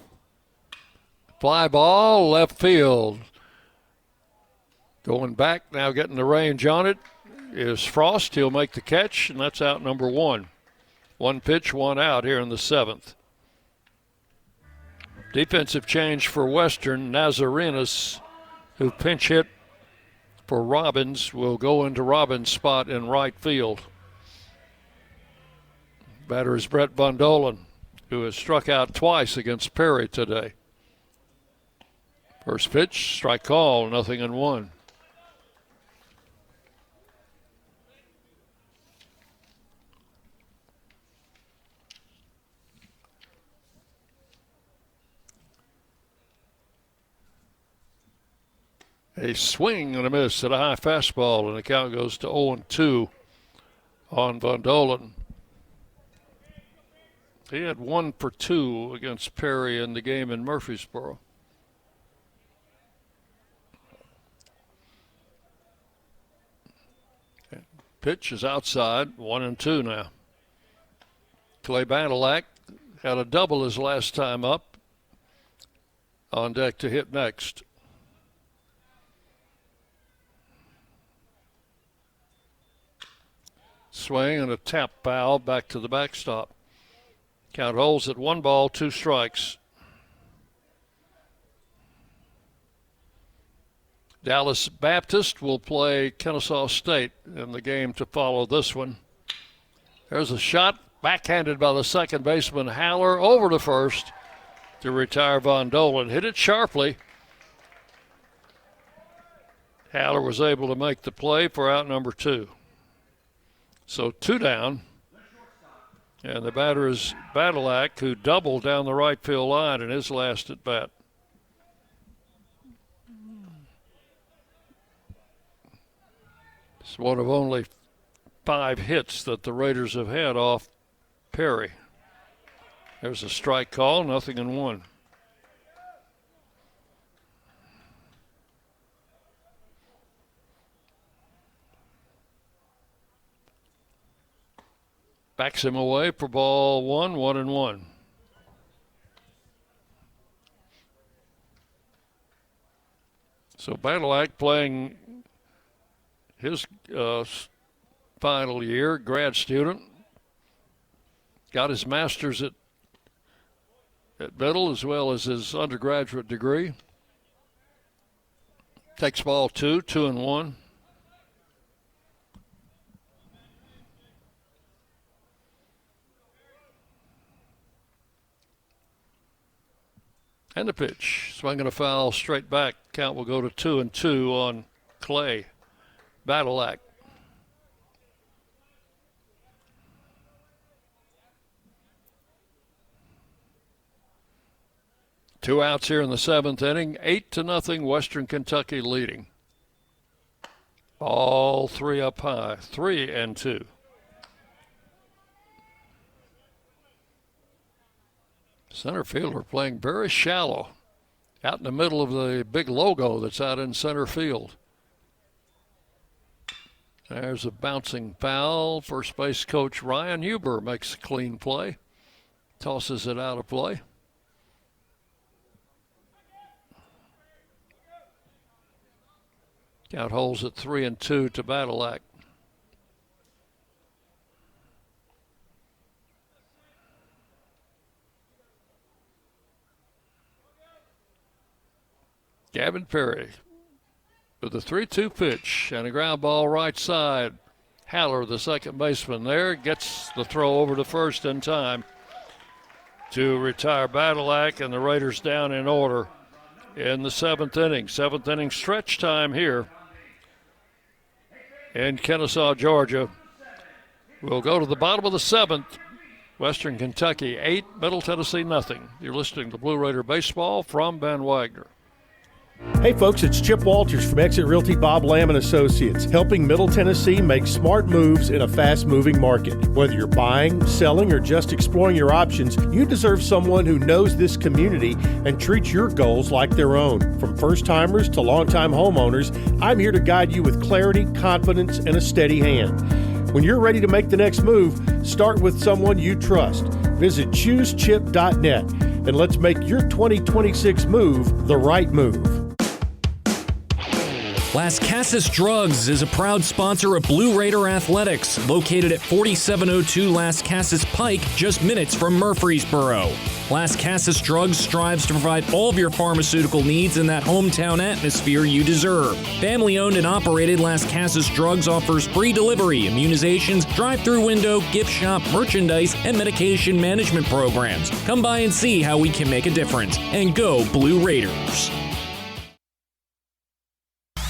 Fly ball, left field. Going back, now getting the range on it, is Frost. He'll make the catch, and that's out number 1. 1 pitch, 1 out here in the 7th. Defensive change for Western. Nazarenas, who pinch hit for Robbins, will go into Robbins' spot in right field. Batter is Brett Von Dolen, who has struck out twice against Perry today. First pitch, strike call, 0-1. A swing and a miss at a high fastball, and the count goes to 0-2 on Von Dolen. He had 1 for 2 against Perry in the game in Murfreesboro. Pitch is outside, 1-2 now. Clay Badalak had a double his last time up. On deck to hit next. Swing and a tap foul back to the backstop. Count holds at 1 ball, 2 strikes. Dallas Baptist will play Kennesaw State in the game to follow this one. There's a shot backhanded by the second baseman Haller over to first to retire Von Dolen. Hit it sharply. Haller was able to make the play for out number 2. So 2 down. And the batter is Badalak, who doubled down the right field line in his last at bat. It's one of only 5 hits that the Raiders have had off Perry. There's a strike call, 0-1. Backs him away for ball 1, 1-1. So Badalak playing his final year, grad student. Got his master's at Biddle as well as his undergraduate degree. Takes ball 2, 2-1. And the pitch, swinging a foul straight back. Count will go to 2-2 on Clay Badalak. Two outs here in the 7th inning. 8-0 Western Kentucky leading. All three up high, 3-2. Center fielder playing very shallow, out in the middle of the big logo that's out in center field. There's a bouncing foul. First base coach Ryan Huber makes a clean play, tosses it out of play. Count holds at 3-2 to Badalack. Gavin Perry with a 3-2 pitch and a ground ball right side. Haller, the second baseman there, gets the throw over to first in time to retire Badalack, and the Raiders down in order in the seventh inning. Seventh inning stretch time here in Kennesaw, Georgia. We'll go to the bottom of the seventh. Western Kentucky 8, Middle Tennessee nothing. You're listening to Blue Raider Baseball from Ben Wagner. Hey folks, it's Chip Walters from Exit Realty Bob Lamb & Associates, helping Middle Tennessee make smart moves in a fast-moving market. Whether you're buying, selling, or just exploring your options, you deserve someone who knows this community and treats your goals like their own. From first-timers to long-time homeowners, I'm here to guide you with clarity, confidence, and a steady hand. When you're ready to make the next move, start with someone you trust. Visit ChooseChip.net and let's make your 2026 move the right move. Las Casas Drugs is a proud sponsor of Blue Raider Athletics, located at 4702 Las Casas Pike, just minutes from Murfreesboro. Las Casas Drugs strives to provide all of your pharmaceutical needs in that hometown atmosphere you deserve. Family-owned and operated, Las Casas Drugs offers free delivery, immunizations, drive-through window, gift shop, merchandise, and medication management programs. Come by and see how we can make a difference. And go Blue Raiders!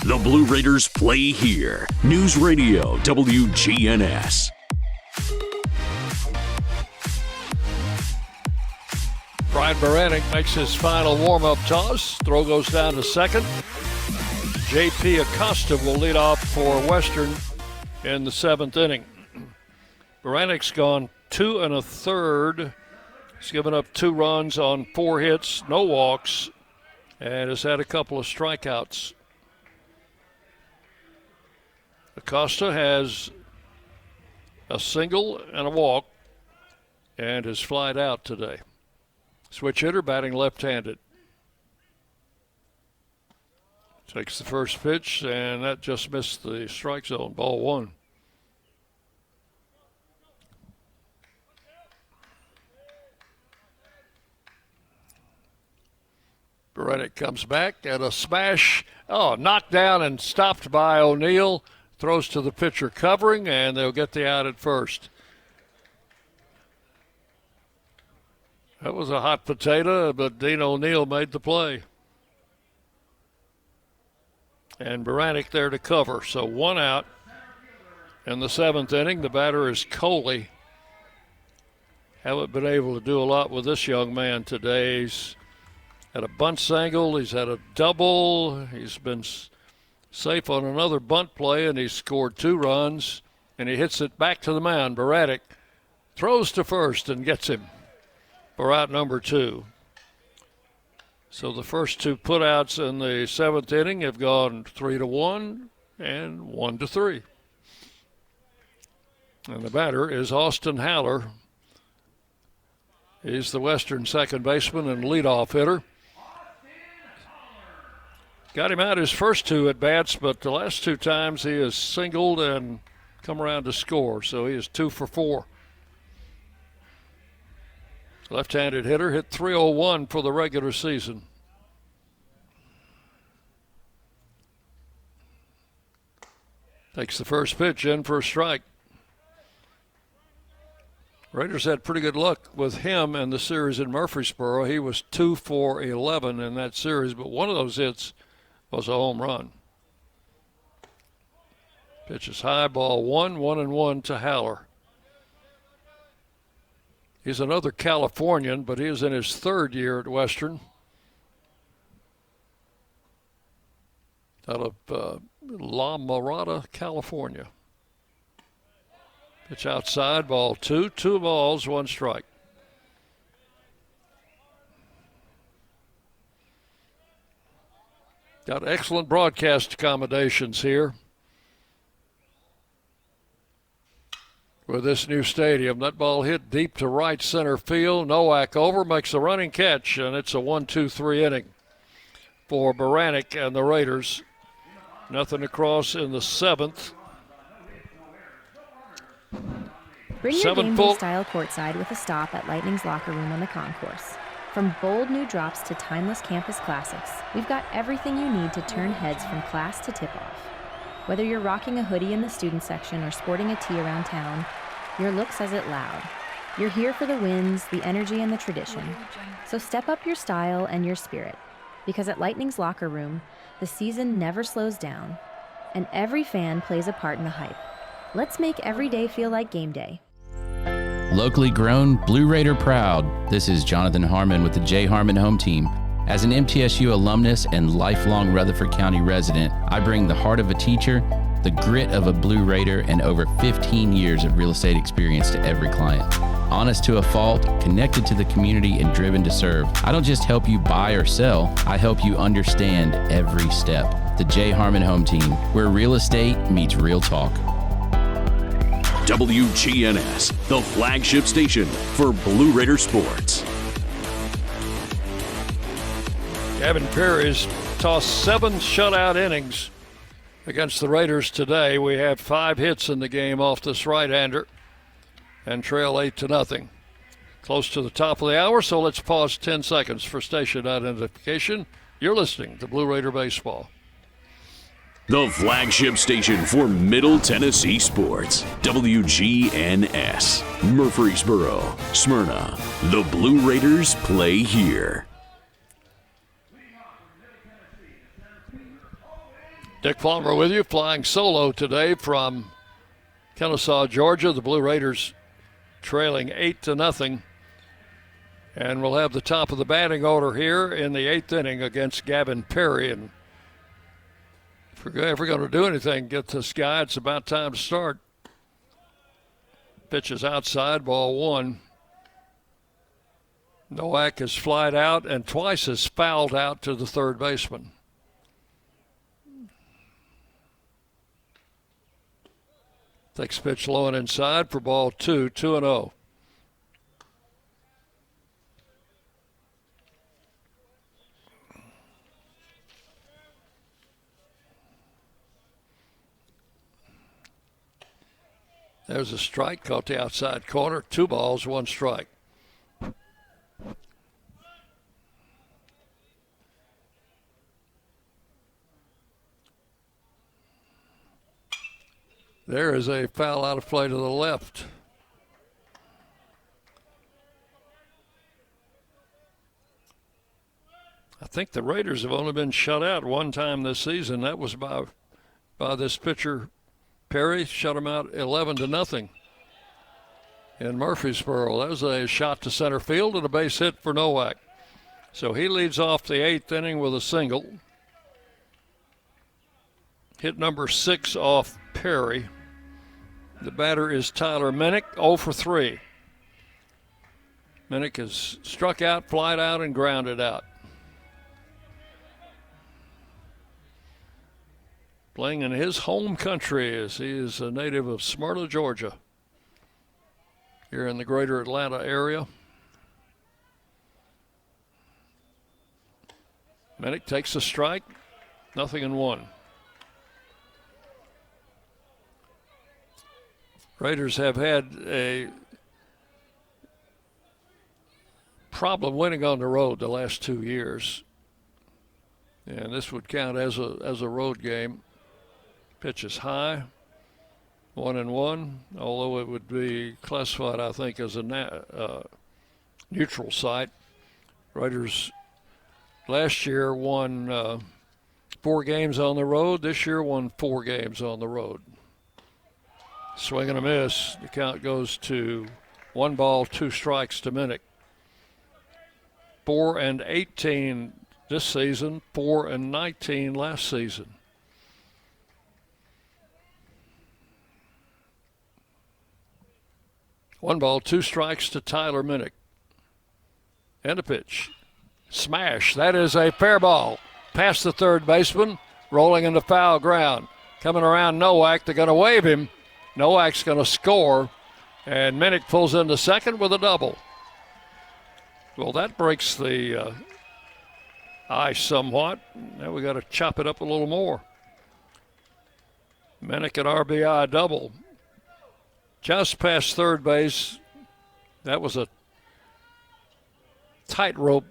The Blue Raiders play here. News Radio WGNS. Brian Baranek makes his final warm-up toss. Throw goes down to second. J.P. Acosta will lead off for Western in the seventh inning. Baranek's gone 2 1/3. He's given up 2 runs on 4 hits, no walks, and has had a couple of strikeouts. Acosta has a single and a walk and has flied out today. Switch hitter batting left-handed. Takes the first pitch, and that just missed the strike zone. Ball 1. Baranek comes back and a smash. Oh, knocked down and stopped by O'Neill. Throws to the pitcher covering, and they'll get the out at first. That was a hot potato, but Dean O'Neill made the play. And Baranek there to cover. So 1 out in the seventh inning. The batter is Coley. Haven't been able to do a lot with this young man today. He's had a bunt single. He's had a double. He's been safe on another bunt play, and he scored 2 runs, and he hits it back to the mound. Baranek throws to first and gets him for out number 2. So the first 2 putouts in the seventh inning have gone 3-1 and 1-3. And the batter is Austin Haller. He's the Western second baseman and leadoff hitter. Got him out his first 2 at bats, but the last 2 times he has singled and come around to score. So he is 2 for 4. Left-handed hitter, hit .301 for the regular season. Takes the first pitch in for a strike. Raiders had pretty good luck with him in the series in Murfreesboro. He was 2 for 11 in that series, but one of those hits was a home run. Pitch is high, ball 1, 1-1 to Haller. He's another Californian, but he is in his 3rd year at Western. out of La Mirada, California. Pitch outside, ball 2. 2 balls, 1 strike. Got excellent broadcast accommodations here with this new stadium. That ball hit deep to right center field. Nowak over, makes a running catch, and it's a 1-2-3 inning for Baranek and the Raiders. Nothing across in the 7th. Bring your game day style courtside with a stop at Lightning's locker room on the concourse. From bold new drops to timeless campus classics, we've got everything you need to turn heads from class to tip-off. Whether you're rocking a hoodie in the student section or sporting a tee around town, your look says it loud. You're here for the wins, the energy, and the tradition. So step up your style and your spirit, because at Lightning's locker room, the season never slows down, and every fan plays a part in the hype. Let's make every day feel like game day. Locally grown, Blue Raider proud. This is Jonathan Harmon with the J. Harmon Home Team. As an MTSU alumnus and lifelong Rutherford County resident, I bring the heart of a teacher, the grit of a Blue Raider, and over 15 years of real estate experience to every client. Honest to a fault, connected to the community, and driven to serve. I don't just help you buy or sell, I help you understand every step. The J. Harmon Home Team, where real estate meets real talk. WGNS, the flagship station for Blue Raider sports. Gavin Perry's tossed 7 shutout innings against the Raiders today. We have 5 hits in the game off this right-hander and trail 8-0. Close to the top of the hour, so let's pause 10 seconds for station identification. You're listening to Blue Raider Baseball. The flagship station for Middle Tennessee sports. WGNS. Murfreesboro, Smyrna. The Blue Raiders play here. Dick Palmer with you, flying solo today from Kennesaw, Georgia. The Blue Raiders trailing 8-0. And we'll have the top of the batting order here in the 8th inning against Gavin Perry. And if we're ever going to do anything, get this guy, it's about time to start. Pitch is outside, ball 1. Nowak has flied out and twice has fouled out to the third baseman. Takes pitch low and inside for ball 2, 2-0. There's a strike, caught the outside corner. 2 balls, 1 strike. There is a foul out of play to the left. I think the Raiders have only been shut out one time this season. That was by this pitcher, Perry. Shut him out 11-0 in Murfreesboro. That was a shot to center field and a base hit for Nowak. So he leads off the 8th inning with a single. Hit number 6 off Perry. The batter is Tyler Minnick, 0 for 3. Minnick has struck out, flied out, and grounded out. Playing in his home country as he is a native of Smyrna, Georgia, here in the greater Atlanta area. Minnick takes a strike, 0-1. Raiders have had a problem winning on the road the last 2 years, and this would count as a road game. Pitch is high, 1-1, although it would be classified, I think, as a neutral site. Raiders last year won 4 games on the road. This year won 4 games on the road. Swing and a miss. The count goes to 1 ball, 2 strikes to Minnick. 4-18 this season, 4-19 last season. 1 ball, 2 strikes to Tyler Minnick. And a pitch. Smash. That is a fair ball. Past the third baseman, rolling into foul ground. Coming around Nowak, they're going to wave him. Nowak's going to score, and Minnick pulls into second with a double. Well, that breaks the ice somewhat. Now we got to chop it up a little more. Minnick an RBI double. Just past third base. That was a tightrope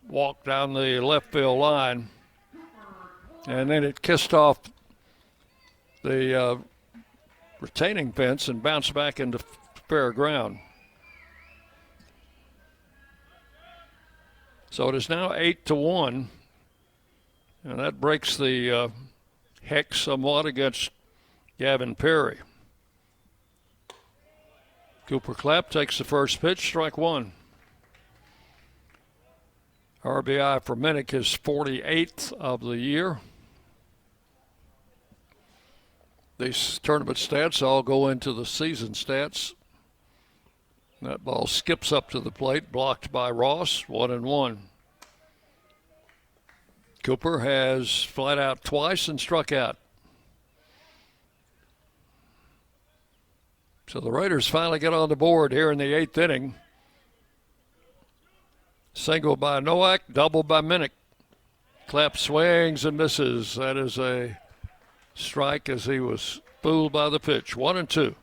walk down the left field line. And then it kissed off the retaining fence and bounced back into fair ground. So it is now 8-1, and that breaks the hex somewhat against Gavin Perry. Cooper Clapp takes the first pitch, strike 1. RBI for Minnick, his 48th of the year. These tournament stats all go into the season stats. That ball skips up to the plate, blocked by Ross, 1-1. Cooper has flat out twice and struck out. So the Raiders finally get on the board here in the 8th inning. Single by Nowak, double by Minnick. Clapp swings and misses. That is a strike as he was fooled by the pitch. 1-2.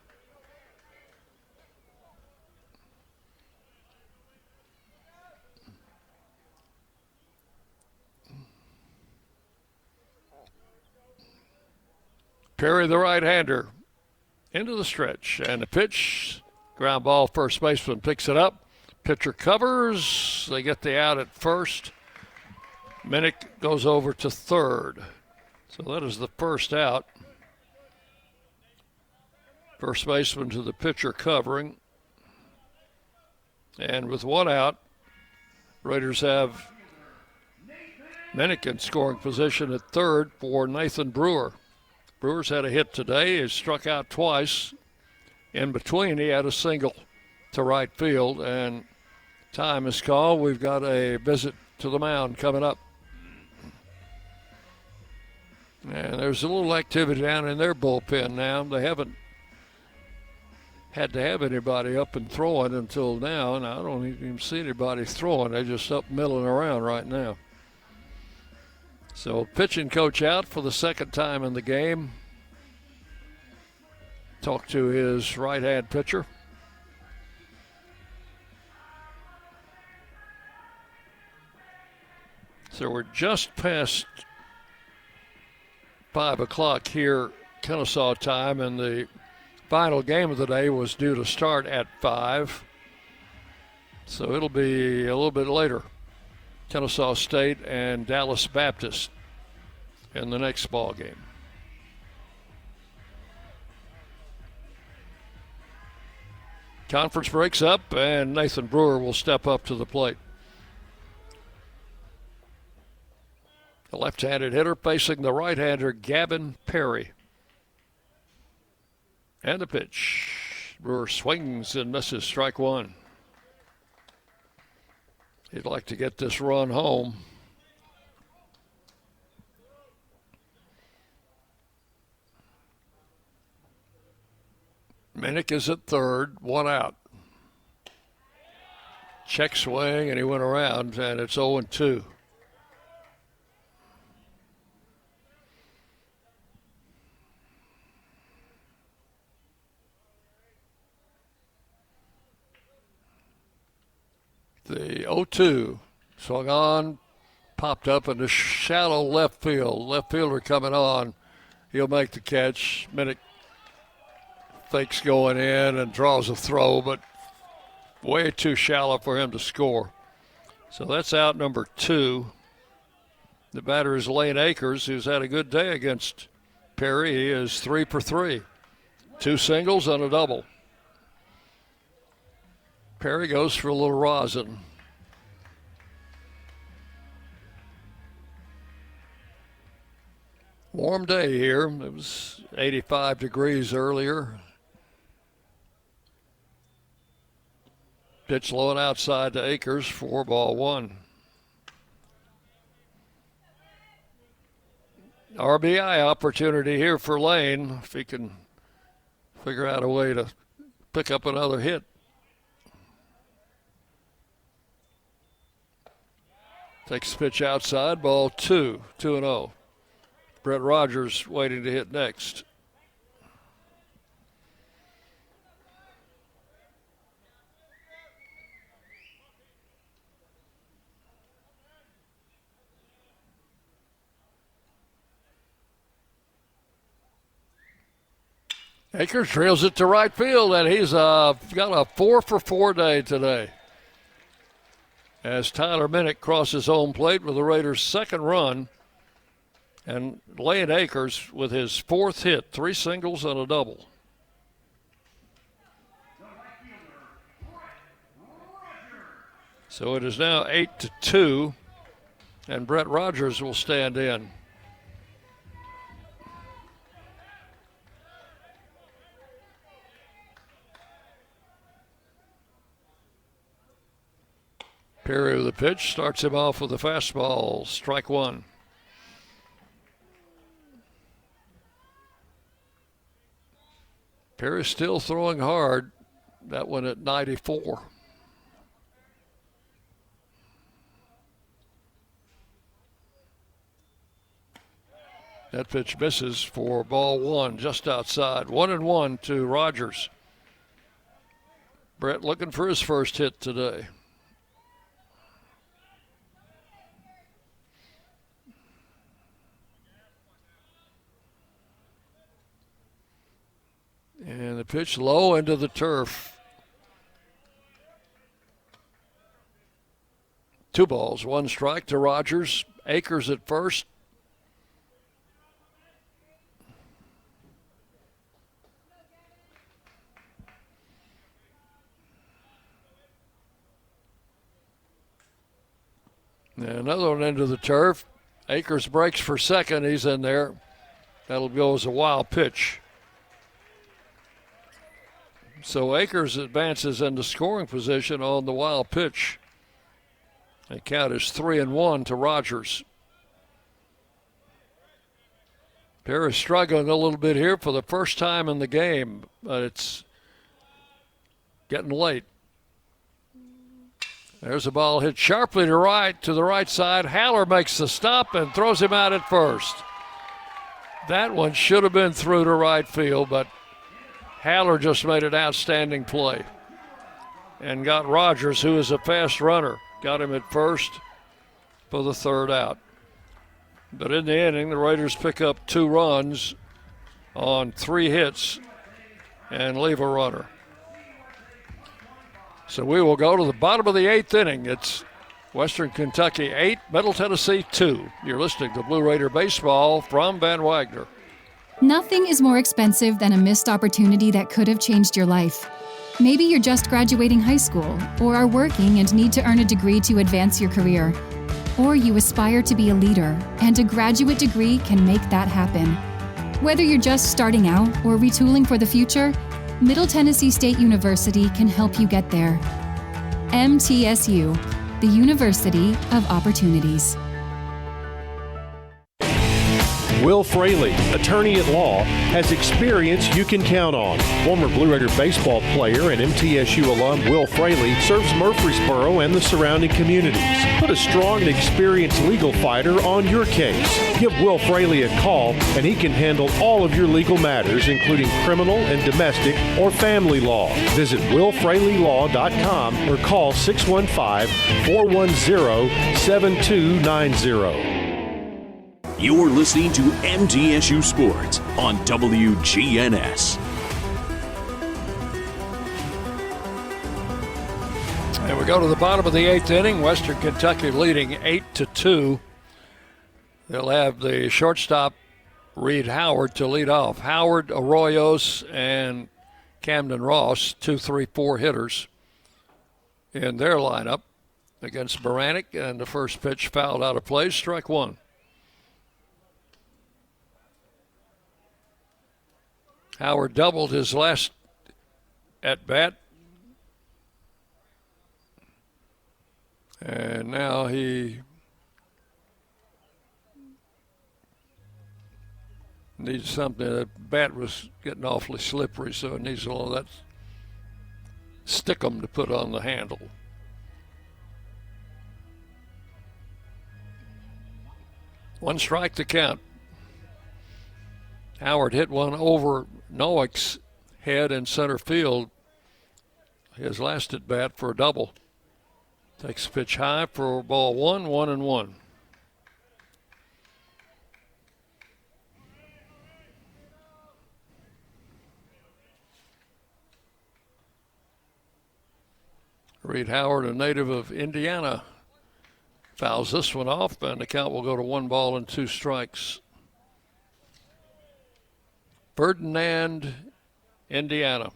Perry, the right-hander, into the stretch. And the pitch, ground ball, first baseman picks it up. Pitcher covers. They get the out at first. Minnick goes over to third. So that is the first out. First baseman to the pitcher covering. And with 1 out, Raiders have Minnick in scoring position at third for Nathan Brewer. Brewer's had a hit today. He's struck out twice. In between, he had a single to right field, and time is called. We've got a visit to the mound coming up. And there's a little activity down in their bullpen now. They haven't had to have anybody up and throwing until now, and I don't even see anybody throwing. They're just up milling around right now. So pitching coach out for the second time in the game. Talked to his right-hand pitcher. So we're just past 5 o'clock here, Kennesaw time, and the final game of the day was due to start at 5. So it'll be a little bit later. Kennesaw State and Dallas Baptist in the next ball game. Conference breaks up, and Nathan Brewer will step up to the plate. The left-handed hitter facing the right-hander, Gavin Perry. And the pitch. Brewer swings and misses, strike 1. He'd like to get this run home. Minnick is at third, 1 out. Check swing, and he went around, and it's 0-2. The 0-2 swung on, popped up in the shallow left field. Left fielder coming on. He'll make the catch. Minnick fakes going in and draws a throw, but way too shallow for him to score. So that's out number 2. The batter is Lane Akers, who's had a good day against Perry. He is 3 for 3. 2 singles and a double. Perry goes for a little rosin. Warm day here. It was 85 degrees earlier. Pitch low and outside to Akers for ball one. RBI opportunity here for Lane if he can figure out a way to pick up another hit. Takes the pitch outside, ball 2-0. Brett Rogers waiting to hit next. Akers trails it to right field, and he's got a 4-for-4 day today. As Tyler Minnick crosses home plate with the Raiders' second run, and Lane Akers with his fourth hit, 3 singles and a double. So it is now 8-2, and Brett Rogers will stand in. Perry with the pitch, starts him off with a fastball, strike one. Perry still throwing hard, that one at 94. That pitch misses for ball one, just outside. 1-1 to Rogers. Brett looking for his first hit today. And the pitch low into the turf. 2 balls, 1 strike to Rogers. Akers at first. And another one into the turf. Akers breaks for second. He's in there. That'll go as a wild pitch. So Akers advances into scoring position on the wild pitch. The count is 3-1 to Rogers. Perry struggling a little bit here for the first time in the game, but it's getting late. There's a ball hit sharply to the right side. Haller makes the stop and throws him out at first. That one should have been through to right field, but Haller just made an outstanding play and got Rogers, who is a fast runner, got him at first for the third out. But in the inning, the Raiders pick up 2 runs on 3 hits and leave a runner. So we will go to the bottom of the 8th inning. It's Western Kentucky 8, Middle Tennessee 2. You're listening to Blue Raider Baseball from Van Wagner. Nothing is more expensive than a missed opportunity that could have changed your life. Maybe you're just graduating high school, or are working and need to earn a degree to advance your career. Or you aspire to be a leader, and a graduate degree can make that happen. Whether you're just starting out or retooling for the future, Middle Tennessee State University can help you get there. MTSU, the University of Opportunities. Will Fraley, attorney at law, has experience you can count on. Former Blue Raider baseball player and MTSU alum Will Fraley serves Murfreesboro and the surrounding communities. Put a strong and experienced legal fighter on your case. Give Will Fraley a call and he can handle all of your legal matters, including criminal and domestic or family law. Visit willfraleylaw.com or call 615-410-7290. You're listening to MTSU Sports on WGNS. And we go to the bottom of the 8th inning. Western Kentucky leading 8-2. They'll have the shortstop Reed Howard to lead off. Howard, Arroyos, and Camden Ross, 2, 3, 4 hitters in their lineup against Baranek. And the first pitch fouled out of play, strike one. Howard doubled his last at bat. And now he needs something. That bat was getting awfully slippery, so it needs all that stickum to put on the handle. One strike to count. Howard hit one over Noack's head in center field. His last at bat for a double. Takes a pitch high for ball 1-1-1. Reed Howard, a native of Indiana, fouls this one off, and the count will go to 1-2 strikes. Ferdinand, Indiana.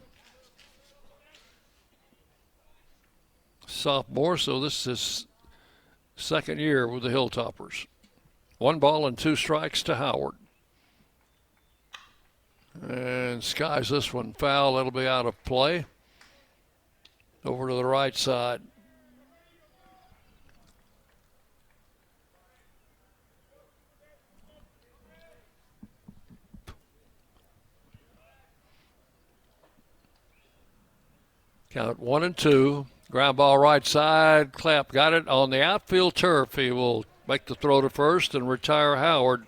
Sophomore, so this is his second year with the Hilltoppers. 1-2 strikes to Howard. And skies this one foul. That'll be out of play. Over to the right side. Count 1-2. Ground ball right side. Clapp got it on the outfield turf. He will make the throw to first and retire Howard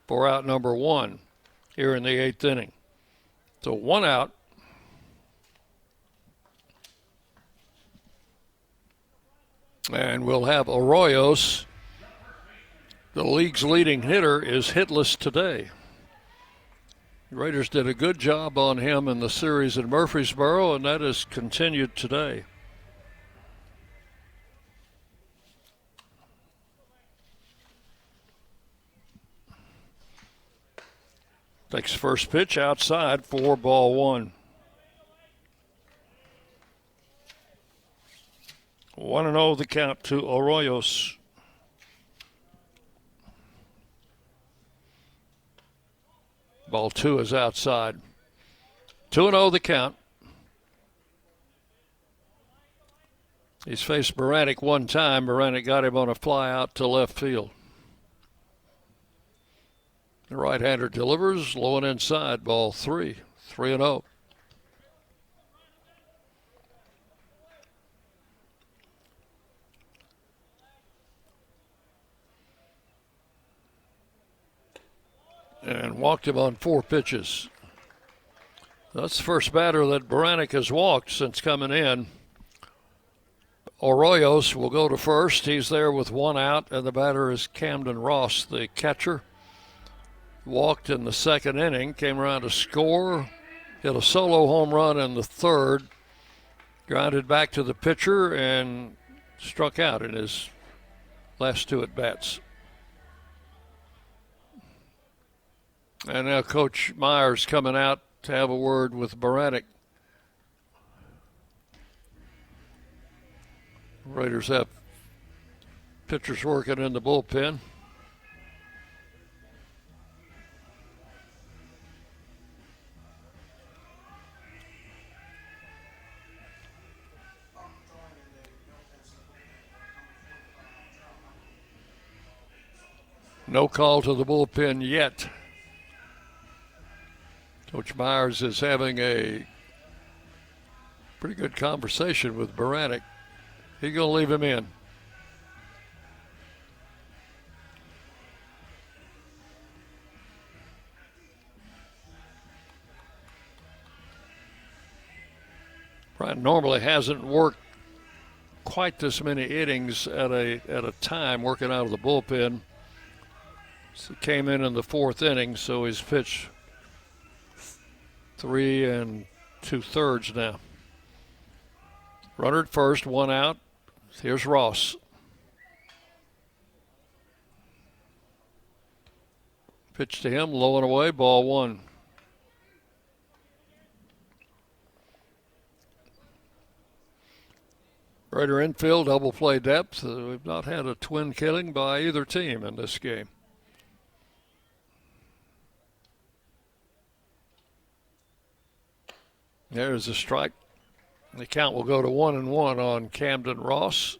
for out number 1 here in the 8th inning. So 1 out. And we'll have Arroyos. The league's leading hitter is hitless today. The Raiders did a good job on him in the series in Murfreesboro, and that has continued today. Takes first pitch outside for ball 1. 1-0 the count to Arroyos. Ball 2 is outside. 2-0 the count. He's faced Baranek one time. Baranek got him on a fly out to left field. The right-hander delivers, low and inside, ball 3, 3-0. And walked him on 4 pitches. That's the first batter that Baranek has walked since coming in. Arroyos will go to first. He's there with 1 out, and the batter is Camden Ross, the catcher. Walked in the 2nd inning, came around to score, hit a solo home run in the 3rd, grounded back to the pitcher, and struck out in his last 2 at-bats. And now Coach Myers coming out to have a word with Baranek. Raiders have pitchers working in the bullpen. No call to the bullpen yet. Coach Myers is having a pretty good conversation with Baranek. He's going to leave him in. Brian normally hasn't worked quite this many innings at a time working out of the bullpen. So he came in the 4th inning, so he's pitched 3 2/3 now. Runner at first, 1 out. Here's Ross. Pitch to him, low and away, ball 1. Raider infield, double play depth. We've not had a twin killing by either team in this game. There's a strike. The count will go to 1-1 on Camden Ross.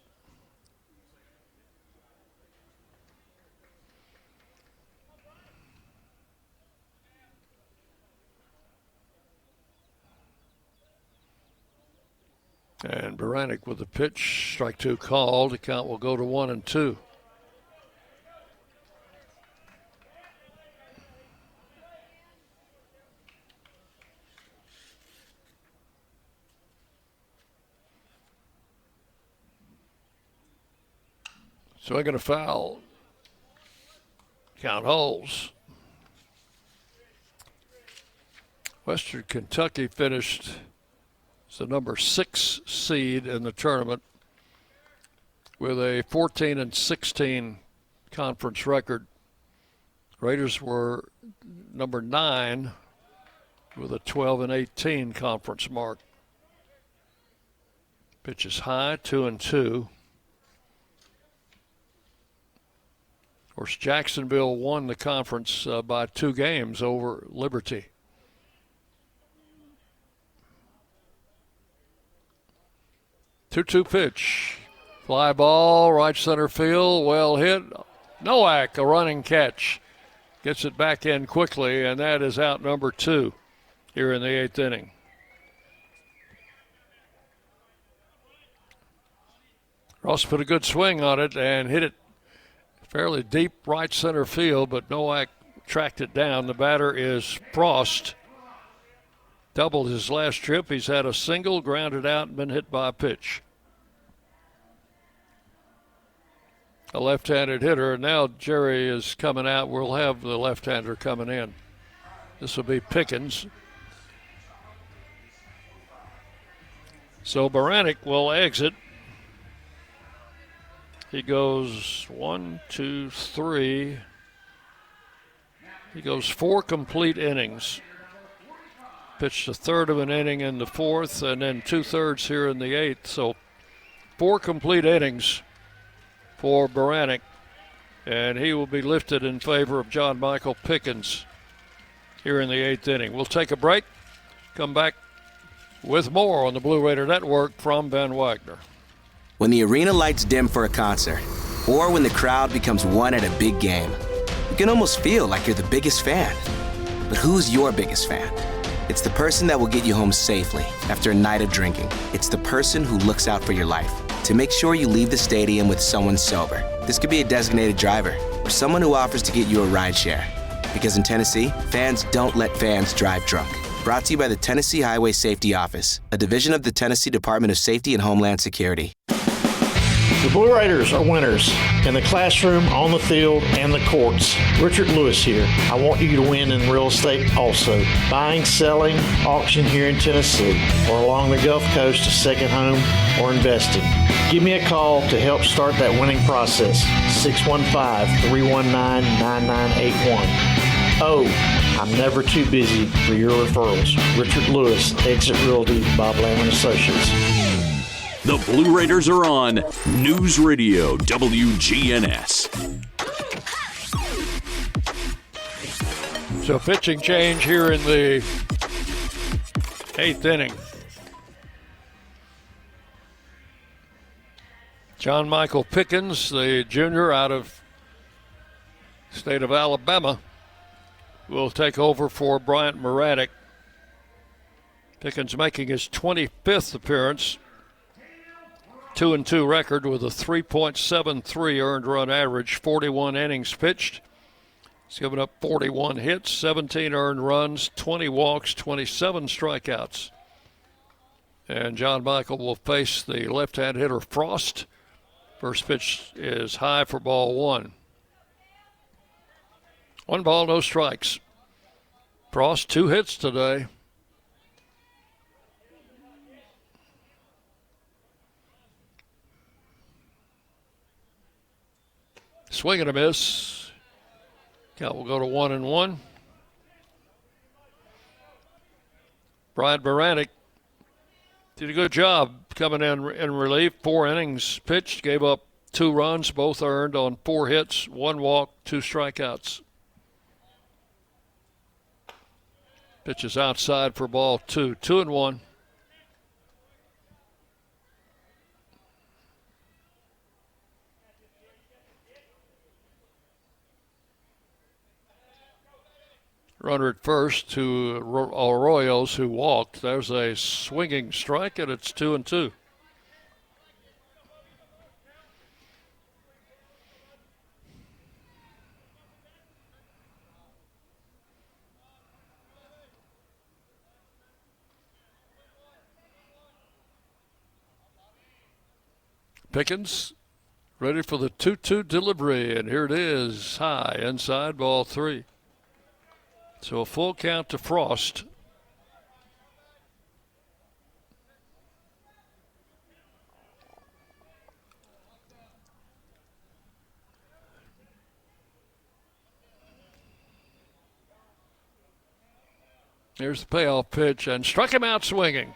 And Baranek with the pitch, strike 2 called. The count will go to 1-2. Swinging a foul. Count holds. Western Kentucky finished as the number 6 seed in the tournament with a 14-16 conference record. Raiders were number 9 with a 12-18 conference mark. Pitch is high, 2-2. Of course, Jacksonville won the conference by 2 games over Liberty. Two-two pitch. Fly ball, right center field, well hit. Nowak, a running catch. Gets it back in quickly, and that is out number 2 here in the 8th inning. Ross put a good swing on it and hit it fairly deep right center field, but Nowak tracked it down. The batter is Frost. Doubled his last trip. He's had a single, grounded out, and been hit by a pitch. A left-handed hitter, and now Jerry is coming out. We'll have the left-hander coming in. This will be Pickens. So Baranek will exit. He goes 1, 2, 3. He goes 4 complete innings. Pitched a third of an inning in the 4th and then 2/3 here in the 8th. So 4 complete innings for Baranek. And he will be lifted in favor of John Michael Pickens here in the 8th inning. We'll take a break. Come back with more on the Blue Raider Network from Ben Wagner. When the arena lights dim for a concert, or when the crowd becomes one at a big game, you can almost feel like you're the biggest fan. But who's your biggest fan? It's the person that will get you home safely after a night of drinking. It's the person who looks out for your life to make sure you leave the stadium with someone sober. This could be a designated driver or someone who offers to get you a ride share. Because in Tennessee, fans don't let fans drive drunk. Brought to you by the Tennessee Highway Safety Office, a division of the Tennessee Department of Safety and Homeland Security. The Blue Raiders are winners in the classroom, on the field, and the courts. Richard Lewis here. I want you to win in real estate also. Buying, selling, auction here in Tennessee, or along the Gulf Coast, a second home, or investing. Give me a call to help start that winning process. 615-319-9981. Oh, I'm never too busy for your referrals. Richard Lewis, Exit Realty, Bob Lamb & Associates. The Blue Raiders are on News Radio WGNS. So pitching change here in the 8th inning. John Michael Pickens, the junior out of state of Alabama, will take over for Bryant Baranek. Pickens making his 25th appearance. 2-2 record with a 3.73 earned run average, 41 innings pitched. He's given up 41 hits, 17 earned runs, 20 walks, 27 strikeouts. And John Michael will face the left-hand hitter Frost. First pitch is high for ball 1. 1 ball, no strikes. Frost 2 hits today. Swing and a miss. Count will go to 1-1. Brian Baranek did a good job coming in relief. 4 innings pitched, gave up 2 runs, both earned on 4 hits, 1 walk, 2 strikeouts. Pitch is outside for ball 2. 2-1. Runner at first to Arroyos, who walked. There's a swinging strike, and it's 2-2. Pickens ready for the 2-2 delivery, and here it is, high, inside, ball 3. So a full count to Frost. Here's the payoff pitch, and struck him out swinging.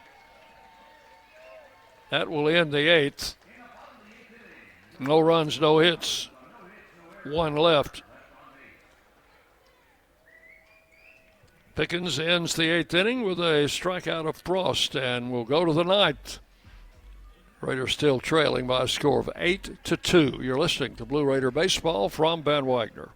That will end the 8th. No runs, no hits. 1 left. Pickens ends the 8th inning with a strikeout of Frost, and we'll go to the 9th. Raiders still trailing by a score of 8-2. You're listening to Blue Raider Baseball from Ben Wagner.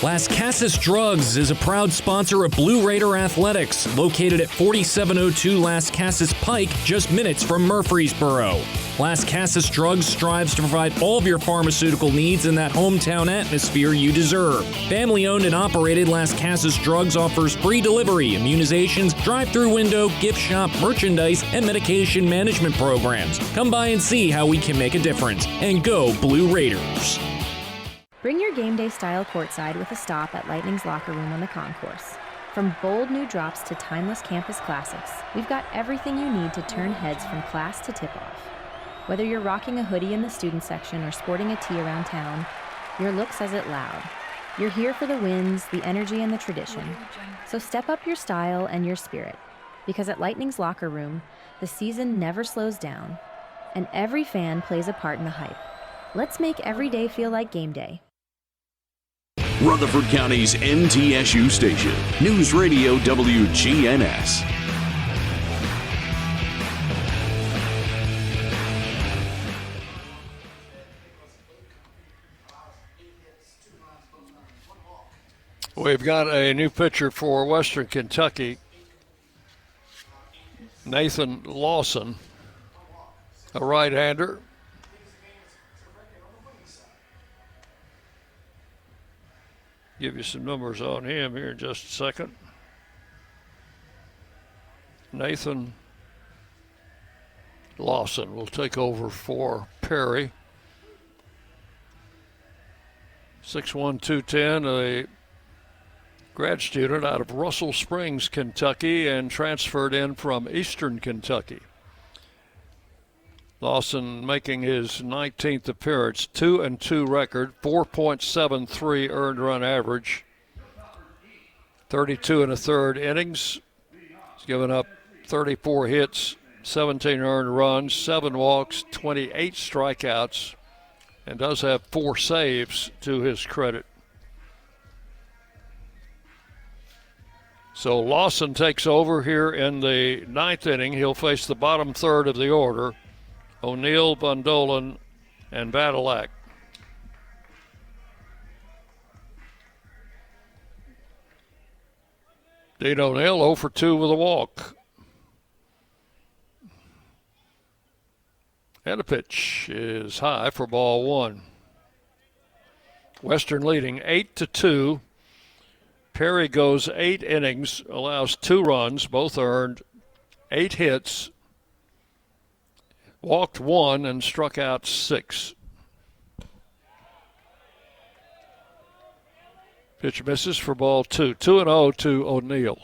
Las Casas Drugs is a proud sponsor of Blue Raider Athletics, located at 4702 Las Casas Pike, just minutes from Murfreesboro. Las Casas Drugs strives to provide all of your pharmaceutical needs in that hometown atmosphere you deserve. Family-owned and operated, Las Casas Drugs offers free delivery, immunizations, drive-through window, gift shop, merchandise, and medication management programs. Come by and see how we can make a difference. And go Blue Raiders! Bring your game day style courtside with a stop at Lightning's Locker Room on the concourse. From bold new drops to timeless campus classics, we've got everything you need to turn heads from class to tip-off. Whether you're rocking a hoodie in the student section or sporting a tee around town, your look says it loud. You're here for the wins, the energy, and the tradition. So step up your style and your spirit, because at Lightning's Locker Room, the season never slows down, and every fan plays a part in the hype. Let's make every day feel like game day. Rutherford County's MTSU station, News Radio WGNS. We've got a new pitcher for Western Kentucky, Nathan Lawson, a right-hander. Give you some numbers on him here in just a second. Nathan Lawson will take over for Perry. 6'1", 210, a grad student out of Russell Springs, Kentucky, and transferred in from Eastern Kentucky. Lawson making his 19th appearance, 2-2 record, 4.73 earned run average, 32 1/3 innings. He's given up 34 hits, 17 earned runs, 7 walks, 28 strikeouts, and does have 4 saves to his credit. So Lawson takes over here in the 9th inning. He'll face the bottom third of the order. O'Neill, Bundolan, and Badalak. Dean O'Neill 0 for 2 with a walk. And a pitch is high for ball 1. Western leading 8-2. Perry goes 8 innings, allows 2 runs, both earned, 8 hits, walked 1 and struck out 6. Pitch misses for ball 2. 2-0 to O'Neill.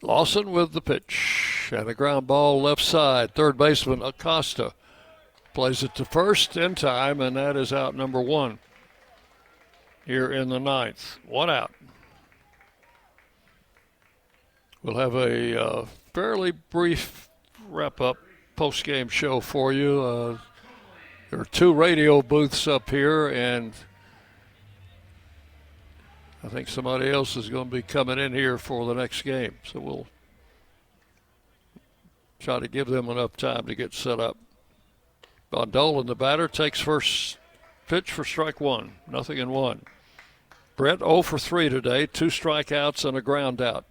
Lawson with the pitch and a ground ball left side. Third baseman Acosta plays it to first in time, and that is out number 1 here in the 9th. 1 out. We'll have a fairly brief wrap-up post-game show for you. There are 2 radio booths up here, and I think somebody else is going to be coming in here for the next game. So we'll try to give them enough time to get set up. Bondolan, the batter, takes first pitch for strike 1. 0-1. Brett 0 for 3 today. 2 strikeouts and a ground out.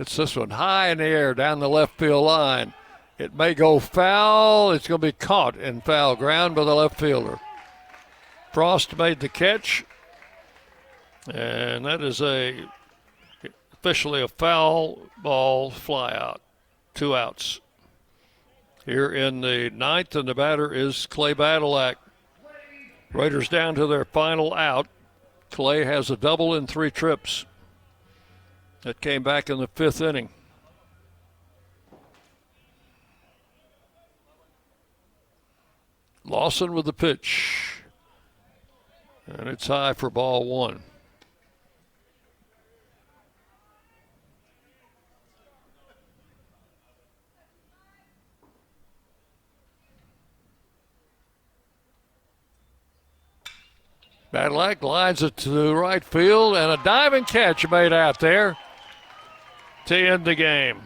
Hits this one high in the air down the left field line. It may go foul. It's going to be caught in foul ground by the left fielder. Frost made the catch, and that is officially a foul ball fly out. 2 outs. Here in the ninth, and the batter is Clay Badalak. Raiders down to their final out. Clay has a double in 3 trips. That came back in the 5th inning. Lawson with the pitch. And it's high for ball 1. Badalak lines it to the right field, and a diving catch made out there to end the game.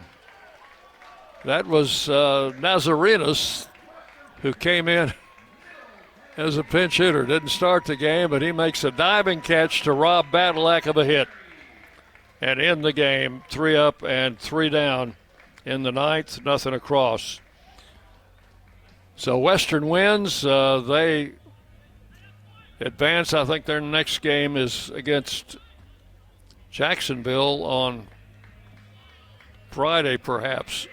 That was Nazarenas, who came in as a pinch hitter. Didn't start the game, but he makes a diving catch to rob Badalak of a hit and end the game. 3 up and 3 down in the ninth, nothing across. So Western wins. They advance. I think their next game is against Jacksonville on Friday, perhaps.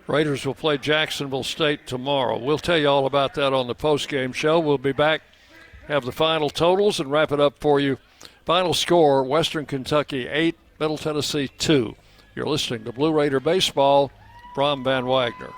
Raiders will play Jacksonville State tomorrow. We'll tell you all about that on the post-game show. We'll be back, have the final totals, and wrap it up for you. Final score, Western Kentucky 8, Middle Tennessee 2. You're listening to Blue Raider Baseball. Brom Van Wagner.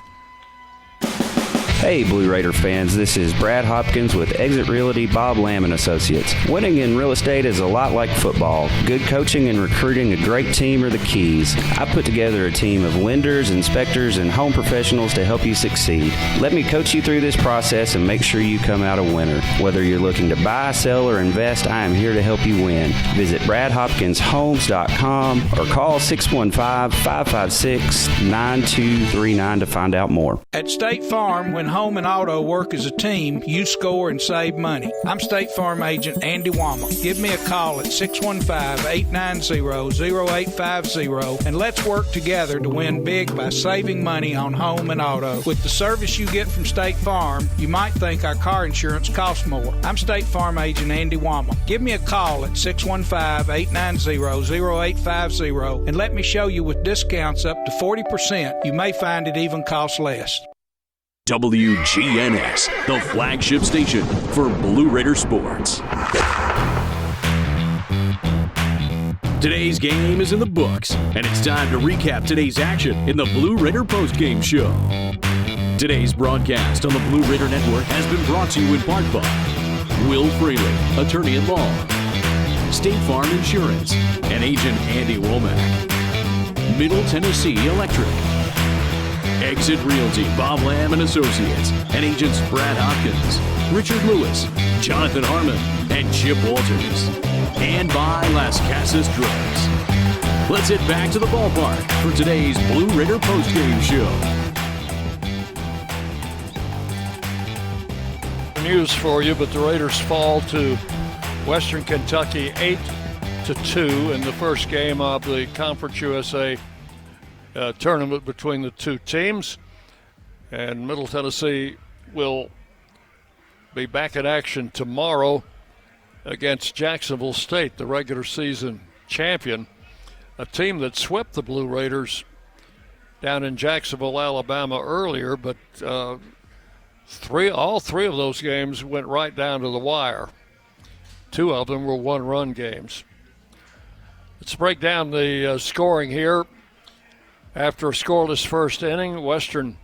Hey, Blue Raider fans, this is Brad Hopkins with Exit Realty Bob Lamb & Associates. Winning in real estate is a lot like football. Good coaching and recruiting a great team are the keys. I put together a team of lenders, inspectors, and home professionals to help you succeed. Let me coach you through this process and make sure you come out a winner. Whether you're looking to buy, sell, or invest, I am here to help you win. Visit BradHopkinsHomes.com or call 615-556-9239 to find out more. At State Farm, when home and auto work as a team, you score and save money. I'm State Farm agent Andy Wama. Give me a call at 615-890-0850 and let's work together to win big by saving money on home and auto. With the service you get from State Farm, you might think our car insurance costs more. I'm State Farm agent Andy Wama. Give me a call at 615-890-0850 and let me show you with discounts up to 40%. You may find it even costs less. WGNS, the flagship station for Blue Raider sports. Today's game is in the books, and it's time to recap today's action in the Blue Raider postgame show. Today's broadcast on the Blue Raider Network has been brought to you in part by Will Freely, attorney at law, State Farm Insurance, and agent Andy Womack, Middle Tennessee Electric, Exit Realty, Bob Lamb & Associates, and agents Brad Hopkins, Richard Lewis, Jonathan Harmon, and Chip Walters. And by Las Casas Drugs. Let's head back to the ballpark for today's Blue Raider postgame show. News for you, but the Raiders fall to Western Kentucky 8-2 in the first game of the Conference USA tournament between the two teams, and Middle Tennessee will be back in action tomorrow against Jacksonville State, the regular season champion, a team that swept the Blue Raiders down in Jacksonville, Alabama earlier, but all three of those games went right down to the wire. 2 of them were one-run games. Let's break down the scoring here. After a scoreless first inning, Western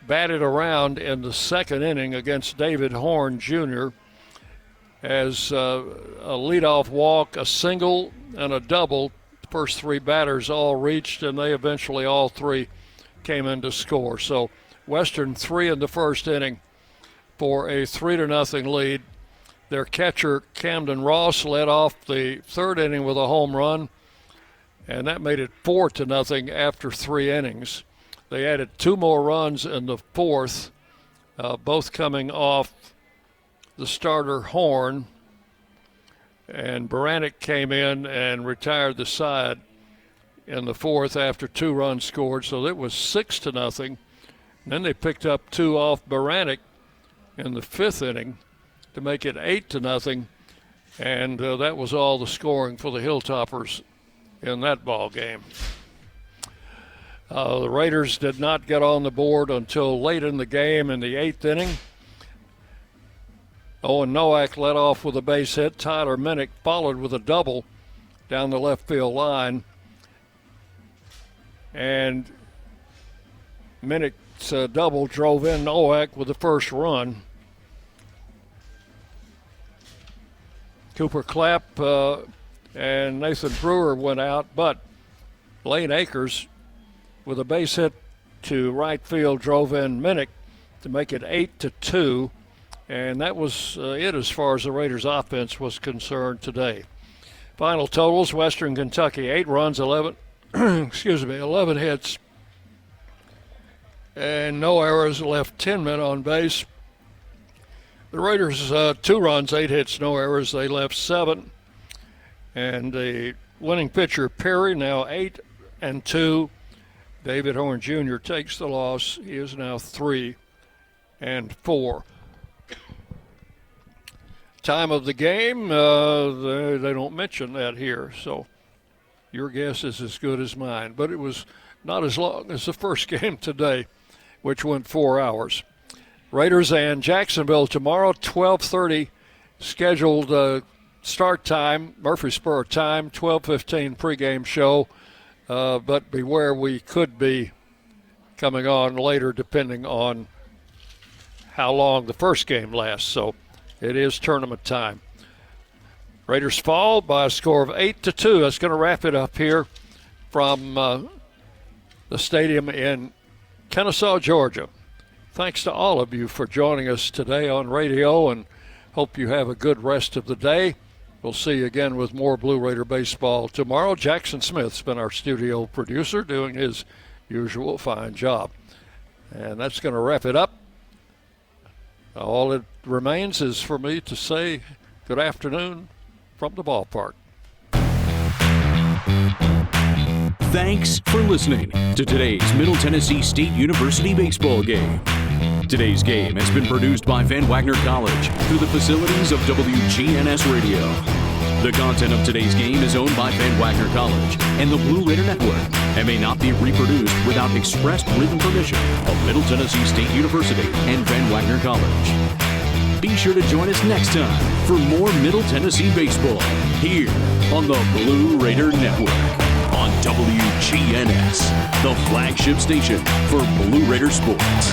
batted around in the second inning against David Horn Jr. as a leadoff walk, a single, and a double. The first 3 batters all reached, and they eventually all 3 came in to score. So Western 3 in the first inning for a 3-0 lead. Their catcher, Camden Ross, led off the third inning with a home run, and that made it 4-0 after 3 innings. They added 2 more runs in the fourth, both coming off the starter Horn, and Baranek came in and retired the side in the fourth after 2 runs scored, so it was 6-0. And then they picked up 2 off Baranek in the 5th inning to make it 8-0, and that was all the scoring for the Hilltoppers in that ball game. The Raiders did not get on the board until late in the game in the 8th inning. Owen Nowak led off with a base hit. Tyler Minnick followed with a double down the left field line. And Minnick's double drove in Nowak with the first run. Cooper Clapp and Nathan Brewer went out, but Lane Akers with a base hit to right field drove in Minnick to make it 8-2. And that was it as far as the Raiders offense was concerned today. Final totals: Western Kentucky 8 runs, 11 hits, and no errors, left 10 men on base. The Raiders 2 runs, 8 hits, no errors, they left 7. And the winning pitcher Perry now 8-2. David Horn Jr. takes the loss. He is now 3-4. Time of the game, they don't mention that here, so your guess is as good as mine. But it was not as long as the first game today, which went 4 hours. Raiders and Jacksonville tomorrow, 12:30 scheduled start time, Murfreesboro time, 12:15 pregame show. But beware, we could be coming on later depending on how long the first game lasts. So it is tournament time. Raiders fall by a score of 8-2. That's going to wrap it up here from the stadium in Kennesaw, Georgia. Thanks to all of you for joining us today on radio, and hope you have a good rest of the day. We'll see you again with more Blue Raider baseball tomorrow. Jackson Smith's been our studio producer, doing his usual fine job. And that's going to wrap it up. All it remains is for me to say good afternoon from the ballpark. Thanks for listening to today's Middle Tennessee State University baseball game. Today's game has been produced by Van Wagner College through the facilities of WGNS Radio. The content of today's game is owned by Van Wagner College and the Blue Raider Network and may not be reproduced without expressed written permission of Middle Tennessee State University and Van Wagner College. Be sure to join us next time for more Middle Tennessee baseball here on the Blue Raider Network on WGNS, the flagship station for Blue Raider sports.